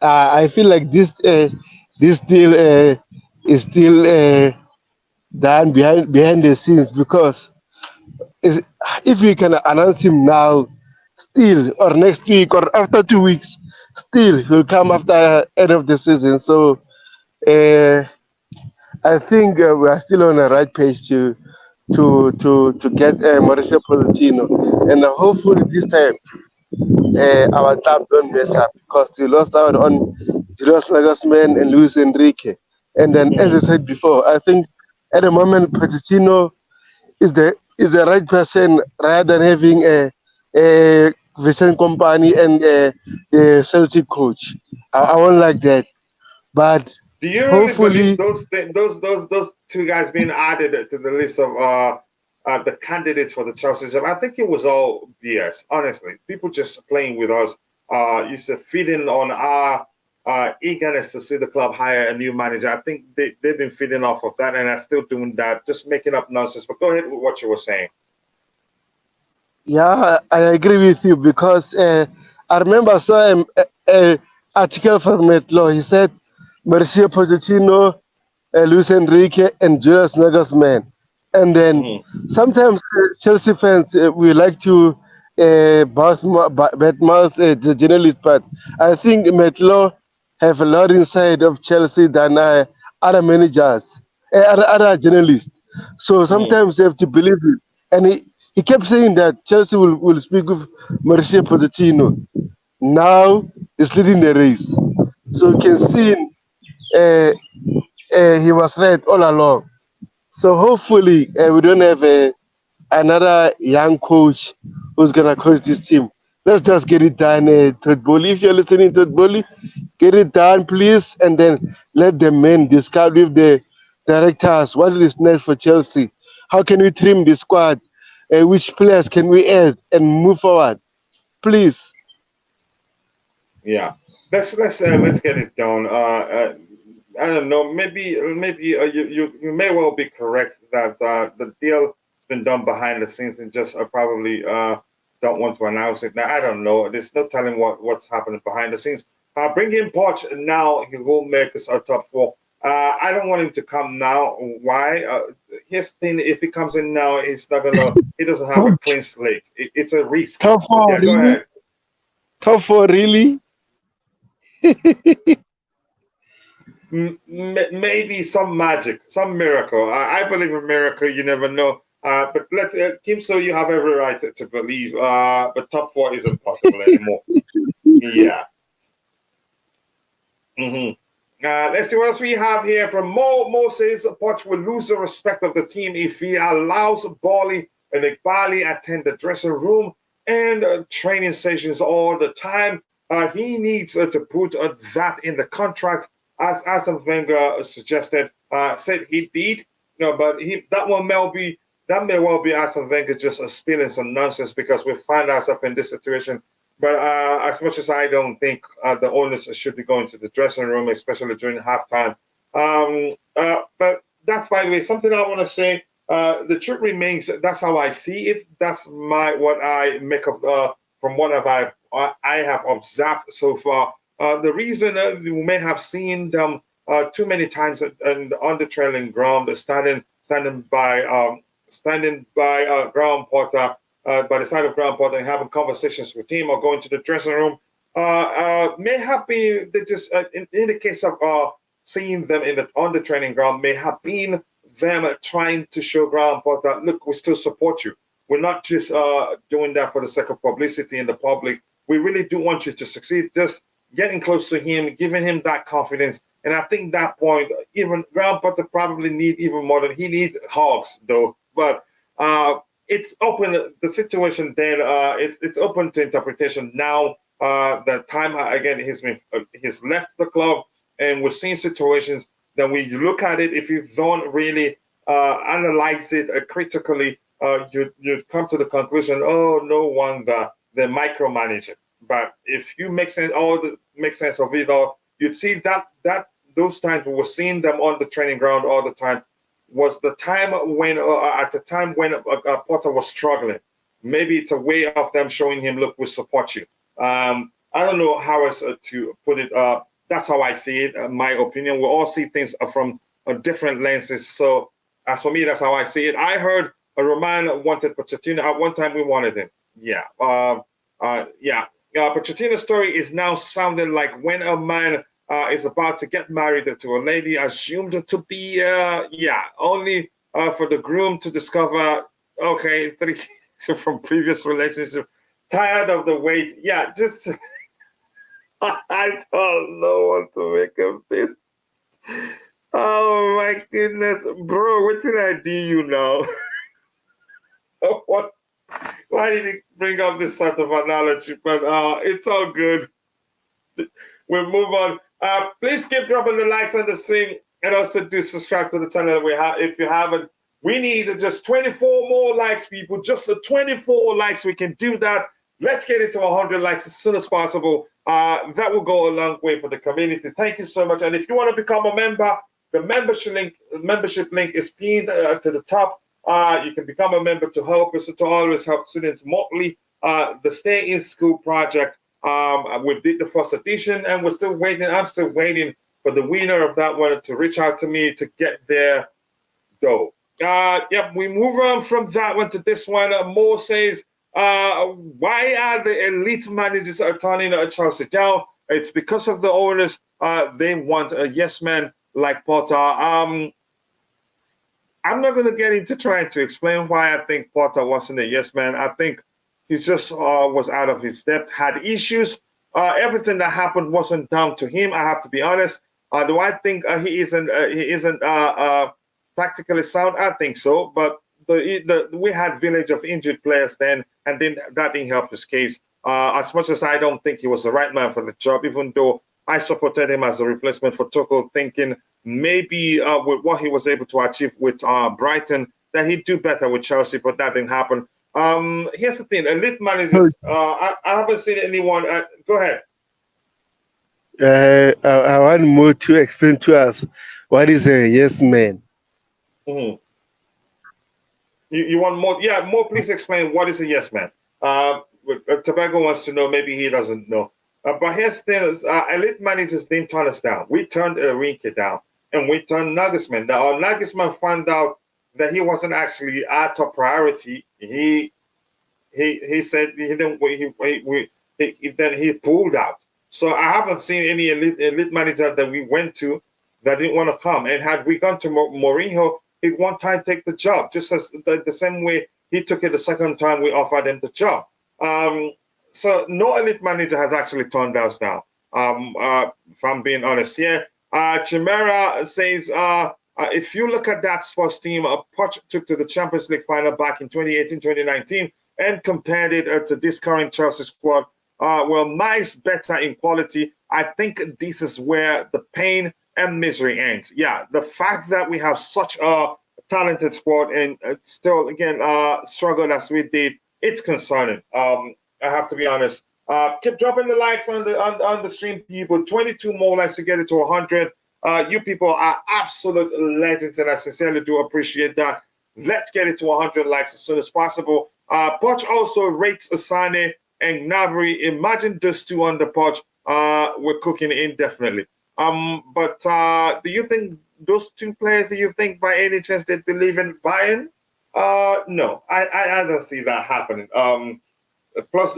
I feel like this deal is still done behind the scenes, because if we can announce him now, still, or next week, or after 2 weeks, still he'll come after end of the season. So I think we are still on the right page to get Mauricio Pochettino, and hopefully this time our club don't mess up, because we lost out on Julius Nagelsmann and Luis Enrique. And then, as I said before, I think at the moment Pochettino is the right person, rather than having a Vincent Kompany and the Celtic coach. I won't like that. But do you really believe those two guys being added to the list of the candidates for the Chelsea job? I think it was all BS, honestly. People just playing with us, used to feeding on our eagerness to see the club hire a new manager. I think they've been feeding off of that, and are still doing that, just making up nonsense. But go ahead with what you were saying. Yeah, I agree with you, because I remember I saw an article from Metlo. He said Mauricio Pochettino, Luis Enrique, and Julius Nagelsmann. And then sometimes Chelsea fans, we like to badmouth the journalist, but I think Metlo have a lot inside of Chelsea than other managers, other journalists. So sometimes you have to believe it. And he kept saying that Chelsea will speak with Mauricio Pochettino. Now he's leading the race. So you can see he was right all along. So hopefully we don't have another young coach who's gonna coach this team. Let's just get it done, Todd Bowley. If you're listening, Todd Bowley, get it done, please, and then let the men discuss with the directors what is next for Chelsea. How can we trim the squad? Which players can we add and move forward? Please. Yeah, let's get it done. I don't know. Maybe you may well be correct that the deal has been done behind the scenes and just probably don't want to announce it. Now I don't know. There's no telling what's happening behind the scenes. Bring in Poch now. He will make us a top four. I don't want him to come now. Why? His thing, if he comes in now, he's not gonna. He doesn't have a clean slate. It's a risk. Top four, Yeah, go really? ahead. Top four, really? Maybe some magic, some miracle. I believe in miracle. You never know. But let Kim, so you have every right to believe. But top four isn't possible anymore. Yeah. Let's see what else we have here from Mo. Mo says Poch will lose the respect of the team if he allows Bali and Igbali attend the dressing room and training sessions all the time. He needs to put that in the contract, as Arsene Wenger suggested. Said he did, but that may well be Arsene Wenger just spilling some nonsense because we find ourselves in this situation. But as much as I don't think the owners should be going to the dressing room, especially during halftime. But that's, by the way, something I want to say. The truth remains, that's how I see it. That's what I make of from what I have observed so far. The reason we may have seen them too many times on the trailing ground, standing by Graham Potter, by the side of Graham Potter, and having conversations with him or going to the dressing room, may have been just in the case of seeing them on the training ground, may have been them trying to show Graham Potter, look, we still support you. We're not just doing that for the sake of publicity in the public. We really do want you to succeed. Just getting close to him, giving him that confidence. And I think that point, even Graham Potter probably need even more than he needs hugs, though. But it's open. The situation then it's open to interpretation now. The time again he's left the club, and we're seeing situations that when you look at it, if you don't really analyze it critically, you come to the conclusion, oh, no wonder they're micromanaging. But if you make sense of it all, you'd see that those times we were seeing them on the training ground all the time was the time when at the time when Potter was struggling. Maybe it's a way of them showing him, look, we support you. I don't know how else to put it. That's how I see it. My opinion. We all see things from different lenses. So as for me, that's how I see it. I heard Roman wanted Pochettino. At one time, we wanted him. Yeah. Pochettino's story is now sounding like when a man is about to get married to a lady assumed to be, only for the groom to discover, okay, from previous relationship, tired of the wait. Yeah, just, I don't know what to make of this. Oh my goodness, bro, what did I do you now? What? Why did he bring up this sort of analogy? But it's all good. We'll move on. Please keep dropping the likes on the stream, and also do subscribe to the channel if you haven't. We need just 24 more likes, people. Just 24 likes. We can do that. Let's get it to 100 likes as soon as possible. That will go a long way for the community. Thank you so much. And if you want to become a member, the membership link is pinned to the top. You can become a member to help us, to always help students remotely. The Stay in School project, we did the first edition, and we're still waiting. I'm still waiting for the winner of that one to reach out to me to get their dough. We move on from that one to this one. Mo says, why are the elite managers turning Chelsea down? It's because of the owners. They want a yes man like Potter. I'm not going to get into trying to explain why I think Potter wasn't a yes man. I think he just was out of his depth, had issues. Everything that happened wasn't down to him. I have to be honest. Do I think he isn't tactically sound? I think so. But we had village of injured players then, and then that didn't help his case. As much as I don't think he was the right man for the job, even though I supported him as a replacement for Tuchel, thinking maybe with what he was able to achieve with Brighton, that he'd do better with Chelsea, but that didn't happen. Here's the thing: elite managers. I haven't seen anyone. Go ahead. I want Mo to explain to us what is a yes man. Mm-hmm. You want more? Yeah, more. Please explain what is a yes man. Tobago wants to know. Maybe he doesn't know. But here's the thing: elite managers didn't turn us down. We turned Enrique down, and we turned Nagelsmann down. Nagelsmann found out that he wasn't actually our top priority. He said he didn't. Then he pulled out. So I haven't seen any elite manager that we went to that didn't want to come. And had we gone to Mourinho, he'd one time take the job, just as the same way he took it the second time we offered him the job. So no elite manager has actually turned us down. If I'm being honest here, Chimera says if you look at that sports team, Poch took to the Champions League final back in 2018, 2019, and compared it to this current Chelsea squad. Well, nice, better in quality. I think this is where the pain and misery ends. Yeah, the fact that we have such a talented squad and still, again, struggled as we did, it's concerning. I have to be honest. Keep dropping the likes on the stream, people. 22 more likes to get it to 100. You people are absolute legends, and I sincerely do appreciate that. Let's get it to 100 likes as soon as possible. Poch also rates Asane and Gnabry. Imagine those two on the Poch. We're cooking indefinitely. But do you think those two players, do you think by any chance they believe in Bayern? No, I don't see that happening. Plus,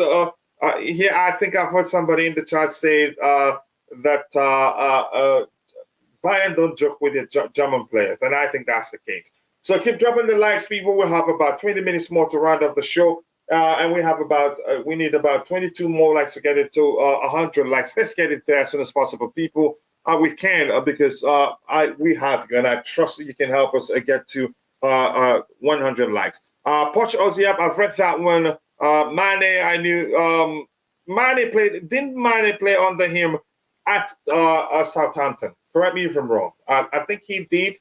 here I think I've heard somebody in the chat say that Bayern don't joke with the German players, and I think that's the case. So keep dropping the likes, people. We'll have about 20 minutes more to round up the show. And we have we need about 22 more likes to get it to 100 likes. Let's get it there as soon as possible, people. We can because we have you, and I trust that you can help us get to 100 likes. Poch Oziap, I've read that one. Mane, I knew. Mane played. Didn't Mane play under him at Southampton? Correct me if I'm wrong. I think he did.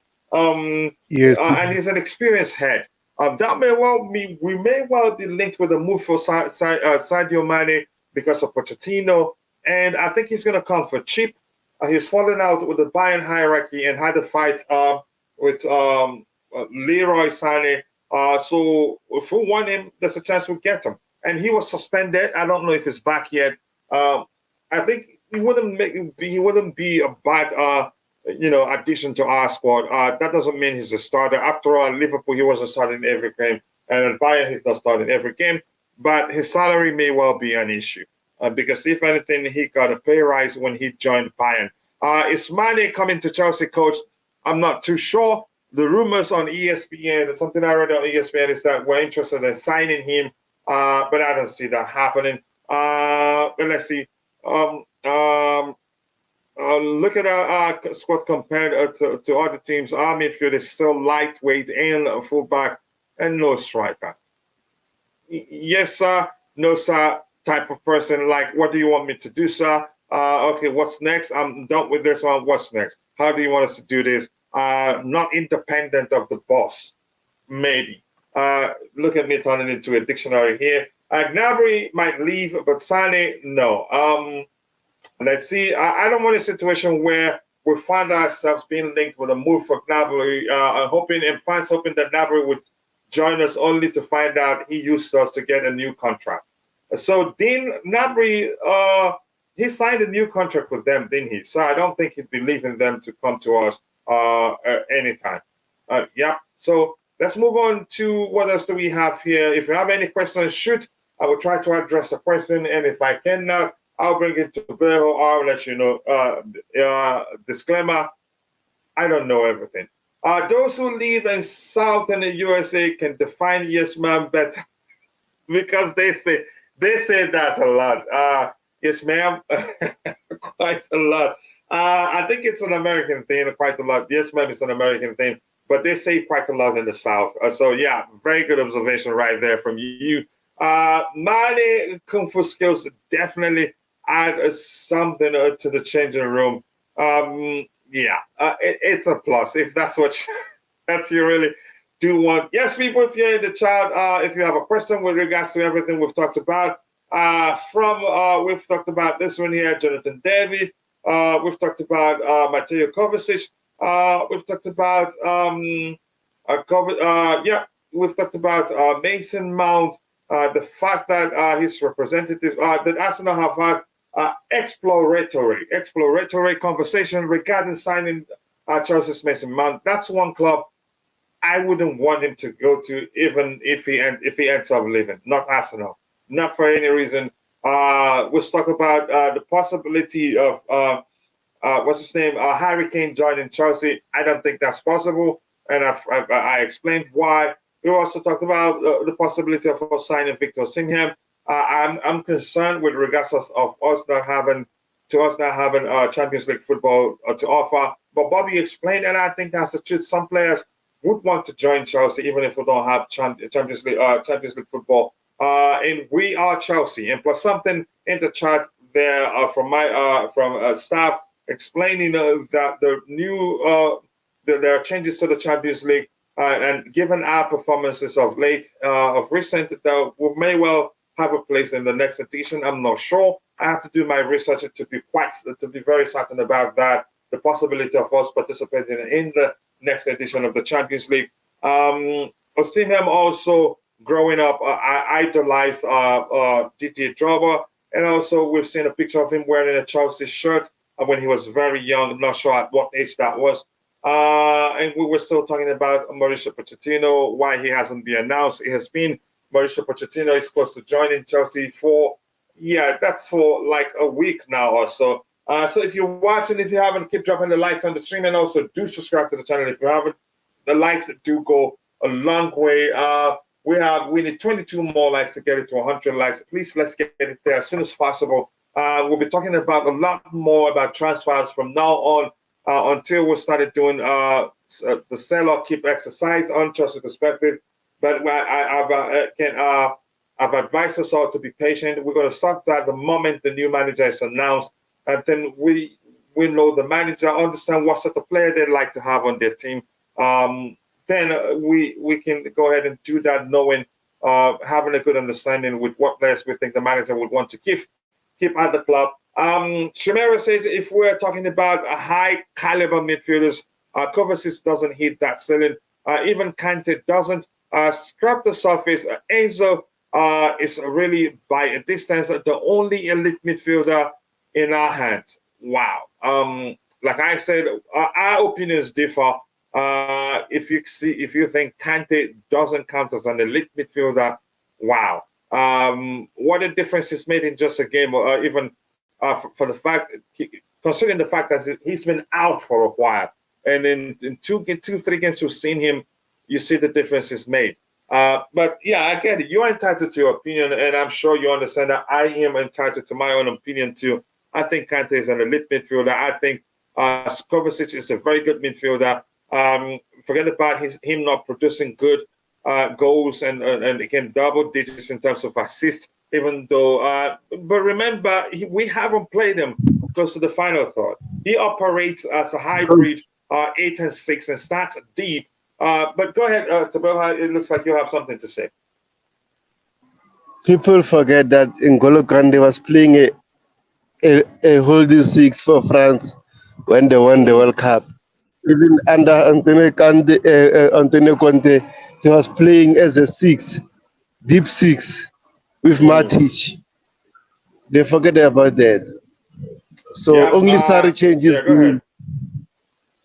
Yes. And he's an experienced head. That may well be, we may well be linked with a move for Sadio Mane because of Pochettino, and I think he's going to come for cheap. He's fallen out with the Bayern hierarchy and had a fight with Leroy Sané. So if we want him, there's a chance we'll get him. And he was suspended. I don't know if he's back yet. I think he wouldn't be a bad addition to our squad. That doesn't mean he's a starter. After all, Liverpool, he wasn't starting every game. And at Bayern, he's not starting every game. But his salary may well be an issue. Because if anything, he got a pay rise when he joined Bayern. Is Mane coming to Chelsea, coach? I'm not too sure. The rumors on ESPN, something I read on ESPN, is that we're interested in signing him. But I don't see that happening. But let's see. Look at our squad compared to other teams. Our midfield is still lightweight and a fullback and no striker. Yes, sir. No, sir. Type of person. Like, what do you want me to do, sir? Okay, what's next? I'm done with this one. What's next? How do you want us to do this? Not independent of the boss. Maybe. Look at me turning into a dictionary here. Gnabry might leave, but Sane, no. Let's see. I don't want a situation where we find ourselves being linked with a move for Gnabry, hoping that Gnabry would join us only to find out he used us to get a new contract. So Dean Gnabry, he signed a new contract with them, didn't he? So I don't think he'd be leaving them to come to us anytime. Yeah. So let's move on to what else do we have here. If you have any questions, shoot. I will try to address the question, and if I cannot, I'll bring it to Beho. I'll let you know. Disclaimer, I don't know everything. Those who live in South and the USA can define yes ma'am better because they say that a lot. Yes ma'am, quite a lot. I think it's an American thing, quite a lot. Yes ma'am is an American thing. but they say quite a lot in the south. So yeah, very good observation right there from you. Mane kung fu skills definitely add something to the changing room. Yeah, it's a plus if that's what that's you really do want. Yes, people, if you're in the chat, if you have a question with regards to everything we've talked about, we've talked about this one here, Jonathan David. We've talked about Mateo Kovacic. We've talked about we've talked about Mason Mount. The fact that his representative, that Arsenal have had exploratory conversation regarding signing Chelsea's Mason Mount. That's one club I wouldn't want him to go to, even if he ends up leaving. Not Arsenal, not for any reason. We'll talk about the possibility of what's his name, Harry Kane joining Chelsea. I don't think that's possible, and I explained why. We also talked about the possibility of us signing Victor Osimhen. I'm concerned with regards of us not having Champions League football to offer. But Bobby explained, and I think that's the truth. Some players would want to join Chelsea even if we don't have Champions League football. And we are Chelsea. And plus something in the chat there from my staff explaining that the new there are changes to the Champions League. And given our performances of late, of recent, that we may well have a place in the next edition. I'm not sure. I have to do my research to be very certain about that. The possibility of us participating in the next edition of the Champions League. Osimhen also growing up, I idolized Didier Drogba, and also we've seen a picture of him wearing a Chelsea shirt when he was very young. I'm not sure at what age that was. And we were still talking about Mauricio Pochettino, why he hasn't been announced. It has been Mauricio Pochettino is supposed to join in Chelsea for like a week now or so. So if you're watching, if you haven't, keep dropping the likes on the stream, and also do subscribe to the channel if you haven't. The likes do go a long way. We need 22 more likes to get it to 100 likes. Please, let's get it there as soon as possible. We'll be talking about a lot more about transfers from now on. Until we started doing the sell or keep exercise on Chelsea Perspective. But I've advised us all to be patient. We're going to start that the moment the new manager is announced. And then we know the manager, understand what sort of player they'd like to have on their team. Then we can go ahead and do that, knowing, having a good understanding with what players we think the manager would want to keep at the club. Shimera says if we're talking about a high caliber midfielders, Kovacic doesn't hit that ceiling. Even Kante doesn't. Scrap the surface. Enzo is really by a distance the only elite midfielder in our hands. Wow. Like I said, our opinions differ. If you think Kante doesn't count as an elite midfielder, wow. What a difference is made in just a game, or even for the fact, considering the fact that he's been out for a while, and in 3 games you've seen him, you see the difference is made. But yeah, I get it. You're entitled to your opinion, and I'm sure you understand that I am entitled to my own opinion too. I think Kante is an elite midfielder. I think Kovacic is a very good midfielder. Forget about him not producing good goals and again double digits in terms of assists. Even though, but remember, we haven't played him close to the final third. He operates as a hybrid 8 and 6 and starts deep. But go ahead, Tabelha. It looks like you have something to say. People forget that N'Golo Kante was playing a holding 6 for France when they won the World Cup. Even under Antonio Conte, he was playing as a 6, deep 6. With Matic, they forget about that. So only Sarri changes game.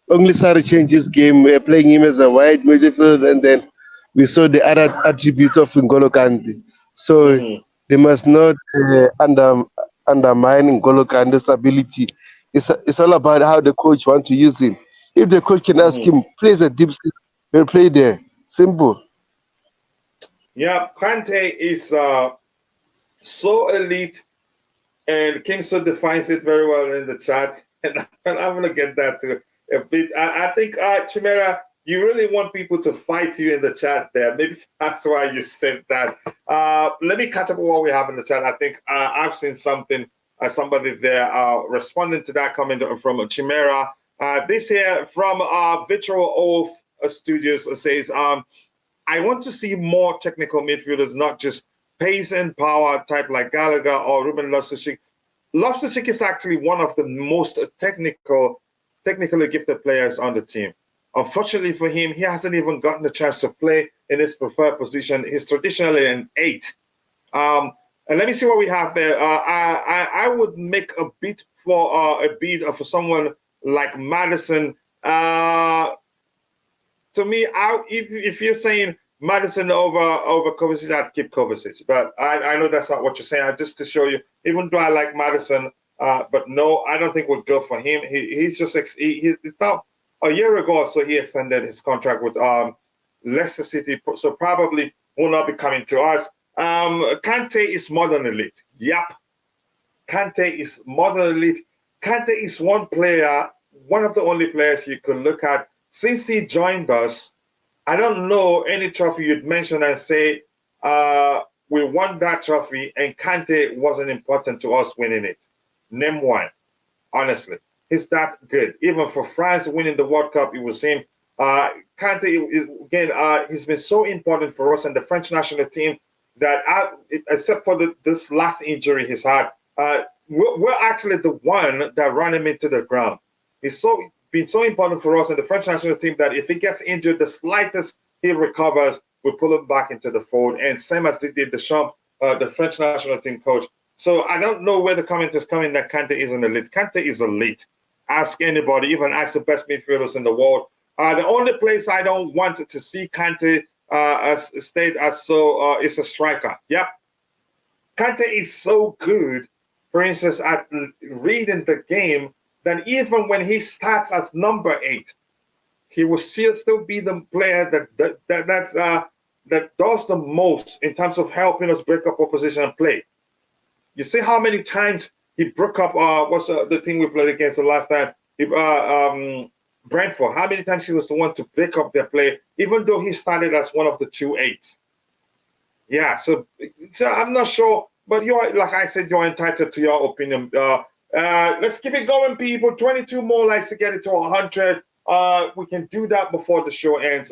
Only Sarri changes game. We're playing him as a wide midfielder, and then we saw the other attributes of N'Golo Kante. So they must not undermine N'Golo Kante's ability. It's all about how the coach wants to use him. If the coach can ask him, plays a deep, he'll play there. Simple. Yeah, Kante is so elite, and Kingston defines it very well in the chat, and I'm going to get that to a bit. I think Chimera, You really want people to fight you in the chat there. Maybe that's why you said that. Let me catch up with what we have in the chat. I think I've seen something, somebody there responding to that comment from Chimera. This here from Victor Osimhen Studios says, I want to see more technical midfielders, not just pace and power type like Gallagher or Ruben Loftus-Cheek. Loftus-Cheek is actually one of the most technically gifted players on the team. Unfortunately for him, he hasn't even gotten a chance to play in his preferred position. He's traditionally an 8. And let me see what we have there. I would make a bid for for someone like Maddison. To me, if you're saying Maddison over Kovacic, I'd keep Kovacic. But I know that's not what you're saying. Just to show you, even though I like Maddison, but no, I don't think we'll go for him. He's just it's not a year ago or so he extended his contract with Leicester City, so probably will not be coming to us. Kante is more than elite. Yep, Kante is more than elite. Kante is one player, one of the only players you could look at. Since he joined us, I don't know any trophy you'd mention and say we won that trophy and Kante wasn't important to us winning it. Name one, honestly. He's that good. Even for France winning the World Cup, it was him. Kante, again, he's been so important for us and the French national team that, except for this last injury he's had, we're actually the one that ran him into the ground. He's been so important for us and the French national team that if he gets injured, the slightest he recovers, we pull him back into the fold. And same as Didier Deschamps, the French national team coach. So I don't know where the comment is coming that Kante is an elite. Kante is elite. Ask anybody, even ask the best midfielders in the world. The only place I don't want to see Kante stayed as so is a striker. Yep. Kante is so good, for instance, at reading the game, that even when he starts as number 8, he will still be the player that does the most in terms of helping us break up opposition and play. You see how many times he broke up, what's the team we played against the last time? Brentford. How many times he was the one to break up their play, even though he started as one of the 2 8s. Yeah, so I'm not sure, but you're, like I said, you're entitled to your opinion. Let's keep it going, people. 22 more likes to get it to 100. We can do that before the show ends.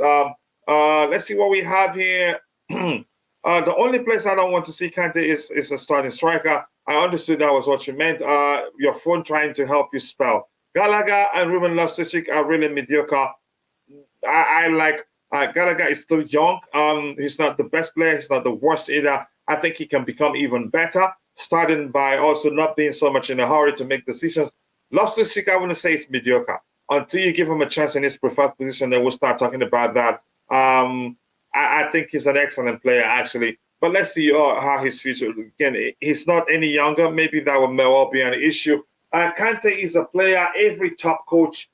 Let's see what we have here. The only place I don't want to see Kante is a starting striker. I understood that was what you meant. Your phone trying to help you spell. Gallagher and Ruben Loftus-Cheek are really mediocre. I like Gallagher is still young. He's not the best player. He's not the worst either. I think he can become even better, starting by also not being so much in a hurry to make decisions. Loftus-Cheek, I wouldn't say it's mediocre. Until you give him a chance in his preferred position, then we'll start talking about that. I think he's an excellent player, actually. But let's see how his future. Again, he's not any younger. Maybe that will well be an issue. Kante is a player every top coach.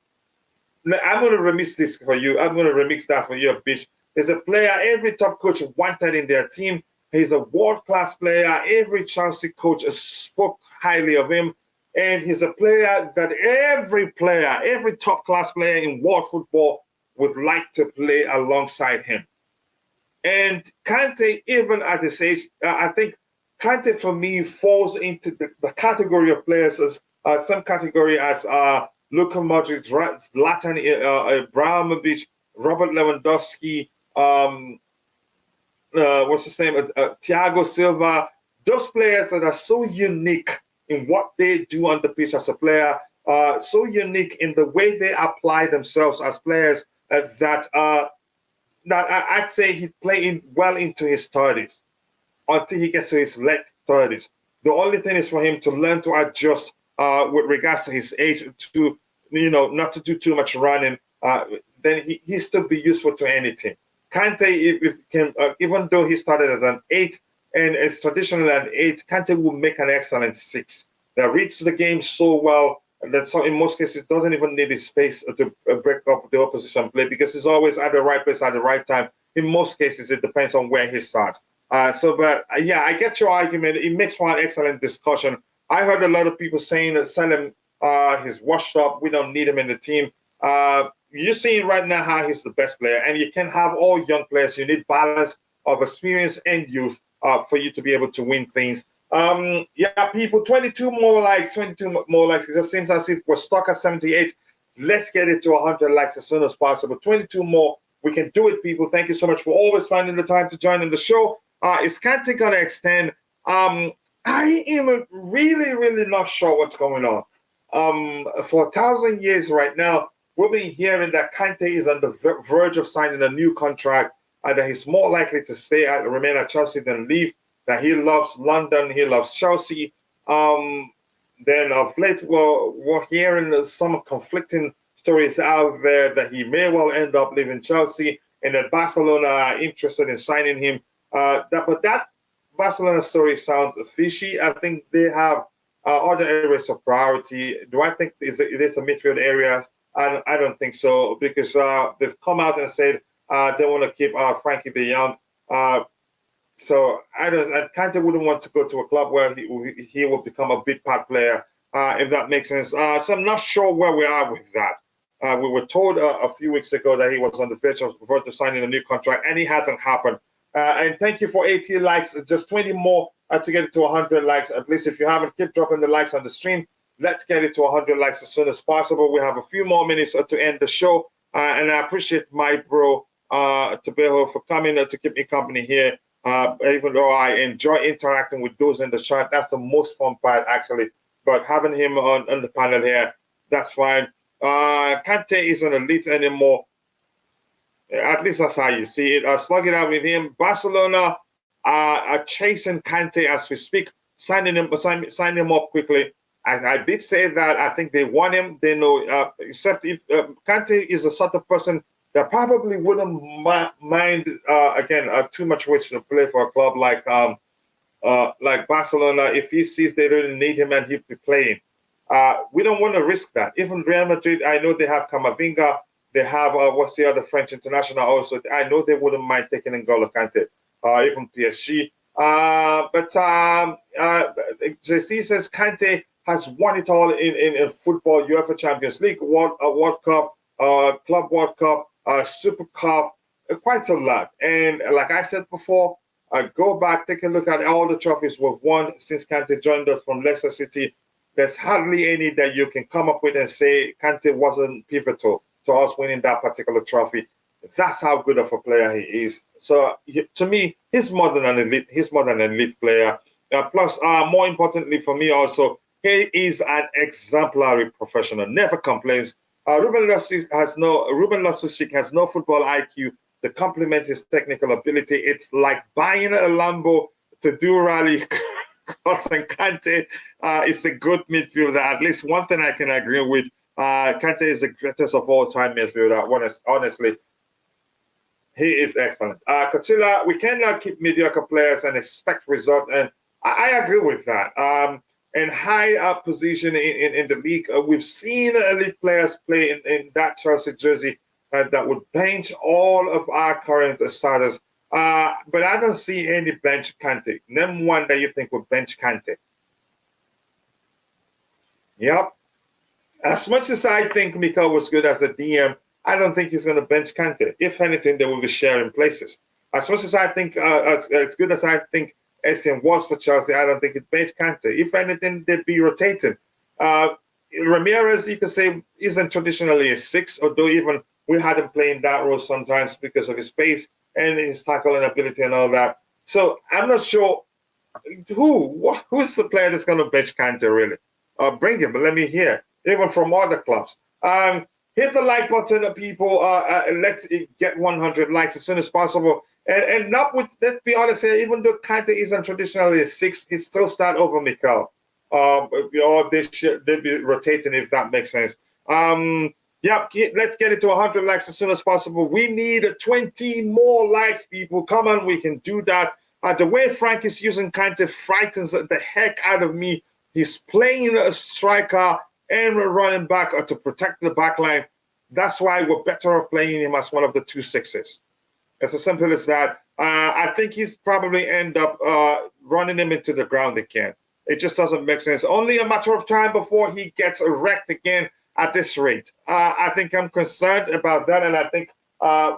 I'm going to remix this for you. I'm going to remix that for you, bitch. There's a player every top coach wanted in their team. He's a world-class player. Every Chelsea coach spoke highly of him. And he's a player that every top-class player in world football would like to play alongside him. And Kante, even at this age, I think Kante for me falls into the category of players as some category as Luka Modric, Zlatan Ibrahimovic, Robert Lewandowski, what's his name? Thiago Silva. Those players that are so unique in what they do on the pitch as a player, so unique in the way they apply themselves as players that I'd say he'd play well into his 30s until he gets to his late 30s. The only thing is for him to learn to adjust with regards to his age to, not to do too much running. Then he still be useful to any team. Kante, if can, even though he started as an 8 and is traditionally an 8, Kante will make an excellent 6. That reads the game so well that in most cases doesn't even need his space to break up the opposition play because he's always at the right place at the right time. In most cases, it depends on where he starts. But I get your argument. It makes for an excellent discussion. I heard a lot of people saying that sell him, he's washed up. We don't need him in the team. you're seeing right now how he's the best player, and you can have all young players. You need balance of experience and youth for you to be able to win things. Yeah, people, 22 more likes, 22 more likes. It just seems as if we're stuck at 78. Let's get it to 100 likes as soon as possible. 22 more. We can do it, people. Thank you so much for always finding the time to join in the show. Is Kante going to extend? I am really, really not sure what's going on. For 1,000 years right now, we've been hearing that Kante is on the verge of signing a new contract, that he's more likely to remain at Chelsea than leave, that he loves London, he loves Chelsea. Then of late, we're hearing some conflicting stories out there that he may well end up leaving Chelsea and that Barcelona are interested in signing him. But that Barcelona story sounds fishy. I think they have other areas of priority. Do I think it is a midfield area? I don't think so, because they've come out and said they want to keep Frankie de Jong. So Kante wouldn't want to go to a club where he will become a big part player, if that makes sense. So I'm not sure where we are with that. We were told a few weeks ago that he was on the verge of signing a new contract, and it hasn't happened. And thank you for 80 likes. Just 20 more to get it to 100 likes. Please, if you haven't, keep dropping the likes on the stream. Let's get it to 100 likes as soon as possible. We have a few more minutes to end the show. And I appreciate my bro, Tabeho, for coming to keep me company here. Even though I enjoy interacting with those in the chat, that's the most fun part, actually. But having him on the panel here, that's fine. Kante isn't elite anymore. At least that's how you see it. Slug it out with him. Barcelona are chasing Kante as we speak, signing him up quickly. I did say that I think they want him. They know, except if Kante is the sort of person that probably wouldn't mind too much wage to play for a club like Barcelona. If he sees they don't need him and he'll be playing, we don't want to risk that. Even Real Madrid, I know they have Camavinga. They have what's the other French international also. I know they wouldn't mind taking N'Golo Kante. Even PSG. But JC says Kante has won it all in football: UEFA Champions League, World Cup, Club World Cup, Super Cup, quite a lot. And like I said before, go back, take a look at all the trophies we've won since Kante joined us from Leicester City. There's hardly any that you can come up with and say Kante wasn't pivotal to us winning that particular trophy. That's how good of a player he is. So to me, he's more than an elite. He's more than an elite player. Plus, more importantly for me also, he is an exemplary professional. Never complains. Ruben Loftus-Cheek has no football IQ to complement his technical ability. It's like buying a Lambo to do rally. And Kante is a good midfielder. At least one thing I can agree with. Kante is the greatest of all time midfielder. Honestly, he is excellent. Kachila, we cannot keep mediocre players and expect results, and I agree with that. And high position in the league, we've seen elite players play in that Chelsea jersey that would bench all of our current starters. But I don't see any bench Kante. Name one that you think would bench Kante. Yep. As much as I think Mikel was good as a DM, I don't think he's going to bench Kante. If anything, they will be sharing places. As much as I think, as good as I think Essien was for Chelsea, I don't think it's bench Kante. If anything, they'd be rotating. Ramirez, you could say, isn't traditionally a 6, although even we had him playing that role sometimes because of his pace and his tackling ability and all that. So I'm not sure who's the player that's going to bench Kante, really. Bring him, but let me hear. Even from other clubs. Hit the like button, people. Let's get 100 likes as soon as possible. And not with, let's be honest here, even though Kante isn't traditionally a 6, he still start over Mikel. Or they'd be rotating, if that makes sense. Let's get it to 100 likes as soon as possible. We need 20 more likes, people. Come on, we can do that. The way Frank is using Kante frightens the heck out of me. He's playing a striker and we're running back to protect the back line. That's why we're better off playing him as one of the 2 6s. It's as simple as that. I think he's probably end up running him into the ground again. It just doesn't make sense. Only a matter of time before he gets wrecked again at this rate. I think I'm concerned about that, and I think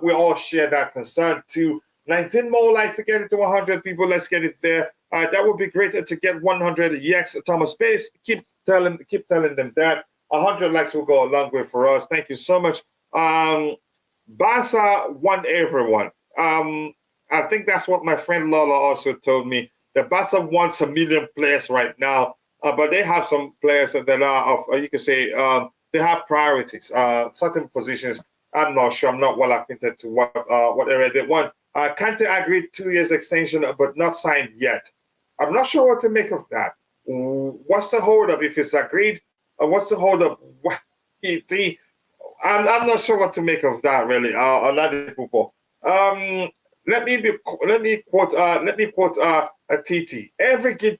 we all share that concern too. 19 more likes to get it to 100 people. Let's get it there. That would be great to get 100. Yes, Thomas Pace. Keep telling them that 100 likes will go a long way for us. Thank you so much. Barca won everyone. I think that's what my friend Lola also told me. That Barca wants 1 million players right now, but they have some players that are of, you can say, they have priorities. Certain positions, I'm not sure. I'm not well acquainted to what area they want. Kante agreed 2 years extension, but not signed yet. I'm not sure what to make of that. What's the holdup if it's agreed? What's the holdup? See, I'm not sure what to make of that really. Football. Let me quote a TT. Every good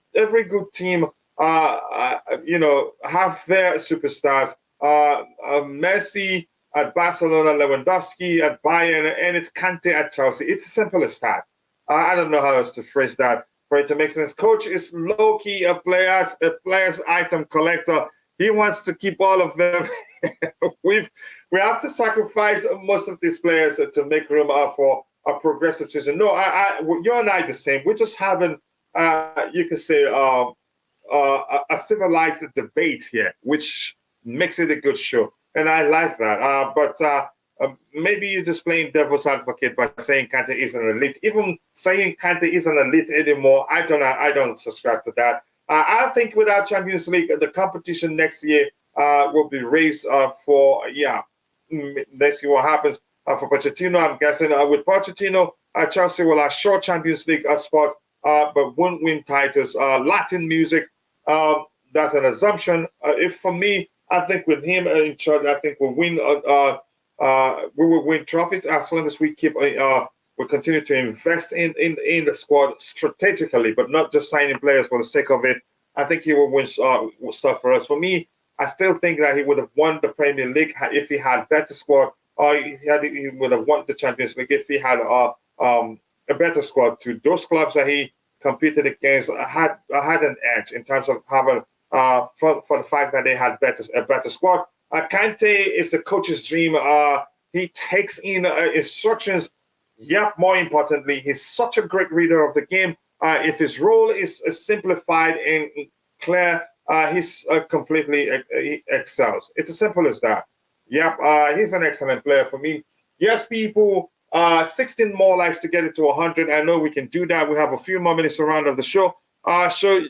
team, have their superstars. Messi at Barcelona, Lewandowski at Bayern, and it's Kante at Chelsea. It's as simple as that. I don't know how else to phrase that for it to make sense. Coach is low key a players item collector. He wants to keep all of them. We have to sacrifice most of these players to make room for a progressive season. No, you and I the same. We're just having, you could say, a civilized debate here, which makes it a good show, and I like that. But maybe you're just playing devil's advocate by saying Kante isn't elite. Even saying Kante isn't elite anymore, I don't subscribe to that. I think without Champions League, the competition next year will be raised for, let's see what happens. For Pochettino, I'm guessing with Pochettino, Chelsea will have short Champions League spot, but won't win titles. Latin music, that's an assumption. If for me, I think with him in charge, I think we'll win. We will win trophies as long as we keep. We continue to invest in the squad strategically, but not just signing players for the sake of it. I think he will win stuff for us. For me, I still think that he would have won the Premier League if he had better squad, or he would have won the Champions League if he had a better squad. To those clubs that he competed against had an edge in terms of having for the fact that they had a better squad. Kante is the coach's dream. He takes in instructions. Yep, more importantly, he's such a great reader of the game. If his role is simplified and clear, he's completely he excels. It's as simple as that. Yep, he's an excellent player for me. Yes, people, 16 more likes to get it to 100. I know we can do that. We have a few more minutes around of the show. So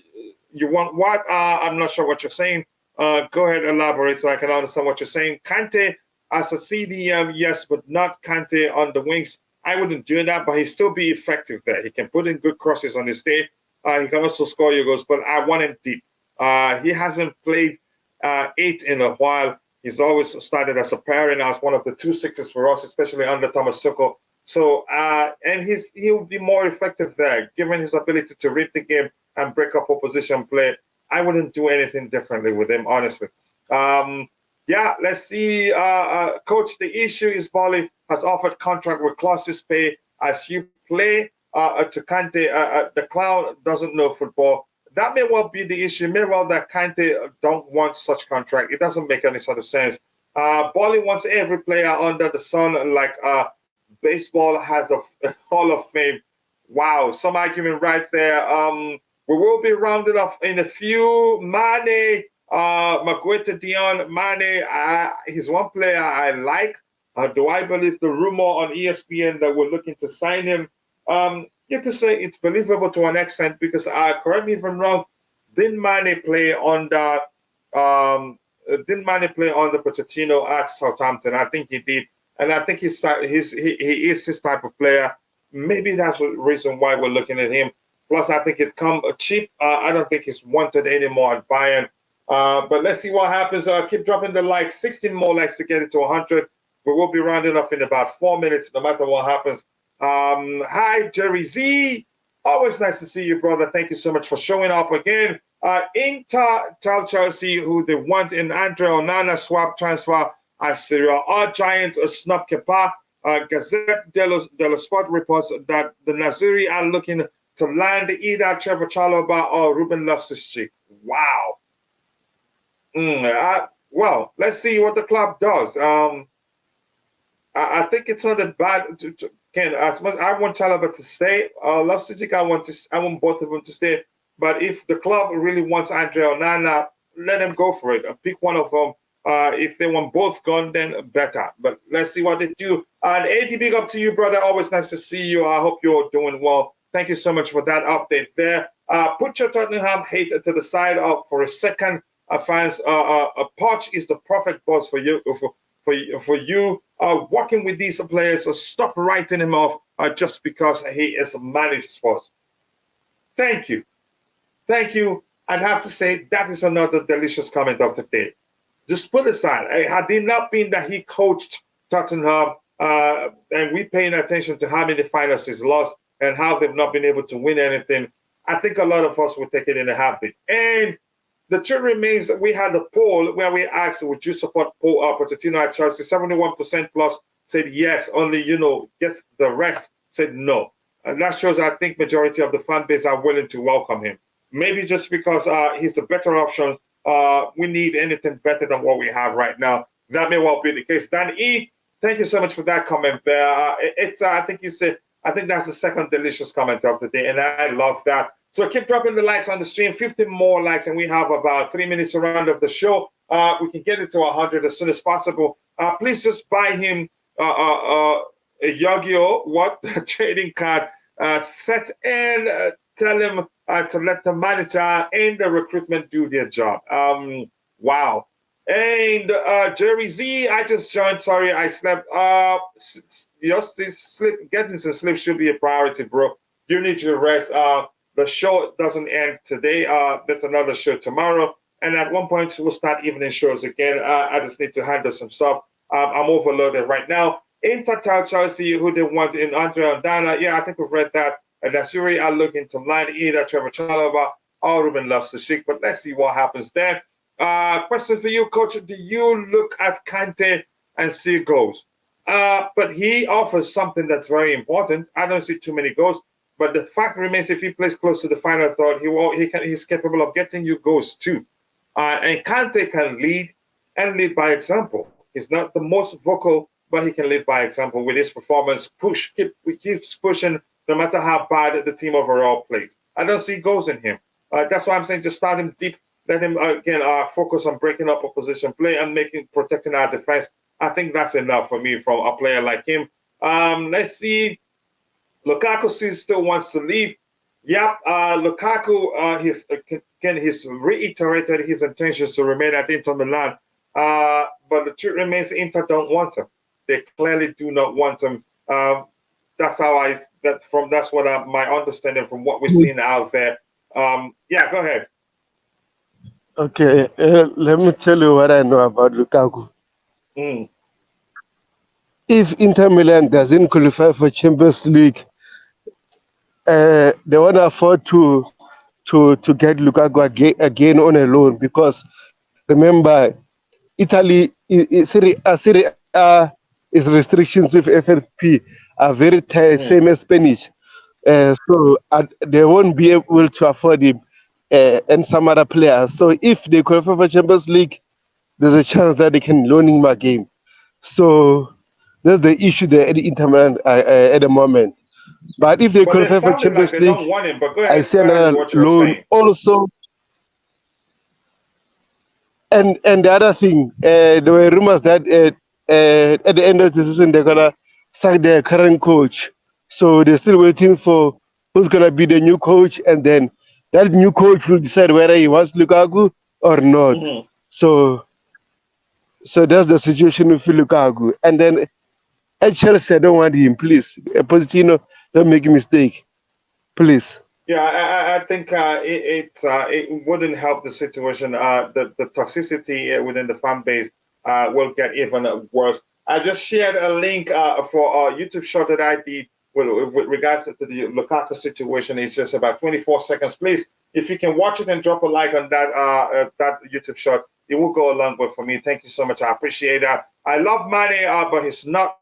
you want what? I'm not sure what you're saying. Go ahead, elaborate so I can understand what you're saying. Kante as a CDM, yes, but not Kante on the wings. I wouldn't do that, but he'd still be effective there. He can put in good crosses on his day. He can also score your goals, but I want him deep. He hasn't played 8 in a while. He's always started as a pairing as one of the 2-6s for us, especially under Thomas Tuchel. So, and he'll be more effective there, given his ability to read the game and break up opposition play. I wouldn't do anything differently with him, honestly. Yeah, let's see. Coach, the issue is Bali has offered contract with clauses pay as you play to Kante. The clown doesn't know football. That may well be the issue. May well that Kante don't want such contract. It doesn't make any sort of sense. Bali wants every player under the sun, like baseball has a Hall of Fame. Wow, some argument right there. We will be rounded off in a few. Mane, Maguire, Dion, Mane, he's one player I like. Do I believe the rumor on ESPN that we're looking to sign him? You could say it's believable to an extent because, correct me if I'm wrong, didn't Mane play on the Pochettino at Southampton? I think he did, and I think he is his type of player. Maybe that's the reason why we're looking at him. Plus, I think it come cheap. I don't think he's wanted anymore at Bayern. But let's see what happens. Keep dropping the likes. 16 more likes to get it to 100. We will be rounding off in about 4 minutes, no matter what happens. Hi, Jerry Z. Always nice to see you, brother. Thank you so much for showing up again. Inter tell Chelsea who they want in Andre Onana swap transfer as Syria. Our Giants snub Kepa. Gazette dello Sport reports that the Naziri are looking to land either Trevor Chalobah or Ruben Loftus-Cheek. Wow. well, let's see what the club does. I think it's not that bad. Ken, as much I want Chalobah to stay, Love City, I want both of them to stay. But if the club really wants Andre Onana, let them go for it. Pick one of them. If they want both gone, then better. But let's see what they do. And AD, big up to you, brother. Always nice to see you. I hope you're doing well. Thank you so much for that update there. Put your Tottenham hate to the side for a second. Fans, Poch is the perfect boss for you. For you working with these players, so stop writing him off just because he is managed sports. Thank you. Thank you. I'd have to say that is another delicious comment of the day. Just put aside, had it not been that he coached Tottenham and we paying attention to how many finals he's lost and how they've not been able to win anything, I think a lot of us would take it in a heartbeat. And the truth remains that we had a poll where we asked, would you support Pochettino at Chelsea? 71% plus said yes, only, gets the rest said no. And that shows, I think, majority of the fan base are willing to welcome him. Maybe just because he's the better option. We need anything better than what we have right now. That may well be the case. Dan E, thank you so much for that comment there. I think you said, I think that's the second delicious comment of the day, and I love that. So keep dropping the likes on the stream, 50 more likes, and we have about 3 minutes to round of the show. We can get it to 100 as soon as possible. Please just buy him a Yu-Gi-Oh! Trading card set and tell him to let the manager and the recruitment do their job. Wow. And Jerry Z, I just joined. Sorry, I slept. Getting some sleep should be a priority, bro. You need your rest. The show doesn't end today. There's another show tomorrow. And at one point, we'll start evening shows again. I just need to handle some stuff. I'm overloaded right now. Inter Chelsea, who they want in Andre Onana. Yeah, I think we've read that. And Nasuri are looking to line either Trevor Chalobah or Ruben Loftus-Cheek. But let's see what happens there. Question for you, Coach. Do you look at Kante and see goals? But he offers something that's very important. I don't see too many goals. But the fact remains, if he plays close to the final third, he's capable of getting you goals too. And Kante can lead and lead by example. He's not the most vocal, but he can lead by example with his performance. He keeps pushing no matter how bad the team overall plays. I don't see goals in him. That's why I'm saying just start him deep. Let him, again, focus on breaking up opposition play and protecting our defense. I think that's enough for me from a player like him. Let's see. Lukaku still wants to leave. Yep, Lukaku, he's reiterated his intentions to remain at Inter Milan. But the truth remains, Inter don't want him. They clearly do not want him. That's what my understanding from what we're seeing out there. Yeah, go ahead. Okay, let me tell you what I know about Lukaku. If Inter Milan doesn't qualify for Champions League, they want to afford to get Lukaku again on a loan, because remember, Italy Serie A is restrictions with FFP are very tight, same as Spanish. So they won't be able to afford him and some other players. So if they qualify for Champions League, there's a chance that they can loan him a game. So that's the issue there at Inter Milan at the moment. But if they qualify for Champions League, don't want him, but go ahead, I see another loan also. And the other thing, there were rumors that at the end of the season they're gonna sack their current coach. So they're still waiting for who's gonna be the new coach, and then that new coach will decide whether he wants Lukaku or not. So that's the situation with Lukaku. And then at Chelsea, I don't want him, please. Pochettino, don't make a mistake, please. Yeah, I think it wouldn't help the situation. The toxicity within the fan base will get even worse. I just shared a link for a YouTube short that I did with regards to the Lukaku situation. It's just about 24 seconds. Please, if you can watch it and drop a like on that YouTube short, it will go a long way for me. Thank you so much. I appreciate that. I love Mane, but he's not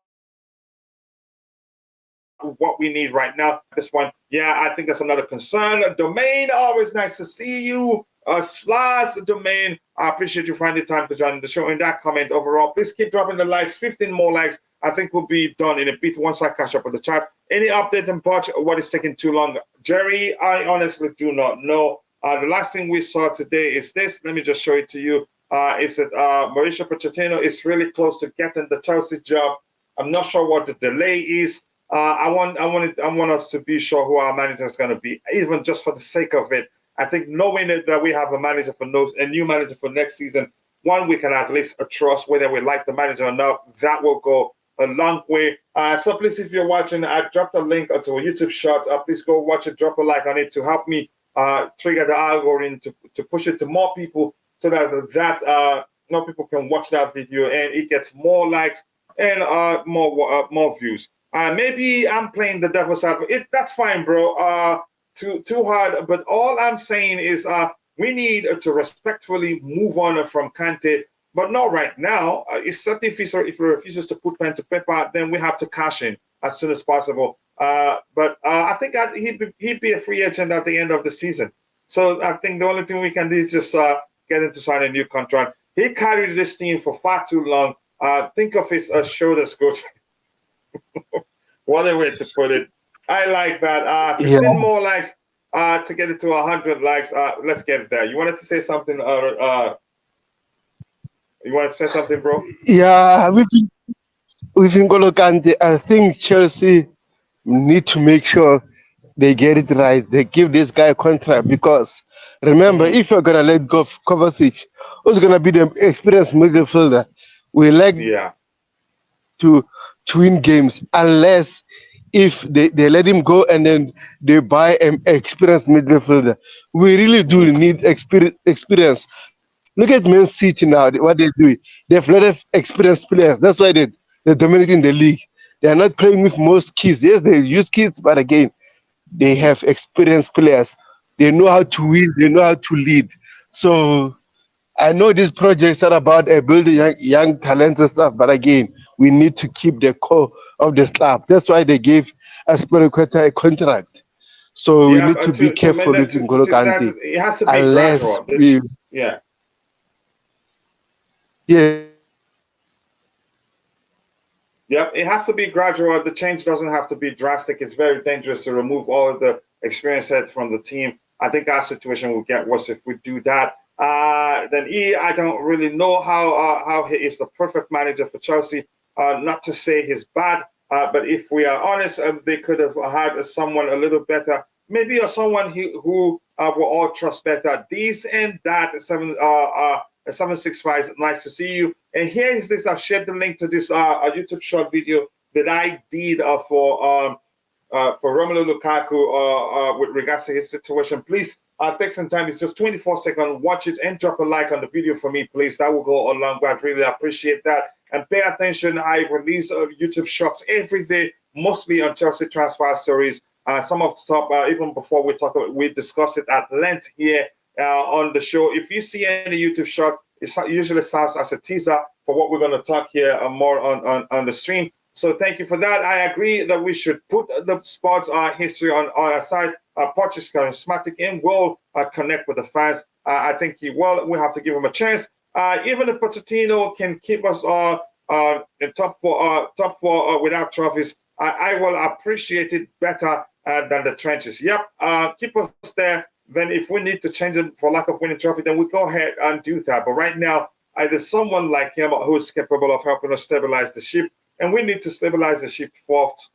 what we need right now. This one, yeah, I think that's another concern. Domain, always nice to see you. Slash Domain, I appreciate you finding time to join the show. In that comment overall, please keep dropping the likes. 15 more likes. I think we'll be done in a bit once I catch up with the chat. Any update and Poch? What is taking too long? Jerry, I honestly do not know. The last thing we saw today is this. Let me just show it to you. Is that Mauricio Pochettino is really close to getting the Chelsea job. I'm not sure what the delay is. I want us to be sure who our manager is going to be, even just for the sake of it. I think knowing that we have a manager for a new manager for next season, one we can at least trust, whether we like the manager or not. That will go a long way. So please, if you're watching, I dropped a link to a YouTube shot. Please go watch it, drop a like on it to help me trigger the algorithm to push it to more people, so that more people can watch that video and it gets more likes and more views. Maybe I'm playing the devil's advocate. That's fine, bro. Too hard. But all I'm saying is we need to respectfully move on from Kante, but not right now. It's certainly if he refuses to put pen to paper, then we have to cash in as soon as possible. But I think he'd be a free agent at the end of the season. So I think the only thing we can do is just get him to sign a new contract. He carried this team for far too long. Think of his shoulders, coach. What a way to put it. I like that. 15 more likes to get it to 100 likes. Let's get it there. You wanted to say something? You wanted to say something, bro? Yeah, with N'Golo Kante, I think Chelsea need to make sure they get it right. They give this guy a contract, because remember, if you're gonna let go of Kovacic, who's gonna be the experienced midfielder? We like to win games, unless if they let him go and then they buy an experienced midfielder. We really do need experience. Look at Man City now, what they do. They have a lot of experienced players. That's why they're dominating the league. They are not playing with most kids. Yes, they use kids, but again, they have experienced players. They know how to win. They know how to lead. So I know these projects are about building young talents and stuff, but again, we need to keep the core of the club. That's why they gave Aspilicueta a contract. So we need to be careful with N'Golo Kante. It has to be gradual. Yeah. Yep, it has to be gradual. The change doesn't have to be drastic. It's very dangerous to remove all of the experience heads from the team. I think our situation will get worse if we do that. Then I don't really know how he is the perfect manager for Chelsea. Not to say he's bad, but if we are honest, they could have had someone a little better, maybe someone who will all trust better. This and that 765. Nice to see you. And here is this. I've shared the link to this YouTube short video that I did for Romelu Lukaku with regards to his situation. Please take some time. It's just 24 seconds. Watch it and drop a like on the video for me, please. That will go a long way. I'd really appreciate that. And pay attention. I release YouTube shorts every day, mostly on Chelsea transfer stories. Some of the stuff, even before we discuss it at length here on the show. If you see any YouTube short, it usually serves as a teaser for what we're going to talk here more on the stream. So thank you for that. I agree that we should put the sports history on our side. Poch is charismatic and will connect with the fans. I think he will. We have to give him a chance. Even if Pochettino can keep us in top four without trophies, I will appreciate it better than the trenches. Yep, keep us there. Then if we need to change it for lack of winning trophy, then we go ahead and do that. But right now, there's someone like him who's capable of helping us stabilize the ship. And we need to stabilize the ship first.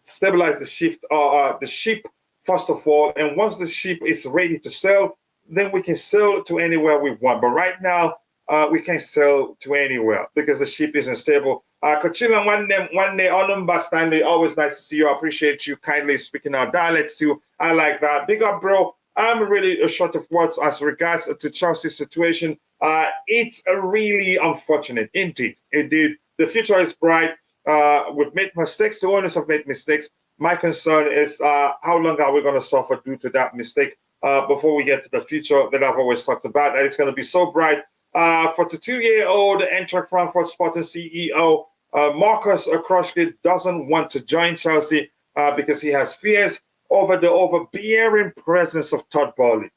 Stabilize the ship first of all. And once the ship is ready to sail, then we can sail to anywhere we want. But right now, we can't sail to anywhere because the ship isn't stable. Kochila, one day, Onumba Stanley, always nice to see you. I appreciate you kindly speaking our dialects too. I like that. Big up, bro. I'm really short of words as regards to Chelsea's situation. It's really unfortunate. Indeed. The future is bright. We've made mistakes. The owners have made mistakes. My concern is how long are we going to suffer due to that mistake before we get to the future that I've always talked about. And it's going to be so bright. 42-year-old Eintracht Frankfurt Sporting CEO Marcus Kroenke doesn't want to join Chelsea because he has fears over the overbearing presence of Todd Bowley.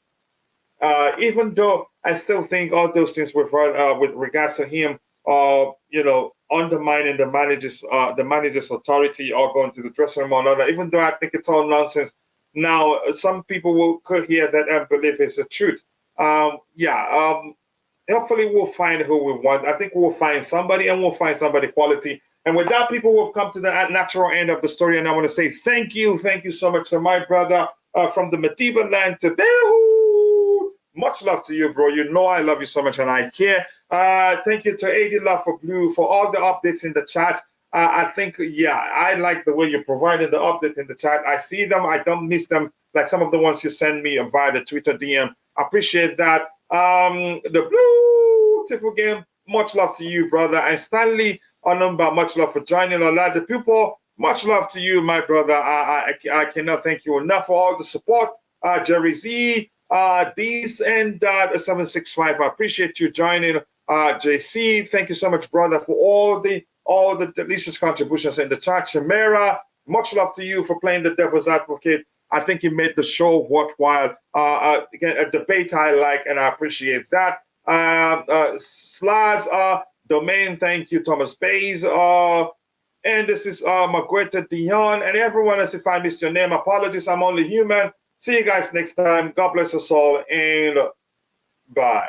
Even though I still think all those things with regards to him, undermining the manager's authority or going to the dressing room or another. Even though I think it's all nonsense. Now, some people could hear that and believe it's the truth. Hopefully we'll find who we want. I think we'll find somebody, and we'll find somebody quality. And with that, people will come to the natural end of the story. And I want to say thank you so much to my brother from the Madiba land to Behu. Much love to you, bro. You know I love you so much and I care. Thank you to AD Love for Blue for all the updates in the chat. I think, I like the way you're providing the updates in the chat. I see them. I don't miss them like some of the ones you send me via the Twitter DM. I appreciate that. The beautiful game. Much love to you, brother. And Stanley Onumba, much love for joining. Ola the people, much love to you, my brother. I cannot thank you enough for all the support. Jerry Z, Dees, and 765. I appreciate you joining. JC, thank you so much, brother, for all the delicious contributions in the chat. Shamera, much love to you for playing the devil's advocate. I think you made the show worthwhile. Again, a debate I like, and I appreciate that. Slaz, Domain, thank you, Thomas Bays. And this is Marguerite Dion, and everyone else. If I missed your name, apologies. I'm only human. See you guys next time. God bless us all, and bye.